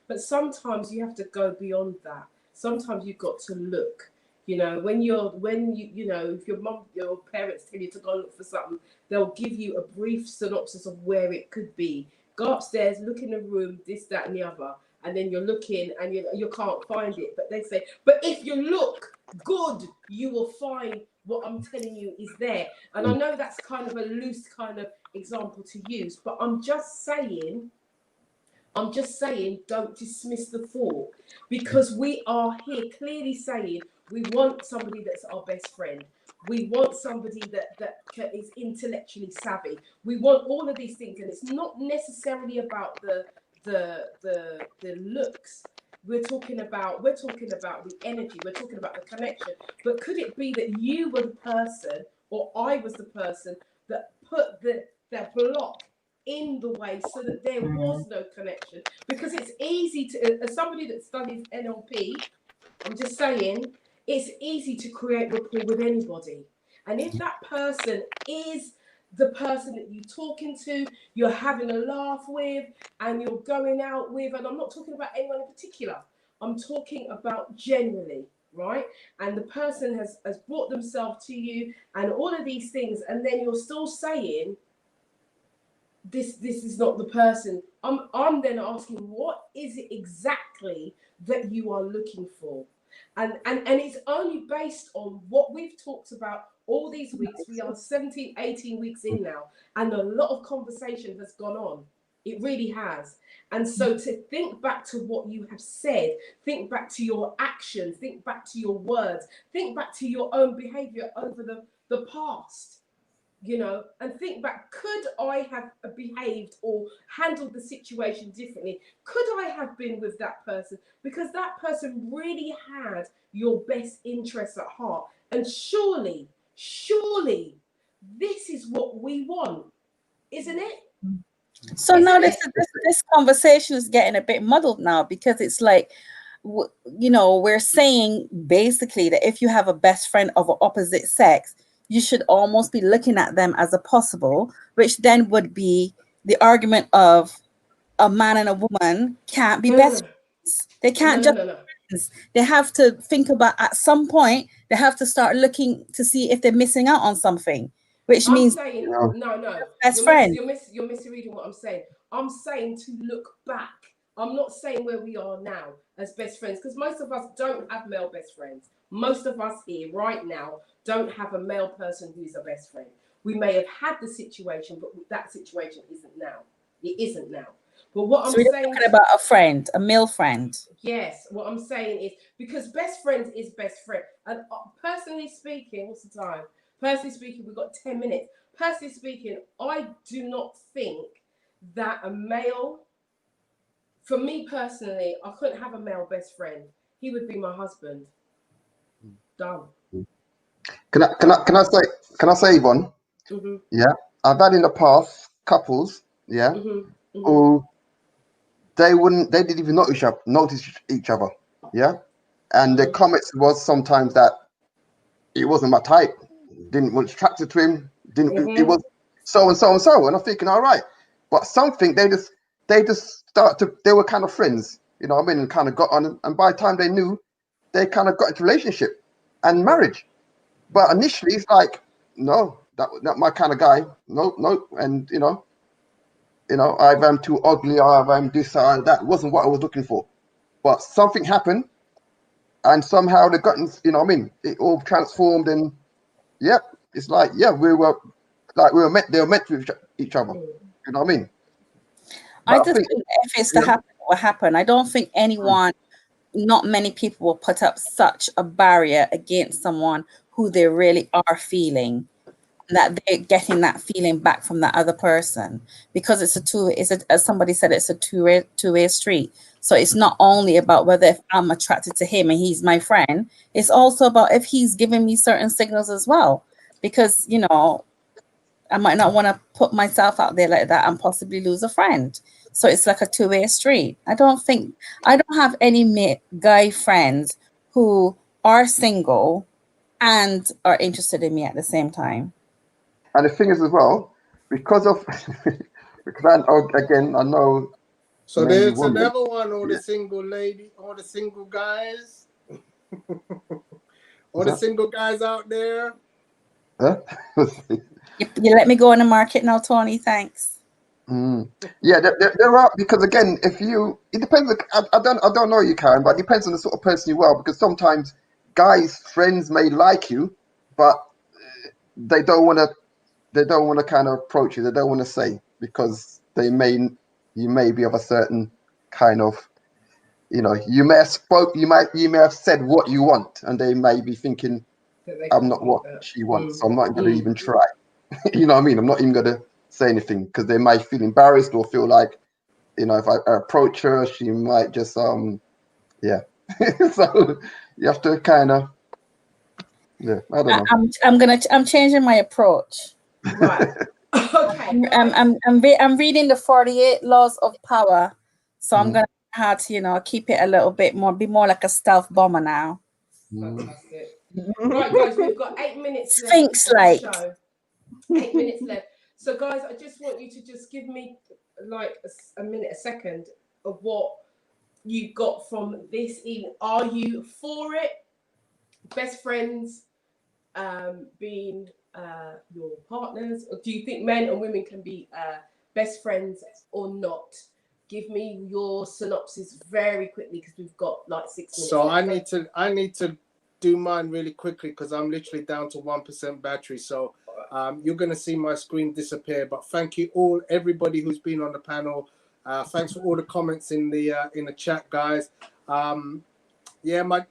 [SPEAKER 2] But sometimes you have to go beyond that. Sometimes you've got to look. When if your parents tell you to go look for something, they'll give you a brief synopsis of where it could be. Go upstairs, look in the room, this, that, and the other, and then you're looking and you can't find it. But they say, but if you look good, you will find what I'm telling you is there. And I know that's kind of a loose kind of example to use, but I'm just saying, don't dismiss the thought, because we are here clearly saying we want somebody that's our best friend. We want somebody that is intellectually savvy. We want all of these things, and it's not necessarily about the looks. We're talking about the energy. We're talking about the connection. But could it be that you were the person, or I was the person that put the block in the way so that there was no connection? Because it's easy to, as somebody that studies NLP, I'm just saying, it's easy to create rapport with anybody. And if that person is the person that you're talking to, you're having a laugh with, and you're going out with, and I'm not talking about anyone in particular, I'm talking about generally, right? And the person has brought themselves to you and all of these things, and then you're still saying, this is not the person. I'm then asking, what is it exactly that you are looking for? And it's only based on what we've talked about all these weeks. We are 17, 18 weeks in now, and a lot of conversation has gone on. It really has. And so to think back to what you have said, think back to your actions, think back to your words, think back to your own behavior over the past, you know, and think back, could I have behaved or handled the situation differently? Could I have been with that person? Because that person really had your best interests at heart. And surely, this is what we want, isn't it?
[SPEAKER 3] So
[SPEAKER 2] Isn't
[SPEAKER 3] now
[SPEAKER 2] it?
[SPEAKER 3] this conversation is getting a bit muddled now, because it's like, you know, we're saying basically that if you have a best friend of an opposite sex, you should almost be looking at them as a possible, which then would be the argument of a man and a woman can't be
[SPEAKER 2] No,
[SPEAKER 3] best friends. They can't just
[SPEAKER 2] no.
[SPEAKER 3] be friends. They have to think about, at some point, they have to start looking to see if they're missing out on something, which
[SPEAKER 2] I'm
[SPEAKER 3] means
[SPEAKER 2] saying
[SPEAKER 9] No.
[SPEAKER 2] no.
[SPEAKER 3] best friend.
[SPEAKER 2] You're misreading what I'm saying. I'm saying to look back. I'm not saying where we are now as best friends, because most of us don't have male best friends. Most of us here right now don't have a male person who's a best friend. We may have had the situation, but that situation isn't now. It isn't now. But what
[SPEAKER 3] So
[SPEAKER 2] I'm
[SPEAKER 3] we're
[SPEAKER 2] saying,
[SPEAKER 3] talking about a friend, a male friend.
[SPEAKER 2] yes, what I'm saying is, because best friends is best friend. And personally speaking, what's the time? Personally speaking, we've got 10 minutes. Personally speaking, I do not think that a male, for me personally, I couldn't have a male best friend. He would be my husband. Done.
[SPEAKER 9] Can I say, Yvonne?
[SPEAKER 2] Mm-hmm.
[SPEAKER 9] Yeah, I've had in the past couples, yeah,
[SPEAKER 2] Mm-hmm. Mm-hmm.
[SPEAKER 9] who they didn't even notice each other, yeah, and the comments was sometimes that it wasn't my type, didn't was attracted to him, didn't it
[SPEAKER 2] Mm-hmm.
[SPEAKER 9] was so and so and so, and I'm thinking, all right, but something they just start to, they were kind of friends, you know what I mean, and kind of got on, and by the time they knew, they kind of got into relationship and marriage. But initially, it's like, no, that not my kind of guy. No, no, and either I'm too ugly, or either I'm this or that. Wasn't what I was looking for. But something happened, and somehow they got, what I mean, it all transformed, and yep, it's like, yeah, we were meant. They were meant to each other. You know what I mean?
[SPEAKER 3] I
[SPEAKER 9] But I
[SPEAKER 3] just
[SPEAKER 9] think,
[SPEAKER 3] think if it's to
[SPEAKER 9] yeah,
[SPEAKER 3] happen, it will happen. I don't think anyone, not many people will put up such a barrier against someone who they really are feeling, that they're getting that feeling back from that other person, because as somebody said, it's a two-way street. So it's not only about whether if I'm attracted to him and he's my friend, it's also about if he's giving me certain signals as well, because I might not want to put myself out there like that and possibly lose a friend. So it's like a two-way street. I don't have any guy friends who are single and are interested in me at the same time.
[SPEAKER 9] and the thing is as well, because of because I know
[SPEAKER 6] So
[SPEAKER 9] mainly
[SPEAKER 6] there's
[SPEAKER 9] women.
[SPEAKER 6] another one, all the
[SPEAKER 9] Yeah.
[SPEAKER 6] single lady, all the single guys, all
[SPEAKER 9] Is
[SPEAKER 6] the
[SPEAKER 9] that?
[SPEAKER 6] single guys out there.
[SPEAKER 9] Huh?
[SPEAKER 3] You let me go in the market now, Tony. Thanks.
[SPEAKER 9] Yeah, there are, because again, it depends. I don't know you, Karen, but it depends on the sort of person you are. Because sometimes guys' friends may like you, but they don't want to. They don't want to kind of approach you. They don't want to say, because you may be of a certain kind of, you may have said what you want, and they may be thinking,
[SPEAKER 2] That they
[SPEAKER 9] I'm
[SPEAKER 2] can't
[SPEAKER 9] not
[SPEAKER 2] beat
[SPEAKER 9] what
[SPEAKER 2] that.
[SPEAKER 9] she wants, so I'm not going to even try. You know what I mean? I'm not even going to say anything, because they might feel embarrassed, or feel like, if I approach her, she might just yeah. So you have to kind of, yeah, I don't know.
[SPEAKER 3] I'm changing my approach.
[SPEAKER 2] Right. Okay, guys.
[SPEAKER 3] I'm reading the 48 Laws of Power, so I'm gonna have to keep it a little bit more, be more like a stealth bomber now.
[SPEAKER 2] Fantastic. Right, guys, we've got 8 minutes left
[SPEAKER 3] Sphinx
[SPEAKER 2] of the
[SPEAKER 3] like.
[SPEAKER 2] show. 8 minutes left. So, guys, I just want you to just give me like a minute, a second of what you got from this evening. Are you for it? Best friends being your partners? Or do you think men and women can be best friends or not? Give me your synopsis very quickly because we've got like 6 minutes.
[SPEAKER 6] So I need to do mine really quickly because I'm literally down to 1% battery. So you're going to see my screen disappear. But thank you all, everybody who's been on the panel. Thanks for all the comments in the chat, guys. Yeah, my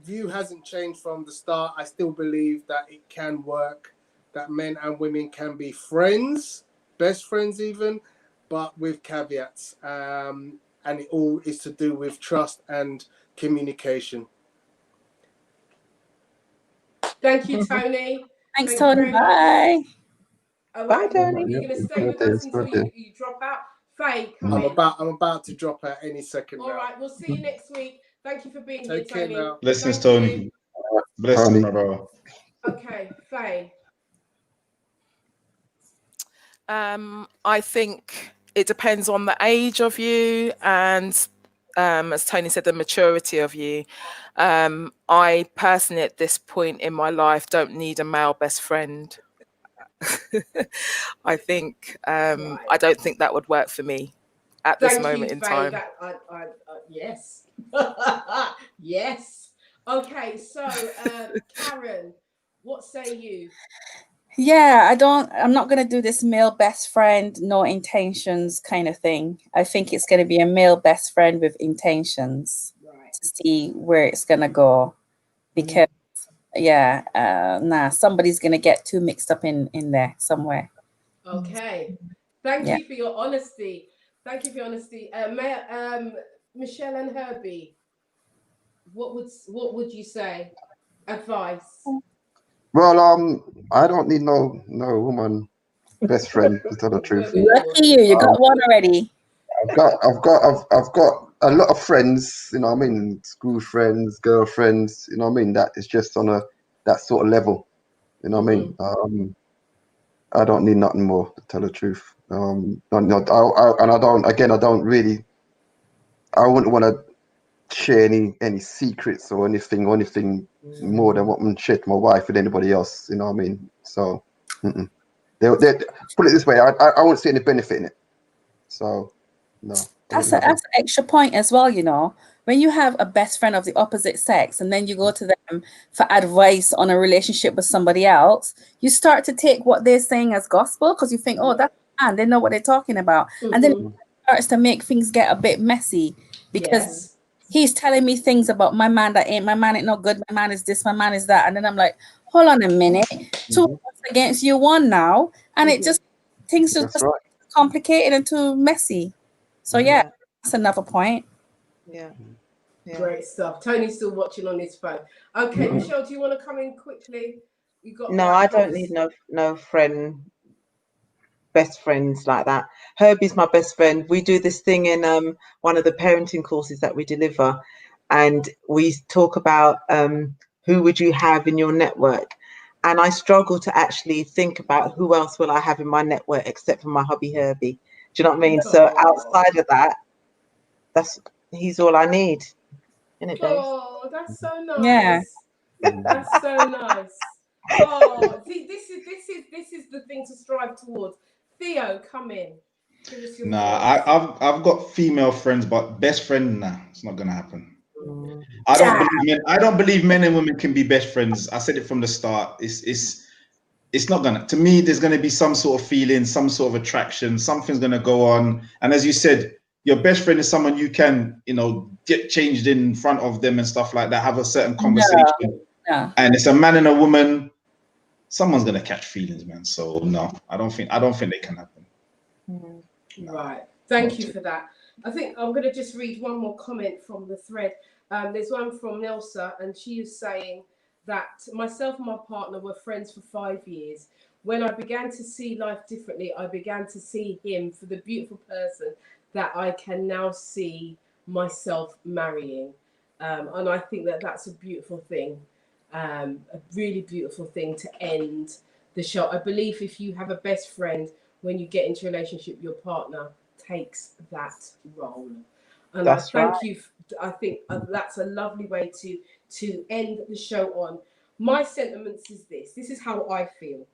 [SPEAKER 6] view hasn't changed from the start. I still believe that it can work, that men and women can be friends, best friends even, but with caveats. And it all is to do with trust and communication.
[SPEAKER 2] Thank you, Tony.
[SPEAKER 3] Thanks,
[SPEAKER 2] Thank you
[SPEAKER 3] Tony.
[SPEAKER 2] very much.
[SPEAKER 3] Bye.
[SPEAKER 2] All
[SPEAKER 10] Bye,
[SPEAKER 2] right,
[SPEAKER 10] Tony.
[SPEAKER 2] you're going to stay with us until you drop out. Faye, come in.
[SPEAKER 6] I'm about to drop out any second now.
[SPEAKER 2] All right, we'll see you next week. Thank you for being here,
[SPEAKER 6] Take care
[SPEAKER 2] Tony.
[SPEAKER 6] now.
[SPEAKER 8] Blessings,
[SPEAKER 2] Thank
[SPEAKER 8] Tony.
[SPEAKER 2] you.
[SPEAKER 8] Blessings, my brother.
[SPEAKER 2] Okay, Faye.
[SPEAKER 5] I think it depends on the age of you and, as Tony said, the maturity of you. I personally, at this point in my life, don't need a male best friend. I think I don't think that would work for me at this moment in time.
[SPEAKER 2] That, yes. Yes. Okay, so Karen, what say you?
[SPEAKER 3] Yeah, I'm not going to do this male best friend, no intentions kind of thing. I think it's going to be a male best friend with intentions,
[SPEAKER 2] right,
[SPEAKER 3] to see where it's going to go. Because, somebody's going to get too mixed up in there somewhere.
[SPEAKER 2] Okay. Thank you for your honesty. Thank you for your honesty. Michele and Herbie, what would you say? Advice?
[SPEAKER 9] Well, I don't need no woman best friend, to tell the truth.
[SPEAKER 3] Lucky you got one already.
[SPEAKER 9] I've got a lot of friends, you know what I mean, school friends, girlfriends, you know what I mean, that is just on that sort of level, you know what I mean. I don't need nothing more, to tell the truth. I wouldn't want to share any secrets or anything more than what I'm sharing to my wife with anybody else, you know what I mean. So they put it this way, I won't see any benefit in it. So no.
[SPEAKER 3] That's an extra point as well, you know. When you have a best friend of the opposite sex and then you go to them for advice on a relationship with somebody else, you start to take what they're saying as gospel because you think, oh, that's man, they know what they're talking about. And then it starts to make things get a bit messy because he's telling me things about my man that ain't, my man ain't no good, my man is this, my man is that. And then I'm like, hold on a minute, 2 of us against you, 1 now. And it just, things just complicated and too messy. So yeah, that's another point.
[SPEAKER 10] Yeah.
[SPEAKER 2] Great stuff. Tony's still watching on his phone. Okay, Michele, do you want to come in quickly? You got
[SPEAKER 10] No, I don't need no best friends like that. Herbie's my best friend. We do this thing in one of the parenting courses that we deliver, and we talk about who would you have in your network. And I struggle to actually think about who else will I have in my network except for my hubby Herbie. Do you know what I mean? So outside of that, he's all I need. Isn't it, babes?
[SPEAKER 2] Oh, that's so nice.
[SPEAKER 3] Yeah.
[SPEAKER 2] That's so nice. Oh, see, this is the thing to strive towards. Theo, come in. Give us your thoughts.
[SPEAKER 8] I've got female friends, but best friend, nah, it's not gonna happen. I don't believe men and women can be best friends. I said it from the start. It's not gonna. To me, there's gonna be some sort of feeling, some sort of attraction. Something's gonna go on. And as you said, your best friend is someone you can, get changed in front of them and stuff like that. Have a certain conversation.
[SPEAKER 3] Yeah.
[SPEAKER 8] And it's a man and a woman. Someone's gonna catch feelings, man. So no, I don't think they can happen.
[SPEAKER 2] Right. Thank you for that. I think I'm going to just read one more comment from the thread. There's one from Nelsa, and she is saying that myself and my partner were friends for 5 years. When I began to see life differently, I began to see him for the beautiful person that I can now see myself marrying. And I think that that's a beautiful thing, a really beautiful thing to end the show. I believe if you have a best friend, when you get into a relationship, your partner takes that role. And I thank you. I think that's a lovely way to end the show on. My sentiments is this. This is how I feel.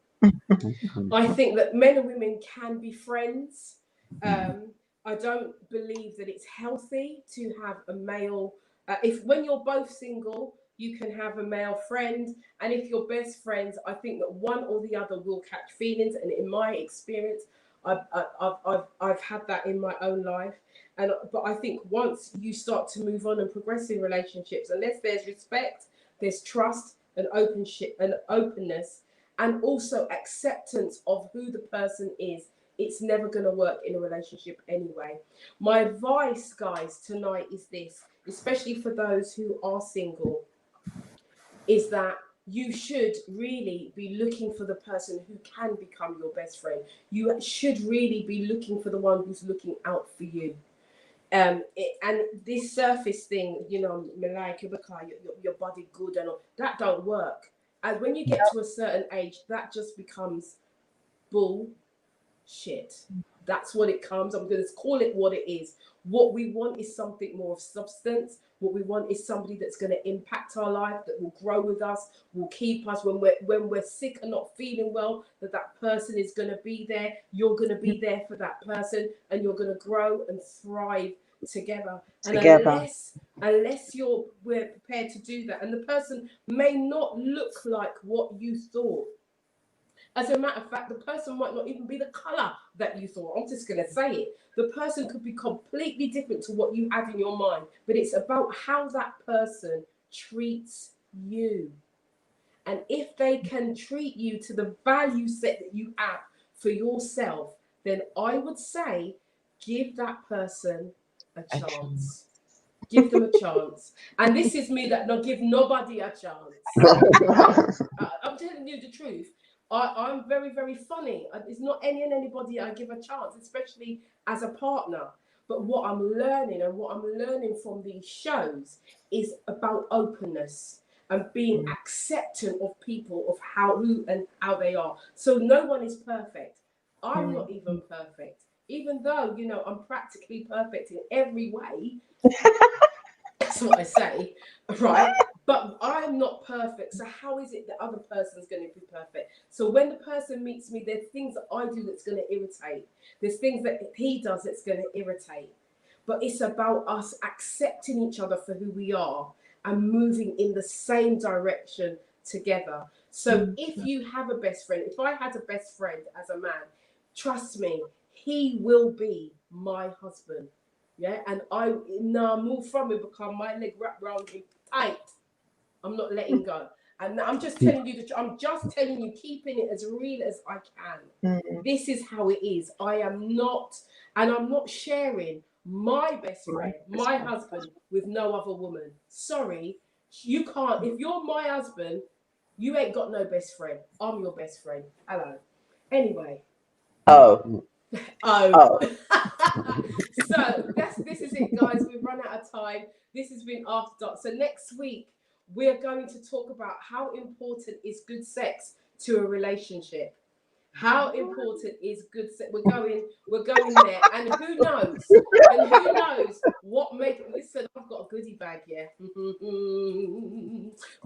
[SPEAKER 2] I think that men and women can be friends. I don't believe that it's healthy to have a male. If when you're both single, you can have a male friend, and if you're best friends, I think that one or the other will catch feelings. And in my experience, I've had that in my own life. But I think once you start to move on and progress in relationships, unless there's respect, there's trust and openness, and also acceptance of who the person is, it's never going to work in a relationship anyway. My advice, guys, tonight is this, especially for those who are single, is that you should really be looking for the person who can become your best friend. You should really be looking for the one who's looking out for you. And this surface thing, you know, like your body good and all, that don't work. And when you get to a certain age, that just becomes bullshit. That's what it comes. I'm going to call it what it is. What we want is something more of substance. What we want is somebody that's going to impact our life, that will grow with us, will keep us when we're sick and not feeling well, that person is going to be there. You're going to be there for that person, and you're going to grow and thrive together. And unless we're prepared to do that, and the person may not look like what you thought. As a matter of fact, the person might not even be the colour that you thought. I'm just going to say it. The person could be completely different to what you have in your mind. But it's about how that person treats you. And if they can treat you to the value set that you have for yourself, then I would say give that person a chance. Give them a chance. And this is me that not give nobody a chance. I'm telling you the truth. I'm very, very funny. It's not anybody I give a chance, especially as a partner. But what I'm learning from these shows is about openness and being acceptant of people, of who and how they are. So no one is perfect. I'm not even perfect. Even though, you know, I'm practically perfect in every way. That's what I say, right? But I'm not perfect. So how is it the other person's going to be perfect? So when the person meets me, there's things that I do that's going to irritate. There's things that he does that's going to irritate. But it's about us accepting each other for who we are and moving in the same direction together. So if you have a best friend, if I had a best friend as a man, trust me, he will be my husband. Yeah, and I now move from it, become my leg wrapped around him tight. I'm not letting go. And I'm just telling you keeping it as real as I can. This is how it is. I'm not sharing my best friend, my husband, with no other woman. Sorry, you can't. If you're my husband, you ain't got no best friend. I'm your best friend. Hello. Anyway.
[SPEAKER 10] Oh.
[SPEAKER 2] So this is it, guys. We've run out of time. This has been After Dark. So next week we're going to talk about how important is good sex to a relationship. How important is good sex? We're going there, and who knows? What make? Listen, I've got a goodie bag, yeah.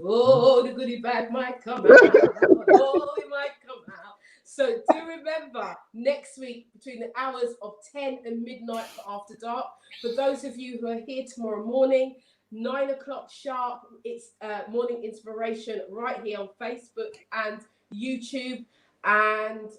[SPEAKER 2] Oh, the goodie bag might come out. Oh, it might come out. So do remember, next week between the hours of 10 and midnight for After Dark. For those of you who are here tomorrow morning, 9 o'clock sharp, it's Morning Inspiration right here on Facebook and YouTube. And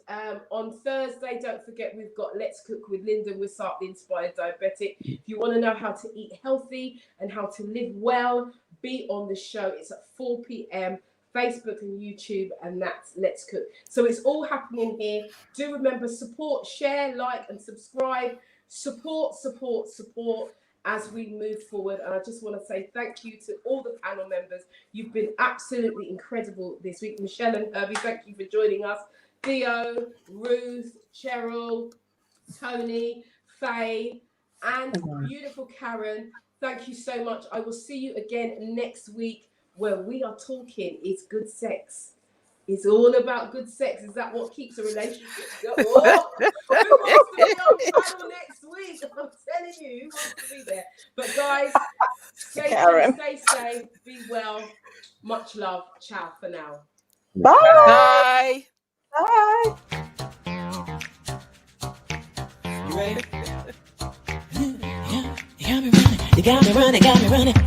[SPEAKER 2] on Thursday, don't forget, we've got Let's Cook with Linda Wissart, the Inspired Diabetic. If you want to know how to eat healthy and how to live well, be on the show. It's at 4 p.m. Facebook and YouTube, and that's Let's Cook. So it's all happening here. Do remember, support, share, like, and subscribe. Support as we move forward. And I just want to say thank you to all the panel members. You've been absolutely incredible this week. Michele and Herbie, thank you for joining us. Theo, Ruth, Cheryl, Tony, Faye, and beautiful Karen, thank you so much. I will see you again next week, where we are talking is good sex. It's all about good sex. Is that what keeps a relationship going? Oh, who wants to be on panel next week? I'm telling you, who wants to be there? But guys, stay tuned, stay safe, be well. Much love. Ciao for now.
[SPEAKER 10] Bye.
[SPEAKER 5] Bye.
[SPEAKER 10] Bye.
[SPEAKER 1] running, got me running.